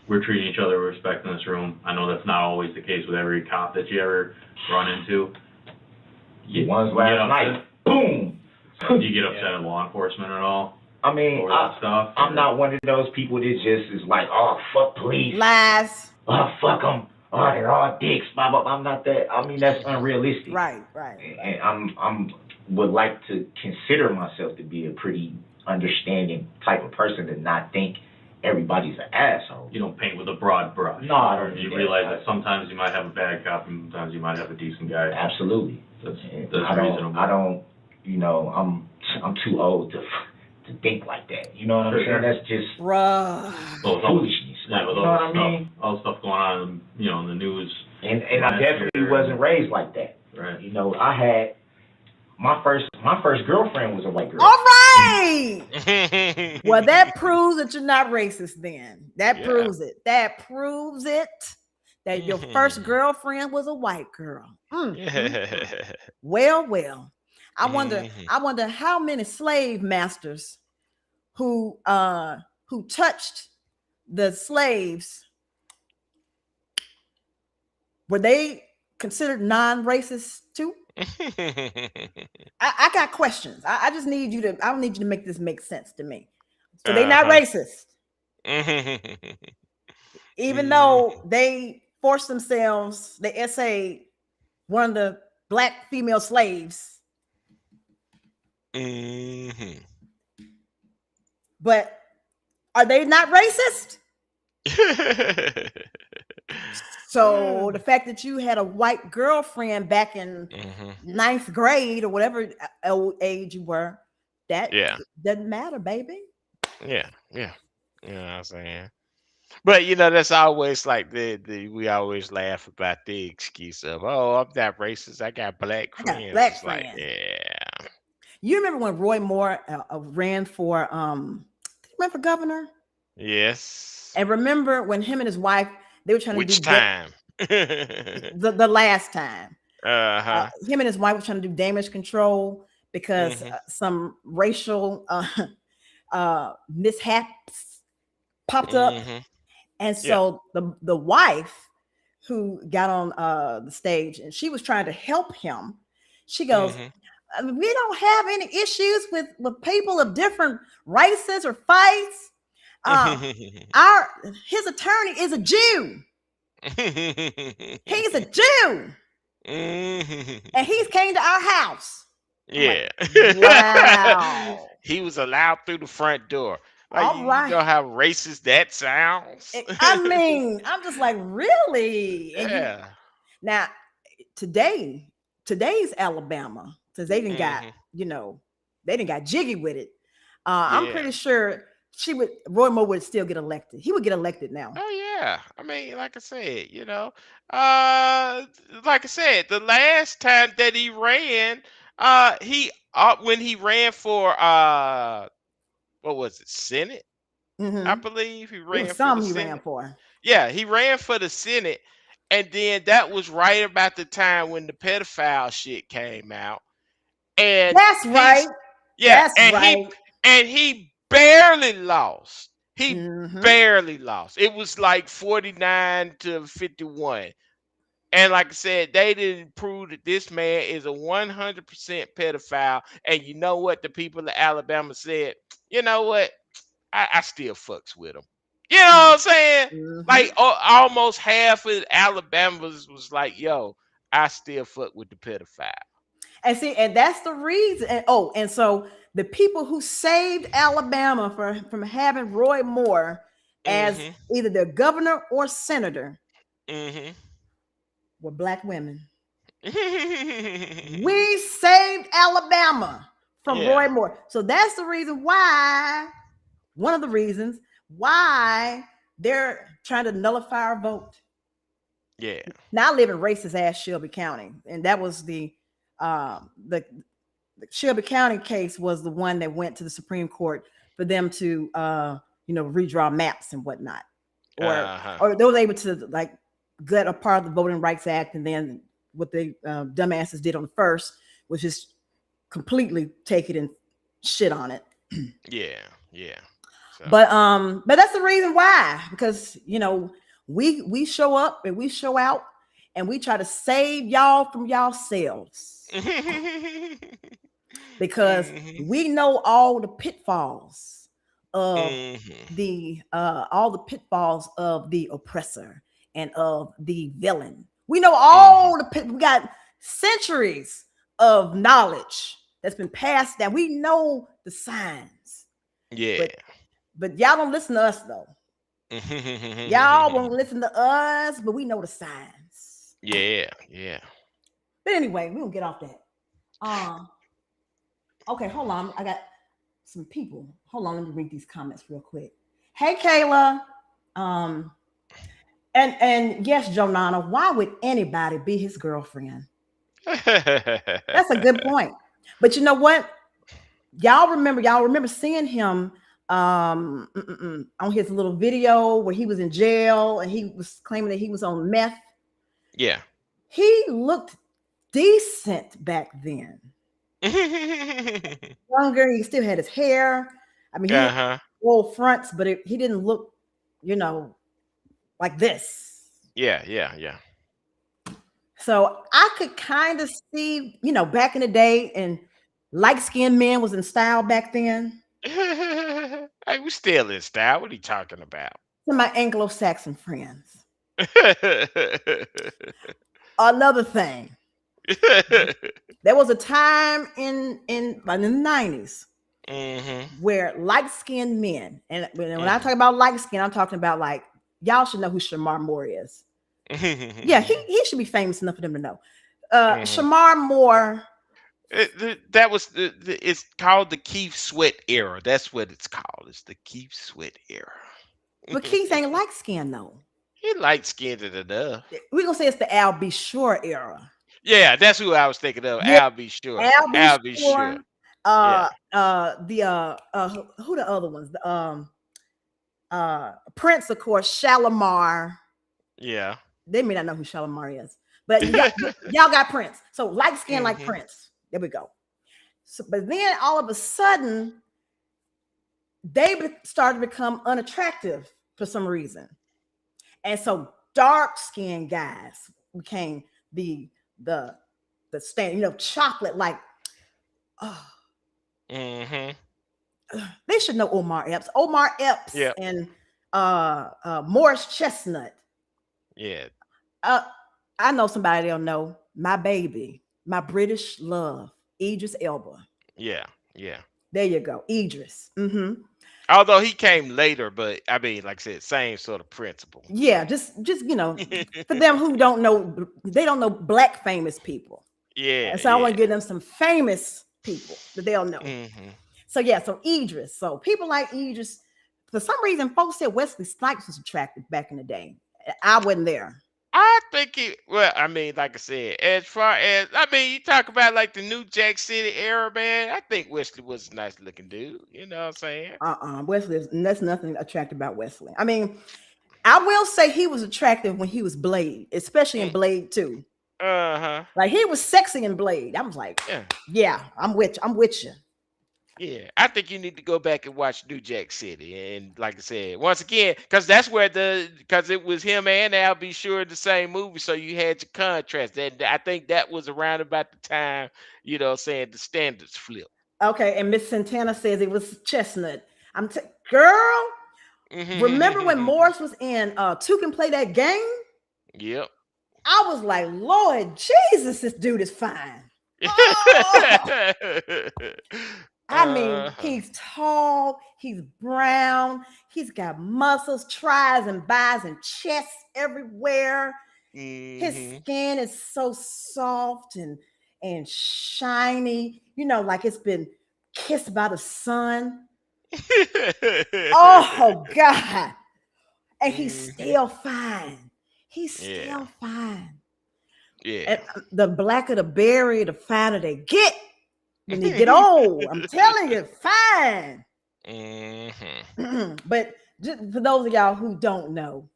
We're treating each other with respect in this room. I know that's not always the case with every cop that you ever run into. Last night, boom! Do you get upset at law enforcement at all? I mean, I'm not one of those people that just is like, oh, fuck police. Lies. Oh, fuck them. Oh, they're all dicks. Blah, blah, blah. I'm not that. I mean, that's unrealistic. Right. And I'm would like to consider myself to be a pretty understanding type of person to not think everybody's an asshole. You don't paint with a broad brush. No, I don't. You realize that sometimes you might have a bad cop and sometimes you might have a decent guy. Absolutely. That's reasonable. I don't, you know, I'm too old to think like that. You know what I'm saying? That's just foolishness. Yeah, you know what I mean? All the stuff going on, you know, in the news. And I definitely wasn't raised like that. Right. You know, I had my first girlfriend was a white girl. All right. Well, that proves that you're not racist then. That proves it. That proves it that your first girlfriend was a white girl. Well. I wonder how many slave masters who touched the slaves, were they considered non-racist too? I got questions. I just need you to. I don't need you to make this make sense to me. So they're not racist, even though they forced themselves. They essayed one of the black female slaves. But are they not racist? So the fact that you had a white girlfriend back in ninth grade or whatever age you were, that doesn't matter, baby. Yeah. You know what I'm saying? But that's always like the we always laugh about the excuse of, oh, I'm not racist. I got black I got a friends. black It's like, friend. yeah. You remember when Roy Moore ran for did he run for governor? Yes. And remember when him and his wife, they were trying to Which do time? the last time. Uh-huh. Him and his wife were trying to do damage control because Mm-hmm. some racial mishaps popped up. Mm-hmm. And Yeah. so the wife who got on the stage and she was trying to help him, she goes, Mm-hmm. we don't have any issues with people of different races or fights. His attorney is a Jew. He's a Jew. And he's came to our house. Yeah. Like, wow. He was allowed through the front door. Like, All you right. know how racist that sounds? I mean, I'm just like, really? Yeah. Now, today's Alabama, since they didn't got, they didn't got jiggy with it. I'm Yeah. pretty sure Roy Moore would still get elected. He would get elected now. Oh yeah. I mean, like I said, like I said, the last time that he ran, when he ran for what was it, Senate? I believe he It ran was for the some he ran Senate. for. Yeah, he ran for the Senate, and then that was right about the time when the pedophile shit came out. And That's right. yeah, That's right. he barely lost. He Mhm. barely lost. It was like 49 to 51. And like I said, they didn't prove that this man is a 100% pedophile. And you know what? The people of Alabama said, you know what? I still fucks with him. You know what I'm saying? Mhm. Like almost half of Alabama was like, yo, I still fuck with the pedophile. And see, and that's the reason. And so the people who saved Alabama from having Roy Moore as either their governor or senator were black women. We saved Alabama from Roy Moore. So that's the reason why, one of the reasons why they're trying to nullify our vote. Yeah. Now I live in racist ass Shelby County, and that was the Shelby County case was the one that went to the Supreme Court for them to redraw maps and whatnot, or they were able to like get a part of the Voting Rights Act, and then what the dumbasses did on the first was just completely take it and shit on it. Yeah. So. But that's the reason why, because we show up and we show out and we try to save y'all from yourselves. Because we know all the pitfalls of the oppressor and of the villain. We know all we got centuries of knowledge that's been passed down. We know the signs. Yeah. But y'all don't listen to us though. Y'all won't listen to us, but we know the signs. Yeah. But anyway, we won't get off that. Okay, hold on. I got some people. Hold on, let me read these comments real quick. Hey, Kayla. And yes, Jonana, why would anybody be his girlfriend? That's a good point. But you know what? Y'all remember seeing him on his little video where he was in jail and he was claiming that he was on meth. Yeah. He looked decent back then. Younger, he still had his hair. I mean, he had full fronts, but he didn't look, like this. Yeah. So I could kind of see, back in the day, and light-skinned men was in style back then. Hey, we still in style. What are you talking about? To my Anglo-Saxon friends. Another thing. There was a time in the 90s where light-skinned men, and when I talk about light-skin, I'm talking about like, y'all should know who Shamar Moore is. Yeah, he should be famous enough for them to know. Shamar Moore. It's called the Keith Sweat era. That's what it's called. It's the Keith Sweat era. But Keith ain't light skinned though. He light skinned enough. We're gonna say it's the Al B. Shore era. Yeah, that's who I was thinking of. Yeah, I'll be sure. Al B. I'll be sure. Shore. Yeah. Who the other ones? Prince, of course, Shalimar. Yeah. They may not know who Shalimar is, but y'all got Prince. So light skin like Prince. There we go. So, but then all of a sudden, they started to become unattractive for some reason, and so dark skinned guys became the stand. Chocolate like. Oh, they should know Omar Epps. Omar Epps Yep. and Morris Chestnut. Yeah. I know somebody they'll know. My baby, my British love, Idris Elba. Yeah. Yeah. There you go, Idris. Although he came later, but I mean, like I said, same sort of principle. Yeah, just for them who don't know, they don't know black famous people. Yeah. And so I want to give them some famous people that they'll know. So yeah, so Idris. So people like Idris, for some reason, folks said Wesley Snipes was attractive back in the day. I wasn't there. I think I mean, like I said, as far as, I mean, you talk about like the New Jack City era, man, I think Wesley was a nice looking dude. You know what I'm saying? Wesley, there's nothing attractive about Wesley. I mean, I will say he was attractive when he was Blade, especially in Blade 2. Like he was sexy in Blade. I was like, yeah, I'm with you. Yeah, I think you need to go back and watch New Jack City, and like I said, once again, because that's where because it was him and Al B. Sure in the same movie, so you had your contrast. And I think that was around about the time, saying the standards flip. Okay, and Miss Santana says it was Chestnut. Girl, remember when Morris was in Two Can Play That Game? Yep. I was like, Lord Jesus, this dude is fine. Oh! I mean, he's tall, he's brown, he's got muscles, tries and buys and chests everywhere. His skin is so soft and shiny, like it's been kissed by the sun. Oh God. And he's still fine. He's still fine. Yeah. And the blacker the berry, the finer they get. When they get old, I'm telling you, fine. But just for those of y'all who don't know,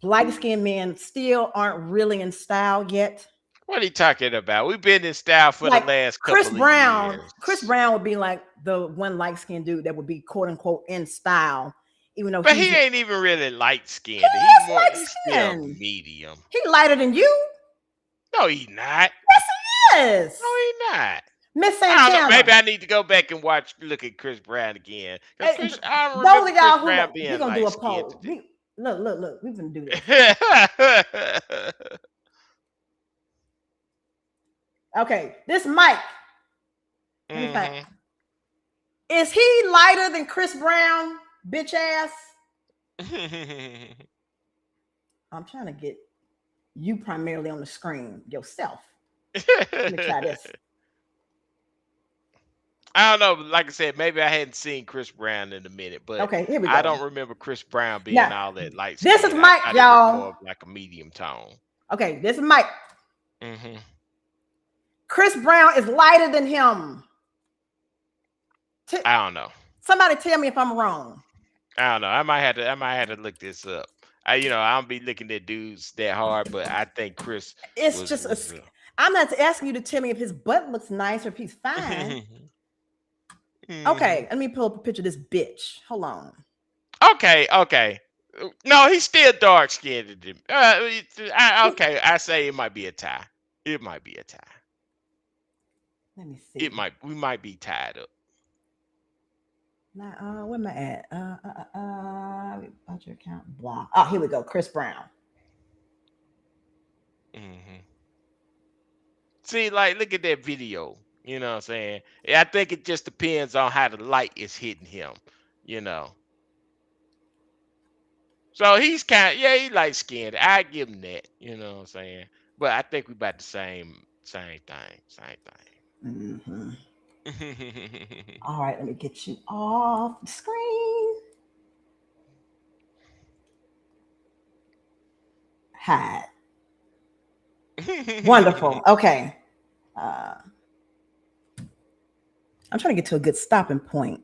light-skinned men still aren't really in style yet. What are you talking about? We've been in style for the last couple of years. Chris Brown would be like the one light-skinned dude that would be quote unquote in style, even though. But he ain't even really light-skinned. He's still medium. He lighter than you. No, he's not. Yes, he is. No, he's not. Miss Santana. I don't know. Maybe I need to go back and look at Chris Brown again. I don't those remember of y'all Chris Brown being we're gonna do a light-skinned poll. Look, we're gonna do this. Okay, this Mike. Is he lighter than Chris Brown, bitch ass? I'm trying to get you primarily on the screen yourself. Let me try this. I don't know. Like I said, maybe I hadn't seen Chris Brown in a minute, but okay, here we go. I don't remember Chris Brown being all that light. This is Mike, y'all. More of like a medium tone. Okay, this is Mike. Chris Brown is lighter than him. I don't know. Somebody tell me if I'm wrong. I don't know. I might have to look this up. I don't be looking at dudes that hard, but I think Chris. I'm not asking you to tell me if his butt looks nice or if he's fine. Okay, let me pull up a picture of this bitch. Hold on. Okay. No, he's still dark skinned. Okay, I say it might be a tie. It might be a tie. Let me see. We might be tied up. Where am I at? About your account. Blah. Oh, here we go. Chris Brown. See, like, look at that video. You know what I'm saying? I think it just depends on how the light is hitting him. So he's he light skinned. I give him that. You know what I'm saying? But I think we about the same thing. All right, let me get you off the screen. hide. Wonderful. Okay. I'm trying to get to a good stopping point.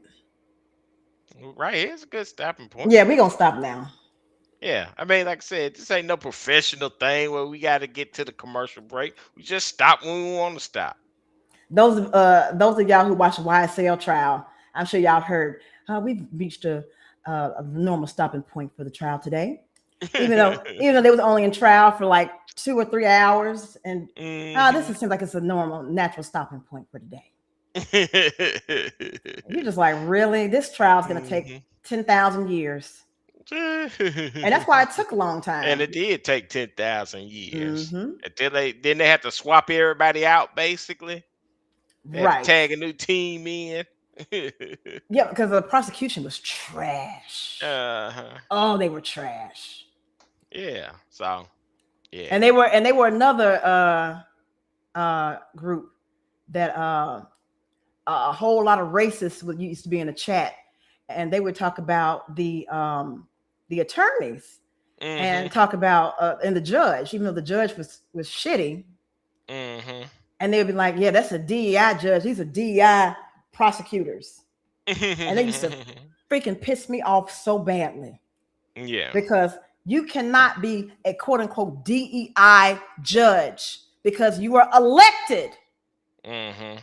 Right, here's a good stopping point. Yeah, we're gonna stop now. Yeah, I mean, like I said, this ain't no professional thing where we got to get to the commercial break. We just stop when we want to stop. Those of y'all who watch the YSL trial, I'm sure y'all heard we've reached a normal stopping point for the trial today. Even though they was only in trial for like 2 or 3 hours, and this seems like it's a normal, natural stopping point for today. You're just like, really? This trial is going to take 10,000 years. And that's why it took a long time. And it did take 10,000 years. Until they had to swap everybody out, basically. They had to tag a new team in. Yeah, because the prosecution was trash. Oh, they were trash. Yeah. So, yeah. And they were another group that a whole lot of racists used to be in the chat, and they would talk about the attorneys and talk about and the judge, even though the judge was shitty. And they would be like, yeah, that's a DEI judge. These are DEI prosecutors. And they used to freaking piss me off so badly. Yeah. Because you cannot be a quote unquote DEI judge because you are elected. Yeah.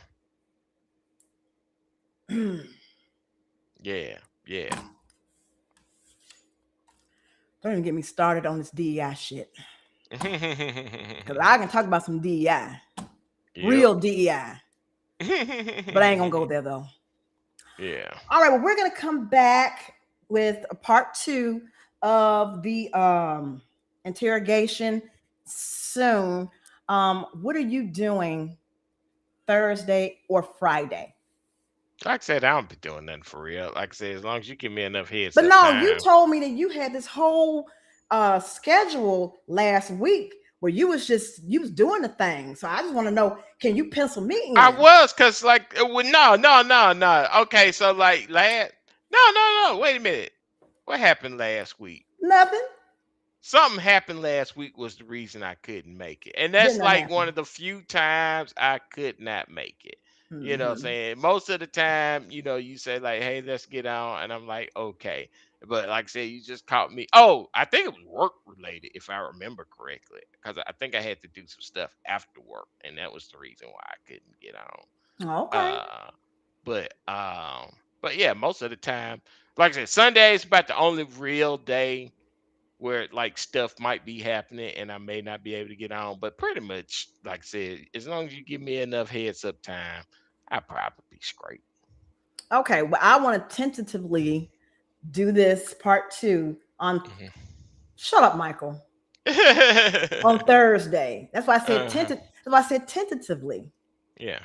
Don't even get me started on this DEI shit. Because I can talk about some DEI. Real DEI. But I ain't gonna go there though. Yeah. All right, well, we're gonna come back with a part 2 of the interrogation soon. What are you doing Thursday or Friday? Like I said, I don't be doing nothing for real. Like I said, as long as you give me enough heads. But no, you told me that you had this whole schedule last week where you was doing the thing. So I just want to know, can you pencil me in? I was, cause like no. Okay, so like no. Wait a minute. What happened last week? Nothing. Something happened last week was the reason I couldn't make it. And that's like one of the few times I could not make it. You know what I'm saying? Most of the time, you say like, hey, let's get on. And I'm like, okay. But like I said, you just caught me. Oh, I think it was work related, if I remember correctly. Because I think I had to do some stuff after work. And that was the reason why I couldn't get on. Okay. But yeah, most of the time, like I said, Sunday is about the only real day where like stuff might be happening and I may not be able to get on. But pretty much, like I said, as long as you give me enough heads up time, I'll probably be straight. Okay, well, I want to tentatively do this part 2 on shut up, Michael. On Thursday. That's why I said That's why I said tentatively. Yeah.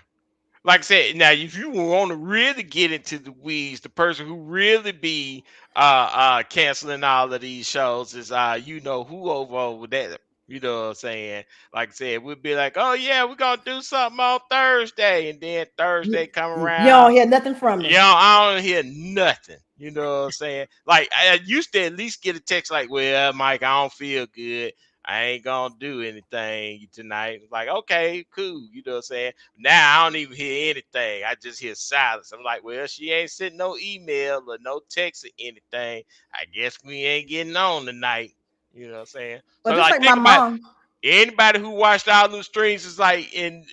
Like I said, now if you want to really get into the weeds, the person who really be canceling all of these shows is who over that. You know what I'm saying? Like I said, we'd be like, oh yeah, we're gonna do something on Thursday, and then Thursday come around. You don't hear nothing from me. I don't hear nothing. You know what I'm saying? Like I used to at least get a text like, well, Mike, I don't feel good. I ain't gonna do anything tonight. Like, okay, cool. You know what I'm saying? Now I don't even hear anything. I just hear silence. I'm like, well, she ain't sent no email or no text or anything. I guess we ain't getting on tonight. You know what I'm saying? But so just like, think about anybody who watched all those streams is like and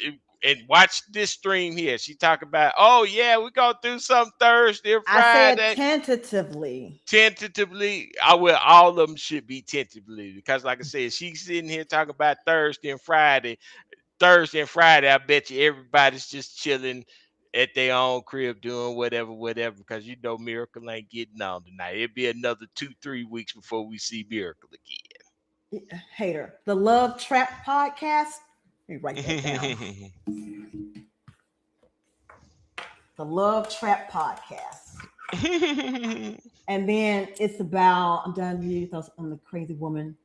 watch this stream here. She talk about, oh yeah, we're gonna do something Thursday or Friday. I said tentatively. Tentatively, all of them should be tentatively, because like I said, she's sitting here talking about Thursday and Friday. Thursday and Friday, I bet you everybody's just chilling at their own crib doing whatever, because Miracle ain't getting on tonight. It'll be another 2-3 weeks before we see Miracle again. Hater. The Love Trap podcast. Let me write that down. The Love Trap podcast. And then it's about, I'm done with you, thoughts on the crazy woman.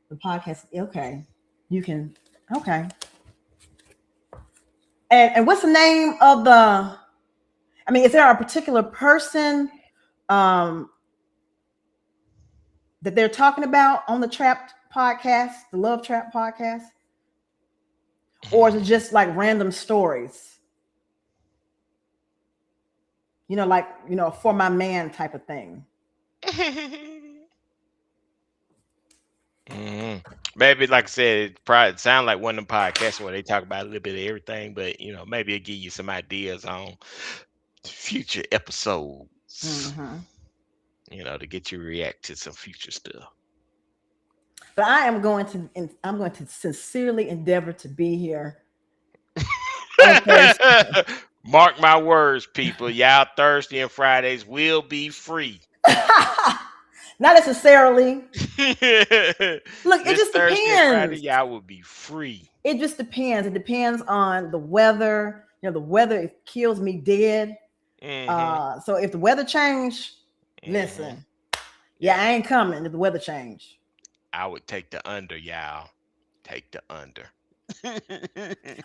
The podcast. Okay. You can. Okay. And what's the name of the, is there a particular person that they're talking about on the Trapped podcast, the Love Trap podcast? Or is it just like random stories? Like, for my man type of thing. Maybe, like I said, it probably sound like one of them podcasts where they talk about a little bit of everything, but maybe it'll give you some ideas on future episodes. To get you to react to some future stuff. But I'm going to sincerely endeavor to be here. Mark my words, people. Y'all Thursday and Fridays will be free. Not necessarily. Look, it just Thursday depends. And Friday, y'all will be free. It just depends. It depends on the weather. The weather, it kills me dead. So if the weather change, listen. Yeah, I ain't coming if the weather change. I would take the under, y'all. Take the under.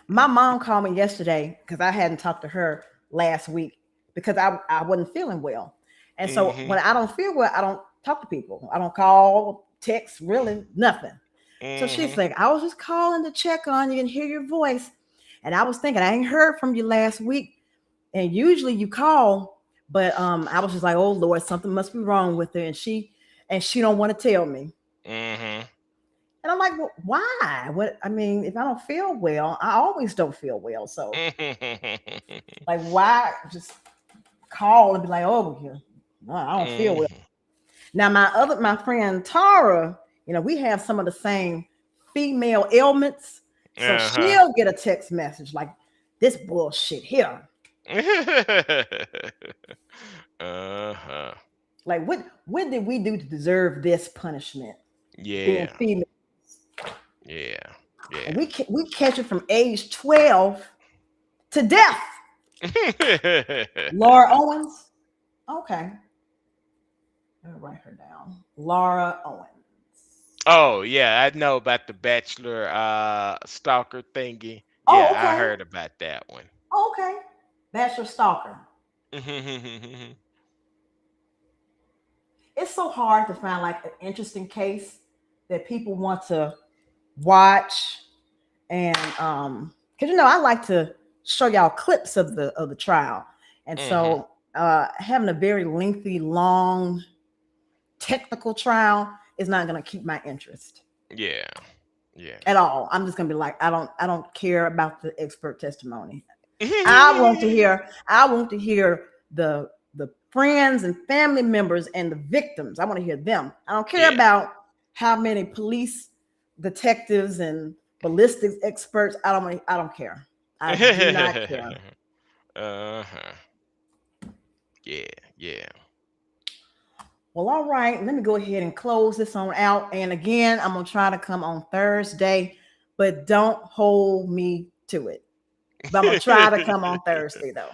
My mom called me yesterday because I hadn't talked to her last week because I wasn't feeling well. And so when I don't feel well, I don't talk to people. I don't call, text, really nothing. So she's like, I was just calling to check on you and hear your voice. And I was thinking, I ain't heard from you last week. And usually you call, but I was just like, oh Lord, something must be wrong with her. And she don't want to tell me. And I'm like, well, why? If I don't feel well, I always don't feel well. So like, why just call and be like, oh, no, I don't feel well. Now, my friend Tara, we have some of the same female ailments. So she'll get a text message like, this bullshit here. Like, what did we do to deserve this punishment? Yeah. Being female. Yeah. And we catch it from age 12 to death. Laura Owens. Okay. Let me write her down. Laura Owens. Oh, yeah. I know about the Bachelor stalker thingy. Oh, yeah, okay. I heard about that one. Okay. Bachelor stalker. It's so hard to find like an interesting case that people want to watch. And because I like to show y'all clips of the trial. And so having a very lengthy, long, technical trial is not going to keep my interest. Yeah. At all. I'm just going to be like, I don't care about the expert testimony. I want to hear the friends and family members and the victims. I want to hear them. I don't care about how many police detectives and ballistics experts. I don't care. I do not care. Yeah. Well, all right. Let me go ahead and close this on out. And again, I'm going to try to come on Thursday, but don't hold me to it. But I'm going to try to come on Thursday, though.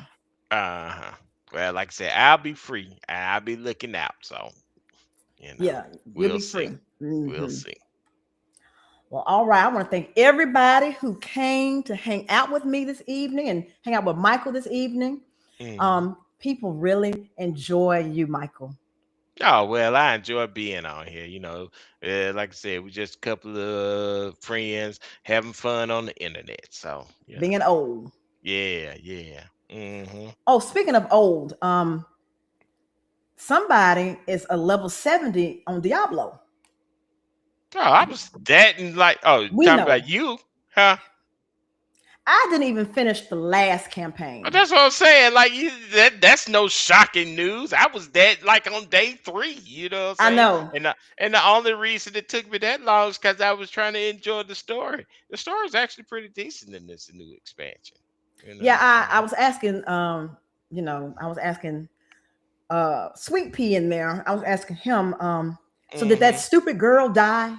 Well, like I said, I'll be free. And I'll be looking out. So, yeah, we'll be see. Free. We'll see. Well, all right. I want to thank everybody who came to hang out with me this evening and hang out with Michael this evening. People really enjoy you, Michael. Oh, well, I enjoy being on here. Like I said, we're just a couple of friends having fun on the internet. So, being old. Yeah. Oh, speaking of old, somebody is a level 70 on Diablo. Oh, I was that and like, talking about you, huh? I didn't even finish the last campaign. That's what I'm saying. Like, that's no shocking news. I was dead like on day 3. You know what I'm saying? I know. And the only reason it took me that long is because I was trying to enjoy the story. The story is actually pretty decent in this new expansion. Yeah, I was asking, I was asking Sweet Pea in there. I was asking him, so did that stupid girl die?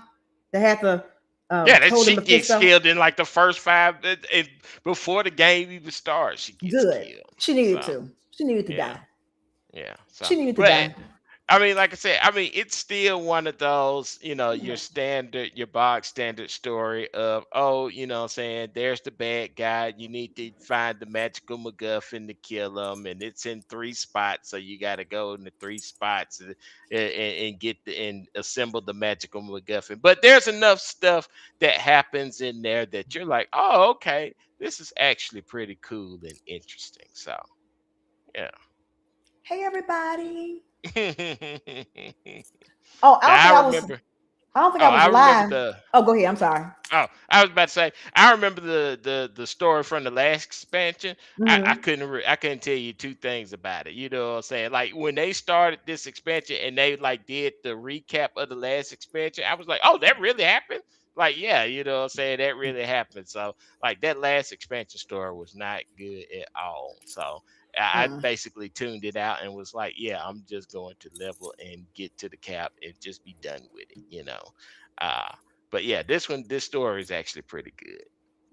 They had to that she gets killed in like the first 5 before the game even starts. She gets killed. She needed to. She needed to die. Yeah. She needed to die. I mean, like I said, I mean, it's still one of those, your Yeah. standard, your box standard story of, oh, what I'm saying, there's the bad guy. You need to find the magical MacGuffin to kill him, and it's in three spots, so you got to go in the three spots and get and assemble the magical MacGuffin. But there's enough stuff that happens in there that you're like, oh, okay, this is actually pretty cool and interesting. So, yeah. Hey everybody. now Oh, I don't think I I was. remember. I don't think Oh, I was I remember live. the. Oh, go ahead. I'm sorry. Oh, I was about to say. I remember the story from the last expansion. I Hmm. couldn't tell you two things about it. You know what I'm saying? Like when they started this expansion and they like did the recap of the last expansion, I was like, oh, that really happened. Like, yeah, you know what I'm saying? That really happened. So, like, that last expansion story was not good at all. So, I basically tuned it out and was like, yeah, I'm just going to level and get to the cap and just be done with it. Uh, but yeah, this story is actually pretty good.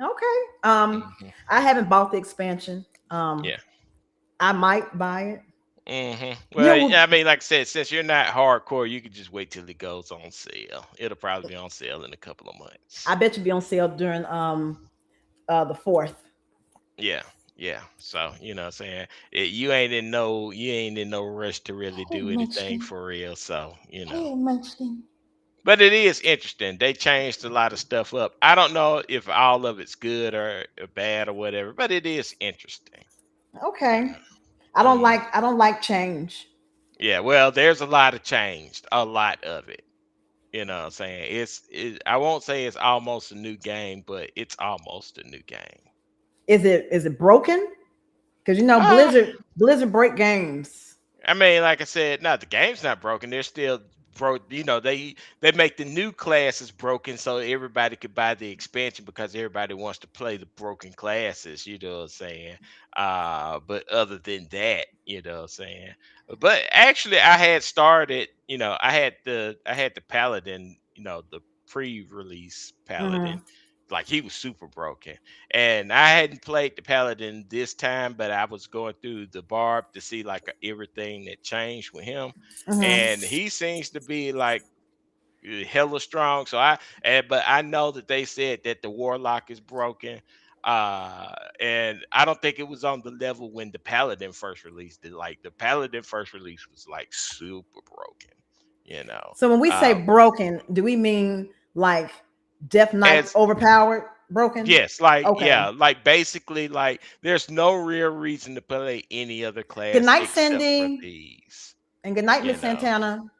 Okay. Hmm. I haven't bought the expansion. Yeah. I might buy it. You Well, know, I mean, like I said, since you're not hardcore, you could just wait till it goes on sale. It'll probably be on sale in a couple of months. I bet you be on sale during the fourth. Yeah, yeah. So what I'm saying, you ain't in no rush to really Hey do anything Munchkin. for real. So Hey Munchkin. but it is interesting. They changed a lot of stuff up. I don't know if all of it's good or bad or whatever, but it is interesting. Okay. Uh, mm. I don't like change. Yeah, well, there's a lot of changed, a lot of it. What I'm saying? I won't say it's almost a new game, but it's almost a new game. Is it broken? Because Uh, Blizzard break games. I mean, like I said, no, the game's not broken. They're still broke. They make the new classes broken so everybody could buy the expansion because everybody wants to play the broken classes. You know what I'm saying? But other than that, you know what I'm saying. But actually, I had started. I had the paladin. The pre-release paladin. Hmm. Like he was super broken. And I hadn't played the paladin this time, but I was going through the barb to see like everything that changed with him, Hmm. and he seems to be like hella strong. But I know that they said that the warlock is broken, and I don't think it was on the level when the paladin first released it. Like the paladin first release was like super broken, you know. So when we say Uh, broken, do we mean like Death Knight as overpowered broken? Yes, like Okay. yeah, like basically like there's no real reason to play any other Good class night, except for Cindy, these, and good night, you Miss know. Santana.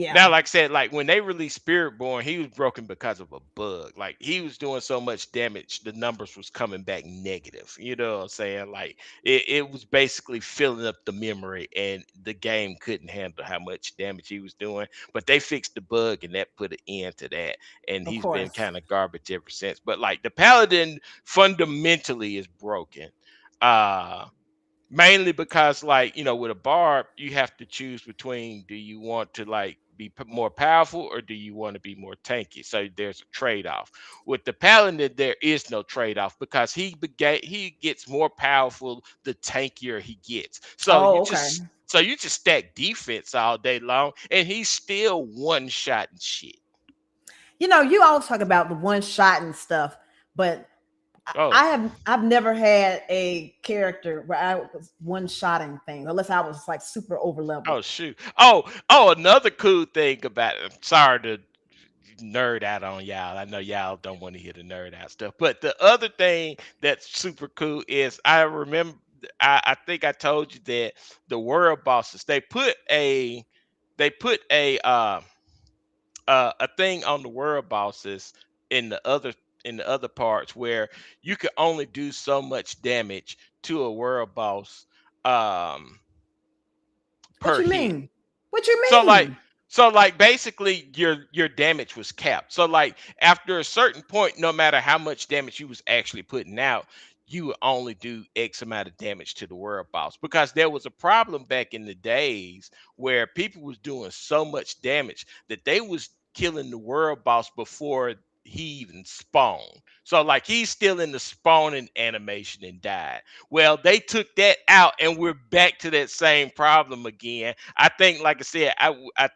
Now, Yeah, like I said, like when they released Spirit Born, he was broken because of a bug. Like he was doing so much damage, the numbers was coming back negative. You know what I'm saying? Like it was basically filling up the memory, and the game couldn't handle how much damage he was doing. But they fixed the bug, and that put an end to that. And of he's been course. kind of garbage ever since. But like the Paladin fundamentally is broken. Uh Mainly because like with a barb you have to choose between, do you want to like be more powerful or do you want to be more tanky? So there's a trade-off. With the paladin there is no trade-off because he gets more powerful the tankier he gets. so you Oh, okay. just so you just stack defense all day long and he's still one shot and shit. You always talk about the one shot and stuff, but Oh, I've never had a character where I was one shotting things unless I was like super over leveled. oh shoot. Oh, another cool thing about it. I'm sorry to nerd out on y'all. I know y'all don't want to hear the nerd out stuff. But the other thing that's super cool is I remember I think I told you that the world bosses they put a thing on the world bosses in the other parts where you could only do so much damage to a world boss um What per you hit. mean? What you So like mean? so like basically your damage was capped. So like after a certain point, no matter how much damage you was actually putting out, you would only do X amount of damage to the world boss. Because there was a problem back in the days where people was doing so much damage that they was killing the world boss before he even spawned. So like he's still in the spawning animation and died. Well, they took that out and we're back to that same problem again. I think, like I said,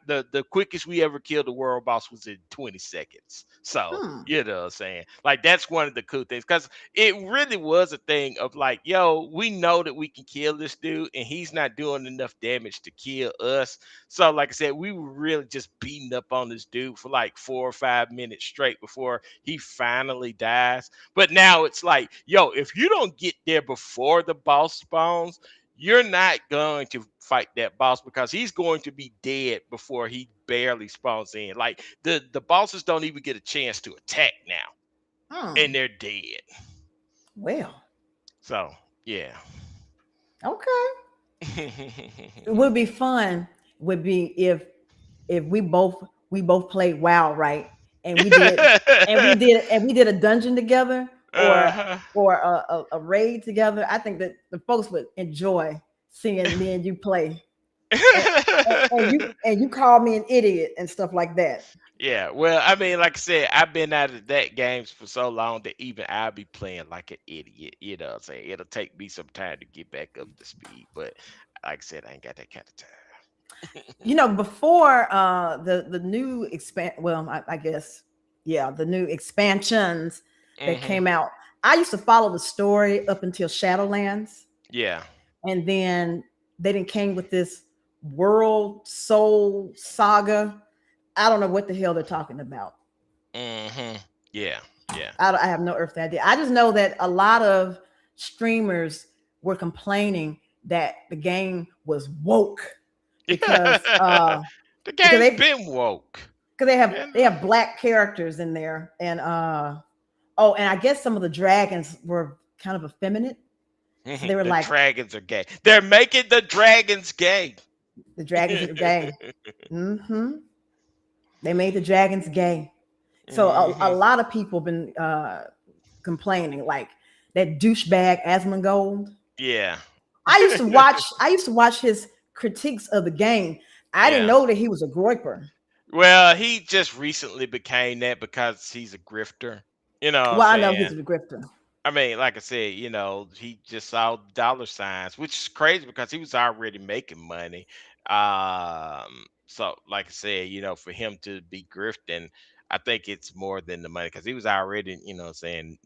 the quickest we ever killed the world boss was in 20 seconds. So you know what I'm saying? Like that's one of the cool things because it really was a thing of like, yo, we know that we can kill this dude and he's not doing enough damage to kill us. So, like I said, we were really just beating up on this dude for like 4 or 5 minutes straight before he finally dies. But now it's like, yo, if you don't get there before the boss spawns, you're not going to fight that boss because he's going to be dead before he barely spawns in. Like the bosses don't even get a chance to attack now, and they're dead. Well, so yeah. Okay. It would be fun. Would be if we both played WoW, right? And we did a dungeon together or a raid together. I think that the folks would enjoy seeing me and you play. And you call me an idiot and stuff like that. Yeah, well, I mean, like I said, I've been out of that games for so long that even I'll be playing like an idiot. You know what I'm saying? It'll take me some time to get back up to speed, but like I said, I ain't got that kind of time. Before the new I guess, yeah, the new expansions that came out, I used to follow the story up until Shadowlands. Yeah. And then they didn't came with this World Soul Saga. I don't know what the hell they're talking about. Yeah. I have no earthly idea. I just know that a lot of streamers were complaining that the game was woke because the game's been woke. Because they have black characters in there, and and I guess some of the dragons were kind of effeminate. So they were like, dragons are gay. They're making the dragons gay. The dragons are gay. They made the dragons gay. So a lot of people been complaining, like that douchebag Asmongold. Yeah. I used to watch his critiques of the game. I didn't know that he was a groiper. Well, he just recently became that because he's a grifter. I know he's a grifter. I mean, like I said, he just saw dollar signs, which is crazy because he was already making money. So like I said, for him to be grifting, I think it's more than the money because he was already, saying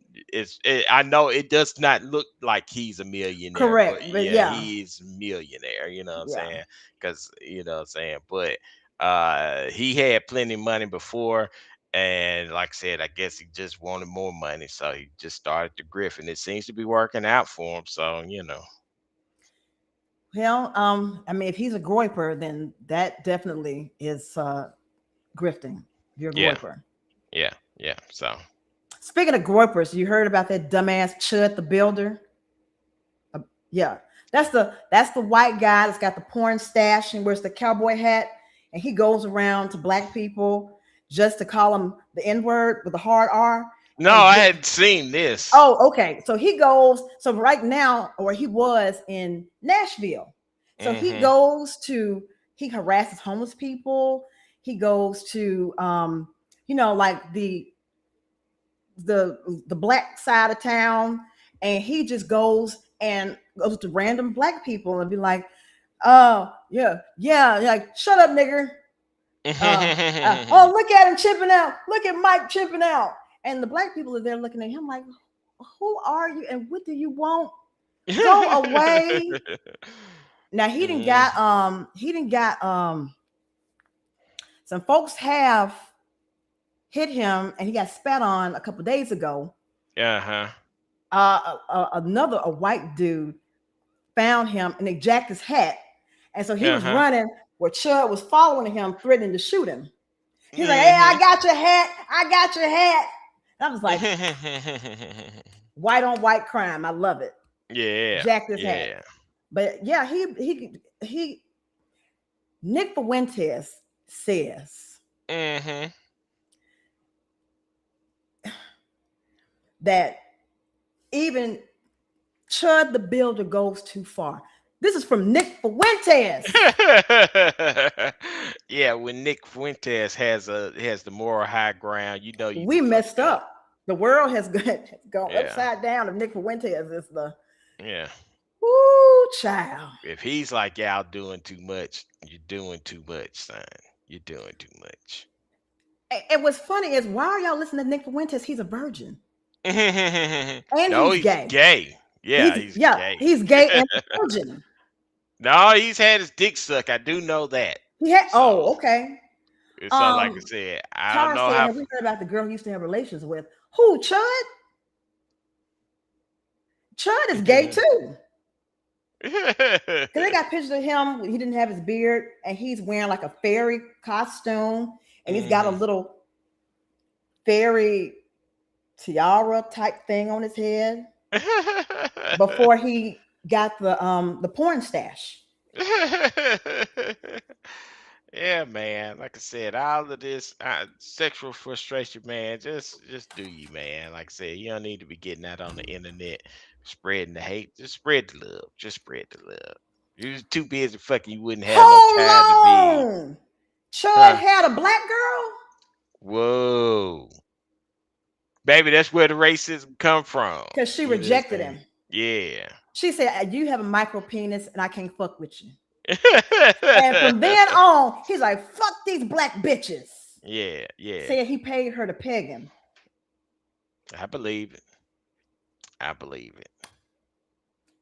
I know it does not look like he's a millionaire. Correct. But yeah, he is a millionaire, you know what I'm saying? Because, but he had plenty of money before. And like I said, I guess he just wanted more money. So he just started to grift and it seems to be working out for him. So, Well, I mean, if he's a groiper, then that definitely is grifting. You're a groiper. Yeah. So speaking of groipers, you heard about that dumbass Chud the Builder? Yeah. That's the white guy that's got the porn stash and wears the cowboy hat, and he goes around to black people just to call them the N-word with a hard R. No, I hadn't seen this. Oh, okay. So he goes, so right now, or he was in Nashville. So he harasses homeless people. He goes to like the black side of town, and he just goes to random black people and be like, oh, yeah, like, shut up, nigger. Oh, look at him chipping out. Look at Mike chipping out. And the black people are there looking at him like, who are you and what do you want? Go away. Now he didn't got some folks have hit him and he got spat on a couple days ago. A white dude found him and they jacked his hat. And so he was running where Chud was following him, threatening to shoot him. He's like, hey, I got your hat. And I was like, white on white crime. I love it. Yeah. Jacked his hat. But yeah, he Nick Fuentes says that even Chud the Builder goes too far. This is from Nick Fuentes. Yeah, when Nick Fuentes has the moral high ground, you know you We done messed fucked up. up. The world has gone Yeah, upside down. If Nick Fuentes is the yeah. woo child. If he's like y'all doing too much, you're doing too much, son. You're doing too much. And what's funny is why are y'all listening to Nick Fuentes? He's a virgin and No, he's he's gay. gay. Yeah, he's gay. He's gay and a virgin. No, he's had his dick sucked. I do know that. He had So, okay. so like I said, I don't Tara know said, how. have we heard about the girl he used to have relations with? Who, Chud? Chud is gay too. Cause they got pictures of him. He didn't have his beard, and he's wearing like a fairy costume, and he's got a little fairy tiara type thing on his head before he got the porn stash. Yeah, man. Like I said, all of this sexual frustration, man. Just do you, man. Like I said, you don't need to be getting that on the internet, spreading the hate. Just spread the love. Just spread the love. You're too busy fucking. You wouldn't have no time to be. Chud had a black girl. Whoa, baby, that's where the racism come from. Because she rejected him. Yeah. She said, "You have a micro penis, and I can't fuck with you." And from then on, he's like, "Fuck these black bitches." Yeah, yeah. Said he paid her to peg him. I believe it. I believe it.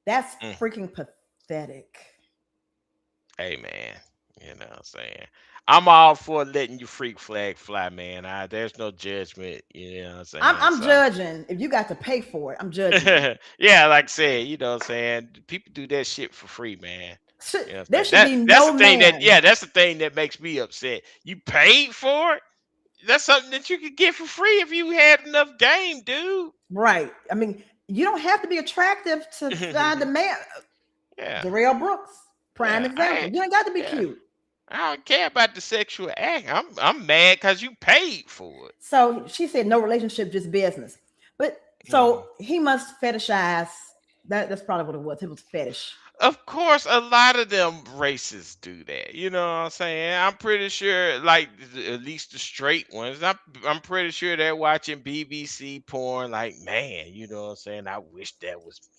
That's freaking pathetic. Hey, man. You know what I'm saying? I'm all for letting your freak flag fly, man. There's no judgment. You know what I'm saying? I'm judging. If you got to pay for it, I'm judging. Yeah, like I said, you know what I'm saying? People do that shit for free, man. You know There should be no man. That's the thing that makes me upset. You paid for it? That's something that you could get for free if you had enough game, dude. Right. I mean, you don't have to be attractive to find a man. Yeah. Duh-Rell Brooks, prime example. You ain't got to be cute. I don't care about the sexual act. I'm mad because you paid for it. So she said no relationship, just business. But so he must fetishize. That's probably what it was. It was fetish. Of course, a lot of them racists do that. You know what I'm saying? I'm pretty sure, like at least the straight ones, I'm pretty sure they're watching BBC porn. Like, man, you know what I'm saying? I wish that was me.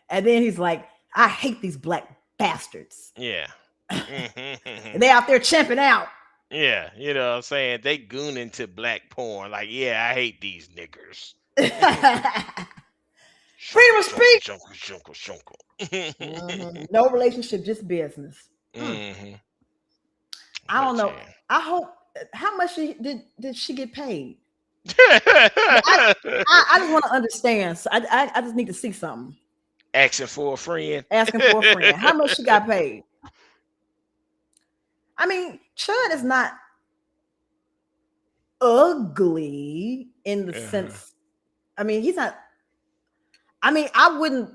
And then he's like, I hate these black bastards. Yeah. They out there champing out. Yeah, you know what I'm saying? They goon into black porn. Like, yeah, I hate these niggers. Freedom of speech. Shunkel. No relationship, just business. I don't know. I hope. How much did she get paid? I just want to understand. So I just need to see something. Asking for a friend. How much she got paid? I mean, Chud is not ugly in the sense. I mean, he's not. I mean, I wouldn't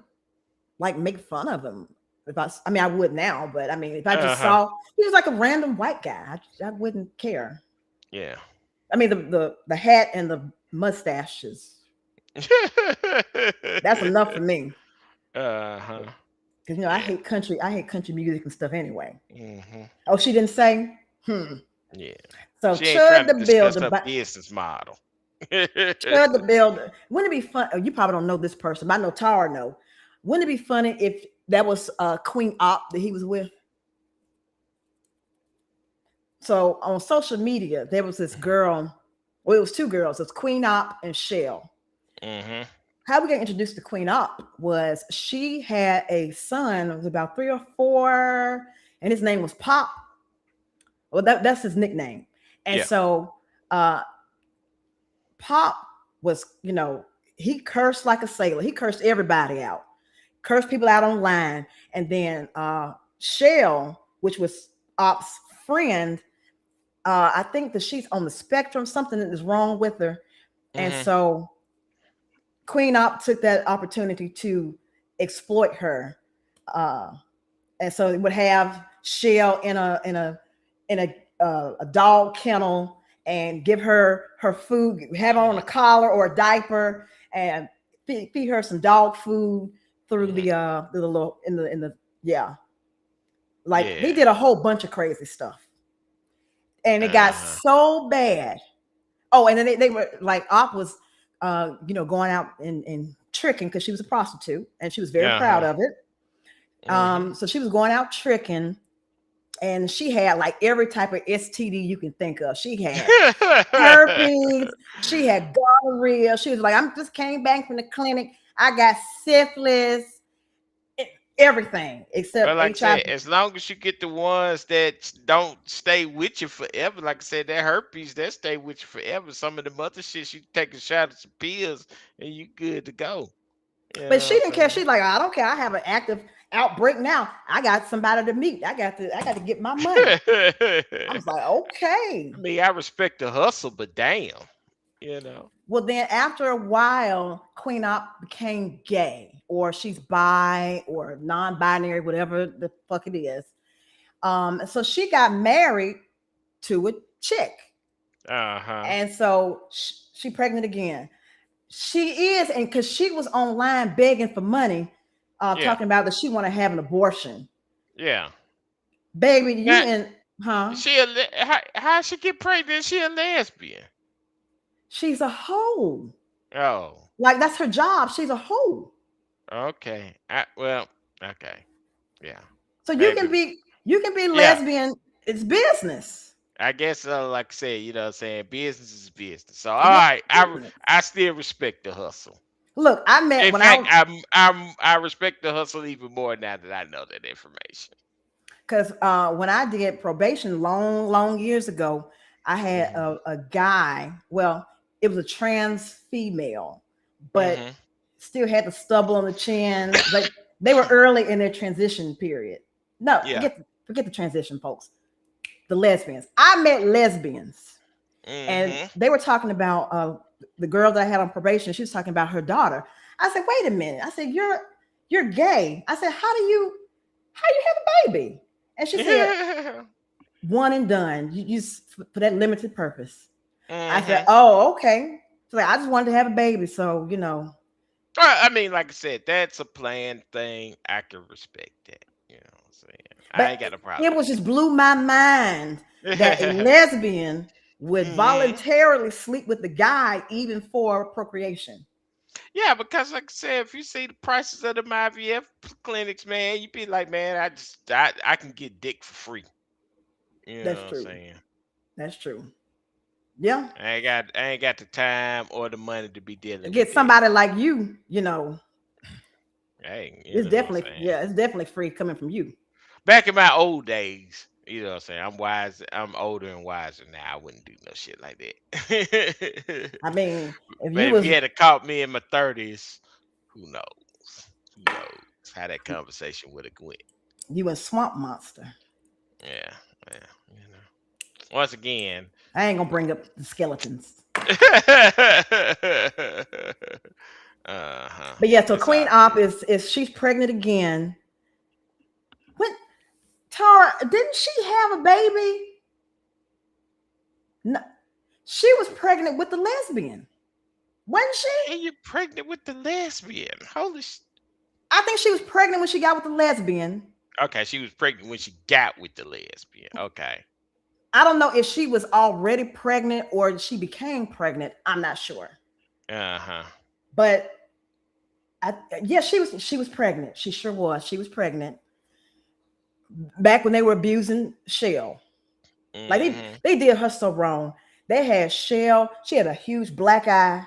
like make fun of him if I would now, but I mean, if I just saw he was like a random white guy, I wouldn't care. Yeah. I mean, the hat and the mustaches. That's enough for me. Because I hate country. I hate country music and stuff anyway. Oh, she didn't say. Yeah. So she ain't trying to discuss her builder, business model. Chud the builder. Wouldn't it be fun? Oh, you probably don't know this person, but I know Tara know. Wouldn't it be funny if that was Queen Op that he was with? So on social media, there was this girl. Well, it was two girls. It's Queen Op and Shell. How we got introduced to Queen Op was she had a son. It was about 3 or 4, and his name was Pop. Well, that's his nickname. And so Pop was, he cursed like a sailor. He cursed everybody out, cursed people out online. And then Shell, which was Op's friend, I think that she's on the spectrum. Something is wrong with her. And so Queen Op took that opportunity to exploit her. And so it would have Shell in a dog kennel and give her food, have her on a collar or a diaper, and feed her some dog food through the little Like they did a whole bunch of crazy stuff. And it got so bad. Oh, and then they were like, Op was, going out and tricking because she was a prostitute and she was very proud of it. So she was going out tricking, and she had like every type of STD you can think of. She had herpes, she had gonorrhea. She was like, I just came back from the clinic. I got syphilis, everything except But like HIV. I said, as long as you get the ones that don't stay with you forever, like I said, that herpes, that stay with you forever. Some of the other shit, you take a shot of some pills and you good to go. But she didn't care. She's like, I don't care. I have an active outbreak now. I got somebody to meet. I got to get my money. I was like, okay. I mean, I respect the hustle, but damn, Well, then after a while, Queen Op became gay, or she's bi or non-binary, whatever the fuck it is. So she got married to a chick. And so she pregnant again. She is, and because she was online begging for money, talking about that she want to have an abortion. Yeah. Baby, you and how she get pregnant? She a lesbian. She's a hoe. Oh. Like that's her job. She's a hoe. Okay. Okay. Yeah. So you can be lesbian. It's business. I guess, like I said, what I'm saying, business is business. So, all right, I still respect the hustle. Look, I met I respect the hustle even more now that I know that information. Because when I did probation long years ago, I had a guy. Well, it was a trans female, but still had the stubble on the chin. Like they were early in their transition period. No, forget the transition, folks. The lesbians. I met lesbians, and they were talking about the girl that I had on probation. She was talking about her daughter. I said, "Wait a minute." I said, "You're gay." I said, "How do you have a baby?" And she said, "One and done. You use for that limited purpose." I said, "Oh, okay." So like, I just wanted to have a baby, so I mean, like I said, that's a planned thing. I can respect that. You know what I'm saying? But I ain't got a problem. It was just blew my mind that a lesbian would voluntarily sleep with the guy even for procreation. Yeah, because like I said, if you see the prices of the IVF clinics, man, you be like, man, I can get dick for free. That's true. What I'm saying? That's true. Yeah. I ain't got the time or the money to be dealing with get somebody like you, Hey, it's definitely free coming from you. Back in my old days, you know what I'm saying? I'm wise. I'm older and wiser now. I wouldn't do no shit like that. I mean, if you had caught me in my 30s, who knows? Who knows how that conversation would have went? You a swamp monster. Yeah. Once again, I ain't gonna bring up the skeletons. But yeah, so Queen Op is she's pregnant again. What? Tara, didn't she have a baby? No, she was pregnant with the lesbian, wasn't she? And you're pregnant with the lesbian? Holy shit! I think she was pregnant when she got with the lesbian. Okay, she was pregnant when she got with the lesbian. Okay. I don't know if she was already pregnant or she became pregnant. I'm not sure. But she was pregnant. She sure was. She was pregnant. Back when they were abusing Shell. Like they did her so wrong. They had Shell. She had a huge black eye.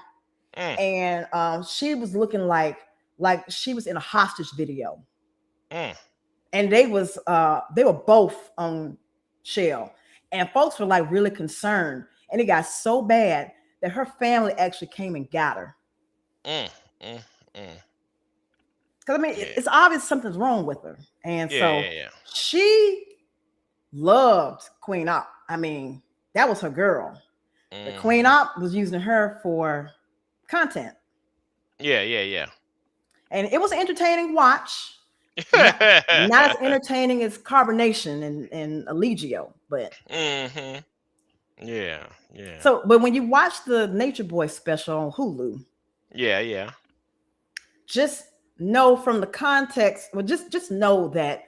And she was looking like she was in a hostage video. And they were both on Shell. And folks were like really concerned. And it got so bad that her family actually came and got her. Because I mean, it's obvious something's wrong with her. And she loved Queen Op. I mean, that was her girl. The Queen Op was using her for content. Yeah. And it was an entertaining watch. Not as entertaining as Carbonation and Allegio, but yeah. So, but when you watch the Nature Boy special on Hulu, just know from the context. Well, just know that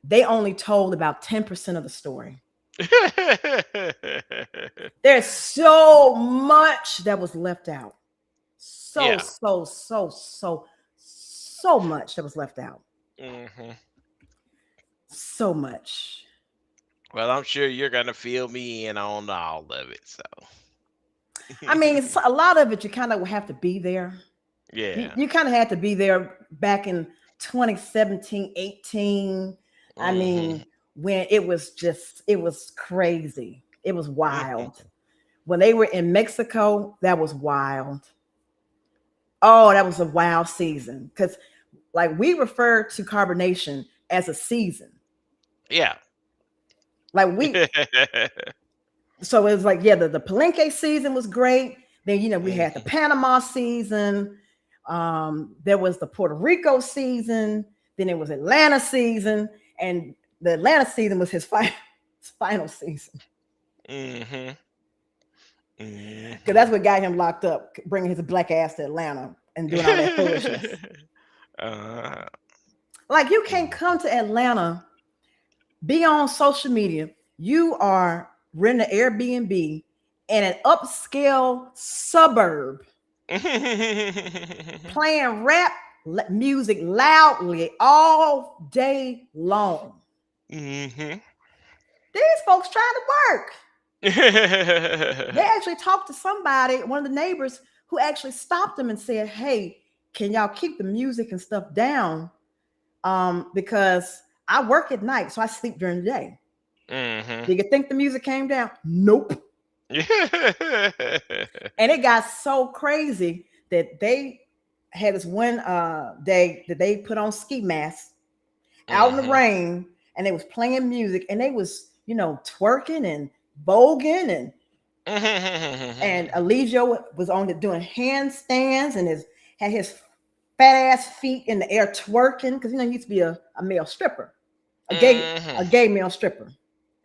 they only told about 10% of the story. There's so much that was left out. So much that was left out. So much. Well, I'm sure you're gonna fill me in on all of it. So, I mean, it's a lot of it. You kind of have to be there. yeah, you kind of had to be there back in 2017, 18. I mean, when it was crazy. It was wild. When they were in Mexico, that was wild. Oh, that was a wild season. Because like we refer to carbonation as a season. yeah. Like so it was like, yeah, the Palenque season was great. Then, we had the Panama season. There was the Puerto Rico season. Then it was Atlanta season. And the Atlanta season was his final season. Because that's what got him locked up, bringing his black ass to Atlanta and doing all that foolishness. Like, you can't come to Atlanta, be on social media. You are renting an Airbnb in an upscale suburb, playing rap music loudly all day long. These folks trying to work. They actually talked to somebody, one of the neighbors, who actually stopped them and said, "Hey, can y'all keep the music and stuff down? Because I work at night, so I sleep during the day." Do you think the music came down? Nope. And it got so crazy that they had this one day that they put on ski masks out in the rain, and they was playing music, and they was twerking and voguing, and Eligio was on it doing handstands and had his fat ass feet in the air twerking, because he used to be a male stripper, a gay male stripper.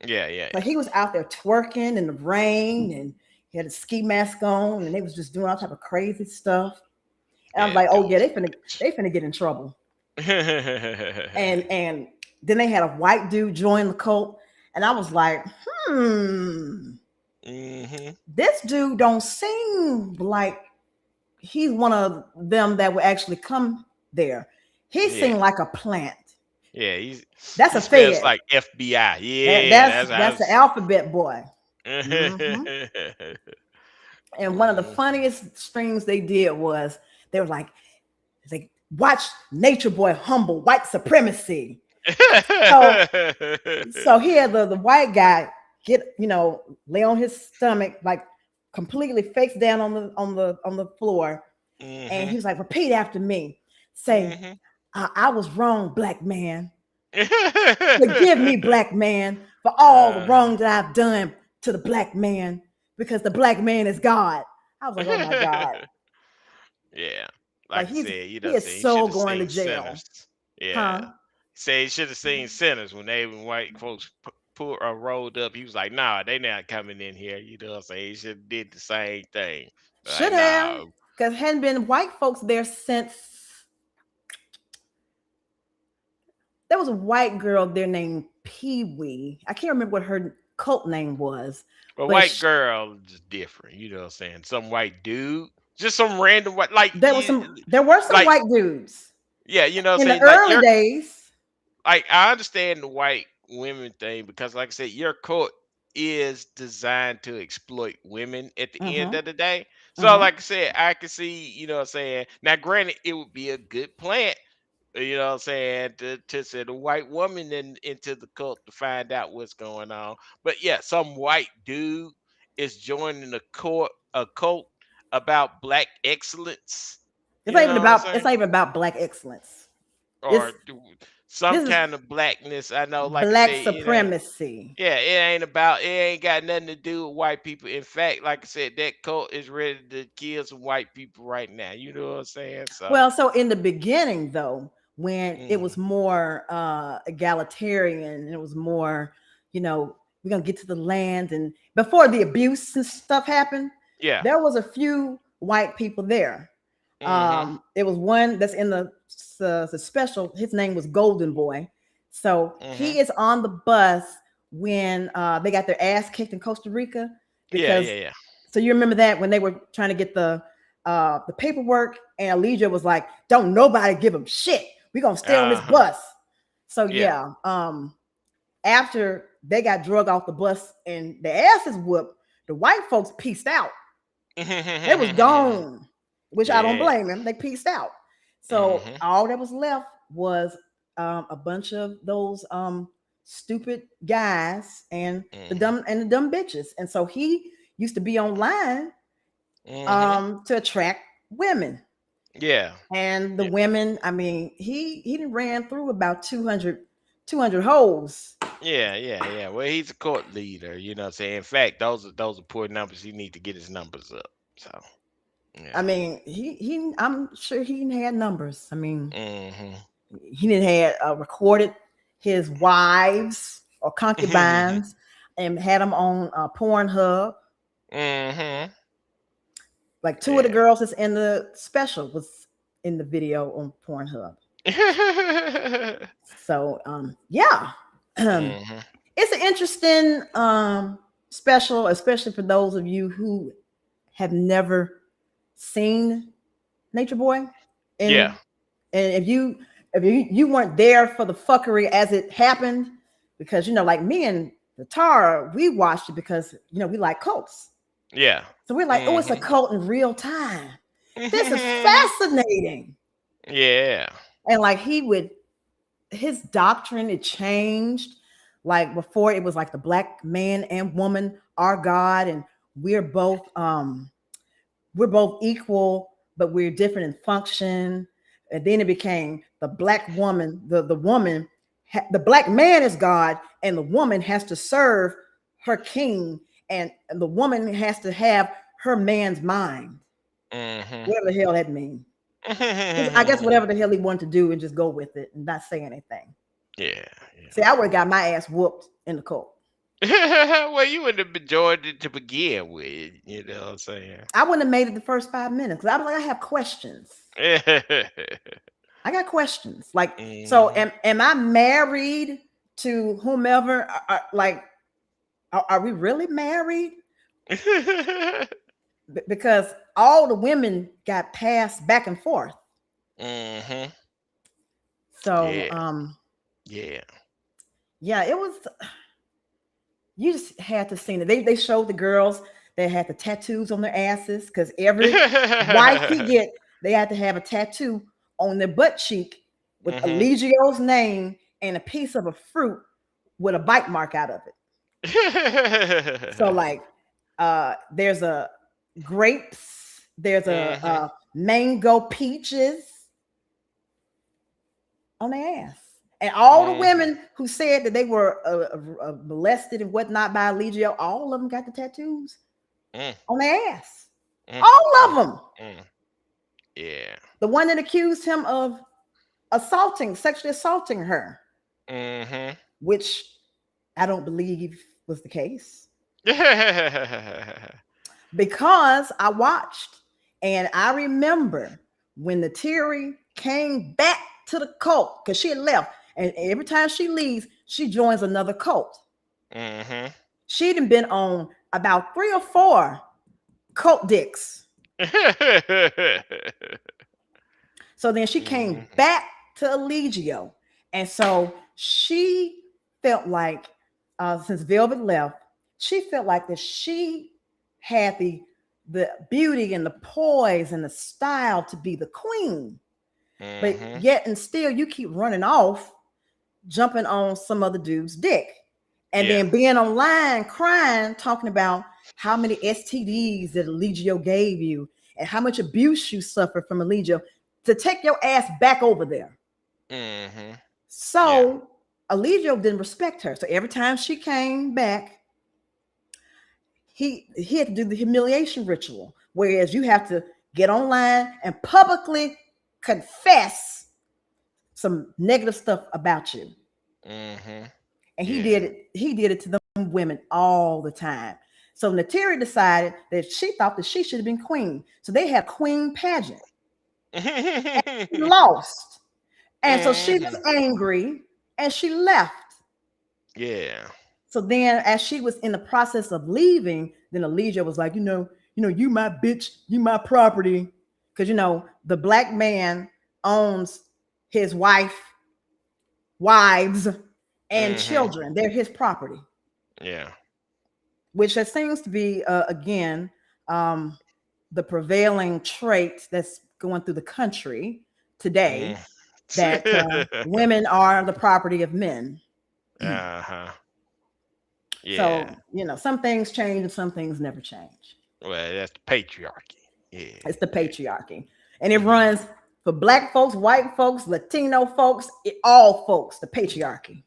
Yeah. But he was out there twerking in the rain, and he had a ski mask on, and they was just doing all type of crazy stuff. And I was like, oh yeah, they finna get in trouble. And then they had a white dude join the cult, and I was like, this dude don't seem like he's one of them that would actually come there. He seemed like a plant. Yeah, that's a fed. Like FBI. Yeah, that's the alphabet boy. And one of the funniest streams they did was they were like, watch Nature Boy humble white supremacy. So he had the white guy lay on his stomach, like completely face down on the floor, and he was like, repeat after me. Say, I was wrong, black man. Forgive me, black man, for all the wrong that I've done to the black man, because the black man is God. I was like, oh my God. Yeah. Like I said, he is so going to jail. Sinners. Yeah. Say he should have seen sinners when white folks rolled up. He was like, nah, they not coming in here. You know what I'm saying? He should have did the same thing. Should have, because hadn't been white folks there since. There was a white girl there named Pee Wee. I can't remember what her cult name was. But white girl is different. You know what I'm saying? Some white dude. Just some random white, like there were some white dudes. Yeah, you know what I'm saying? In the early days. Like, I understand the white women thing, because like I said, your cult is designed to exploit women at the end of the day. So like I said, I can see, you know what I'm saying? Now granted, it would be a good plant, you know what I'm saying, to send a white woman into the cult to find out what's going on. But yeah, some white dude is joining a cult about black excellence. It's not even about black excellence. Or some kind of blackness. I know, like black I said, supremacy. It ain't got nothing to do with white people. In fact, like I said, that cult is ready to kill some white people right now. You know what I'm saying? So in the beginning, though, when it was more egalitarian, and it was more, we're gonna get to the land, and before the abuse and stuff happened, there was a few white people there. It was one that's in the special. His name was Golden Boy. So he is on the bus when they got their ass kicked in Costa Rica. Because, yeah. So you remember that when they were trying to get the paperwork, and Elijah was like, "Don't nobody give him shit. We're gonna stay on this bus." So yeah. After they got drug off the bus and the asses whooped, the white folks pieced out. They was gone, which I don't blame them. They pieced out. So all that was left was a bunch of those stupid guys and the dumb bitches. And so he used to be online to attract women. Yeah. And the women, I mean, he ran through about 200 hoes. Yeah. Well, he's a court leader, you know what I'm saying? In fact, those are poor numbers. He need to get his numbers up. So yeah. I mean, I'm sure he had numbers. I mean, he didn't had recorded his wives or concubines and had them on Pornhub. Like two of the girls that's in the special was in the video on Pornhub. So it's an interesting special, especially for those of you who have never seen Nature Boy. And if you weren't there for the fuckery as it happened, because like me and the Tara, we watched it because we like cults. Yeah. So we're like, oh, it's a cult in real time. This is fascinating. Yeah. And like his doctrine, it changed. Like before, it was like the black man and woman are God, and we're both equal, but we're different in function. And then it became the black woman, the woman, the black man is God, and the woman has to serve her king, and the woman has to have her man's mind. Whatever the hell that means. I guess whatever the hell he wanted to do and just go with it and not say anything. Yeah. See, I would have got my ass whooped in the cult. Well, you wouldn't have enjoyed it to begin with, you know what I'm saying? I wouldn't have made it the first 5 minutes because I was like, I have questions. I got questions. Like, so am I married to whomever? Are we really married? Because all the women got passed back and forth. So, it was. You just had to see it. They showed the girls that had the tattoos on their asses because every wife you get, they had to have a tattoo on their butt cheek with Eligio's name and a piece of a fruit with a bite mark out of it. So, like, there's a grapes, there's a mango peaches on their ass. And all the women who said that they were molested and whatnot by Eligio, all of them got the tattoos on their ass. All of them. Yeah. The one that accused him of sexually assaulting her, which I don't believe was the case. Because I watched and I remember when the Terry came back to the cult because she had left. And every time she leaves, she joins another cult. She'd been on about 3 or 4 cult dicks. So then she came back to Eligio. And so she felt like, since Velvet left, she felt like that she had the beauty and the poise and the style to be the queen. But yet and still you keep running off, jumping on some other dude's dick. And then being online crying, talking about how many STDs that Eligio gave you and how much abuse you suffered from Eligio to take your ass back over there. So Eligio didn't respect her. So every time she came back, he had to do the humiliation ritual. Whereas you have to get online and publicly confess some negative stuff about you. And he did it to them women all the time. So Nateri decided that she thought that she should have been queen. So they had queen pageant. And she lost. And so she was angry and she left. Yeah. So then, as she was in the process of leaving, then Elijah was like, you my bitch, you my property, because the black man owns his wives, and children. They're his property. Yeah. Which seems to be again the prevailing trait that's going through the country today. That women are the property of men. Yeah. So, some things change and some things never change. Well, that's the patriarchy. Yeah. It's the patriarchy. And it runs for black folks, white folks, Latino folks, all folks, the patriarchy.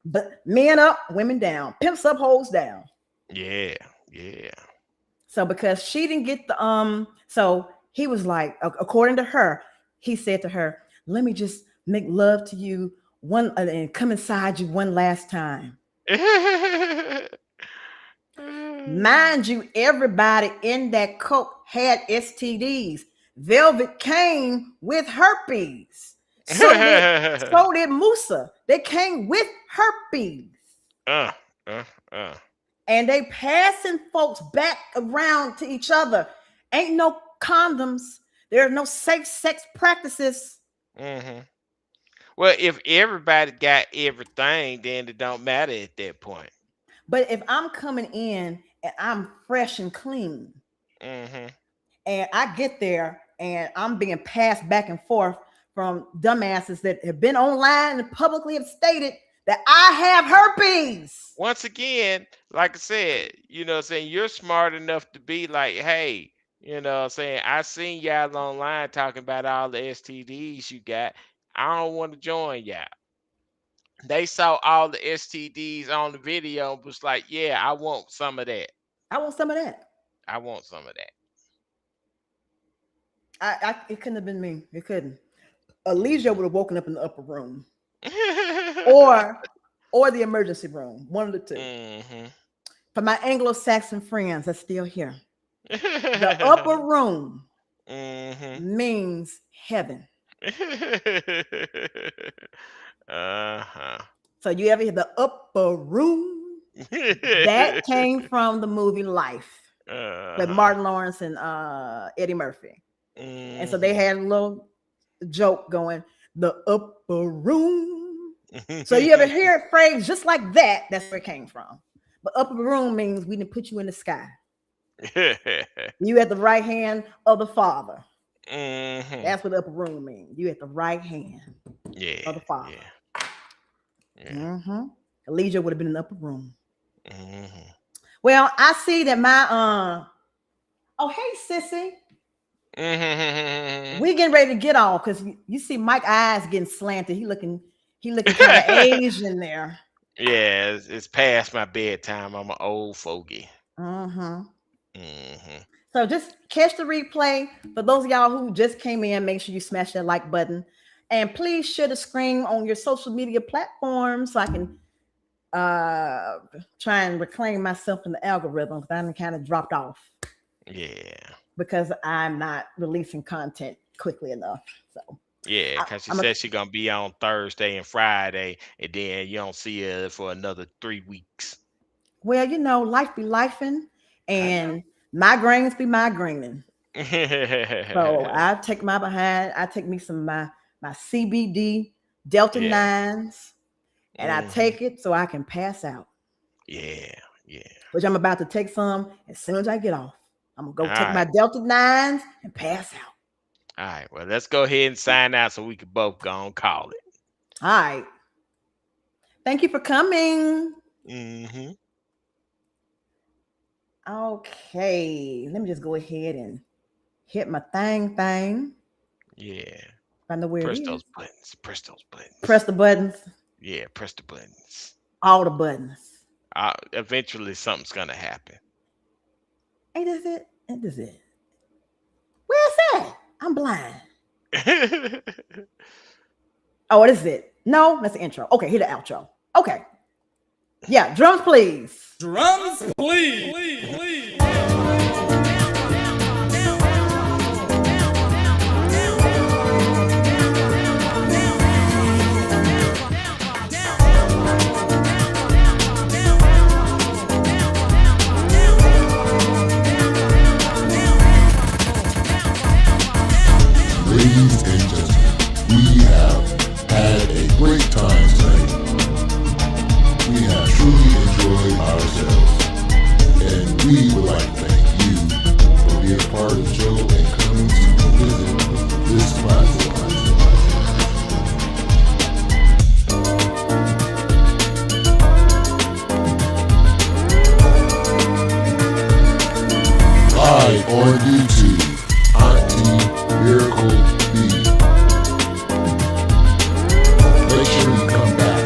But men up, women down, pimps up, hoes down. Yeah. So because she didn't get the so he was like, according to her, he said to her, let me just make love to you and come inside you one last time. Mind you, everybody in that coat had STDs. Velvet came with herpes. So did Musa. They came with herpes. And they passing folks back around to each other. Ain't no condoms. There are no safe sex practices. Well, if everybody got everything, then it don't matter at that point. But if I'm coming in and I'm fresh and clean, and I get there and I'm being passed back and forth from dumbasses that have been online and publicly have stated that I have herpes. Once again, like I said, you're smart enough to be like, hey, I seen y'all online talking about all the STDs you got. I don't want to join y'all. They saw all the STDs on the video and was like, yeah, I want some of that. I want some of that. It couldn't have been me. It couldn't. Elijah would have woken up in the upper room. or the emergency room. One of the two. For my Anglo-Saxon friends that's still here. The upper room means heaven. So you ever hear the upper room? That came from the movie Life with Martin Lawrence and Eddie Murphy. And so they had a little joke going, the upper room. So you ever hear a phrase just like that? That's where it came from. But upper room means we didn't put you in the sky. You at the right hand of the Father. That's what the upper room means. You at the right hand of the Father. Elijah would have been in the upper room. Well, I see that my oh hey sissy. We getting ready to get off because you see Mike's eyes getting slanted. He looking kind of Asian there. Yeah, it's past my bedtime. I'm an old fogey. So just catch the replay. For those of y'all who just came in, make sure you smash that like button. And please share the screen on your social media platforms so I can try and reclaim myself in the algorithm because I'm kind of dropped off. Yeah. Because I'm not releasing content quickly enough. So yeah, because she said she's gonna be on Thursday and Friday, and then you don't see her for another 3 weeks. Well, life be lifing, and migraines be migraining. So I take my behind. I take me some my CBD Delta 9s, and I take it so I can pass out. Yeah. Which I'm about to take some as soon as I get off. I'm gonna go take my Delta 9s and pass out. All right. Well, let's go ahead and sign out so we can both go and call it. All right. Thank you for coming. Okay. Let me just go ahead and hit my thing. Yeah. I know where press it is. those buttons. Press those buttons. Press the buttons. Yeah, press the buttons. All the buttons. Eventually, something's gonna happen. Ain't this it? Ain't this it? Where's that? I'm blind. Oh, this is it. No, that's the intro. Okay, hit the outro. Okay. Yeah, drums, please. Drums, please. truly enjoyed ourselves. And we would like to thank you for being a part of the show and coming to visit this platform. Live on YouTube, Auntie Miracle B. Make sure you come back.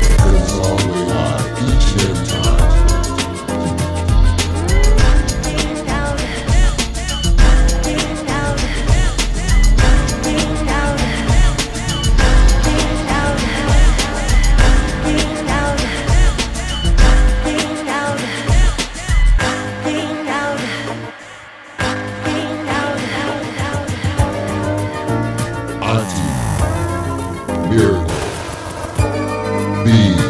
Because it's all the way live each and every time. Auntie Miracle B.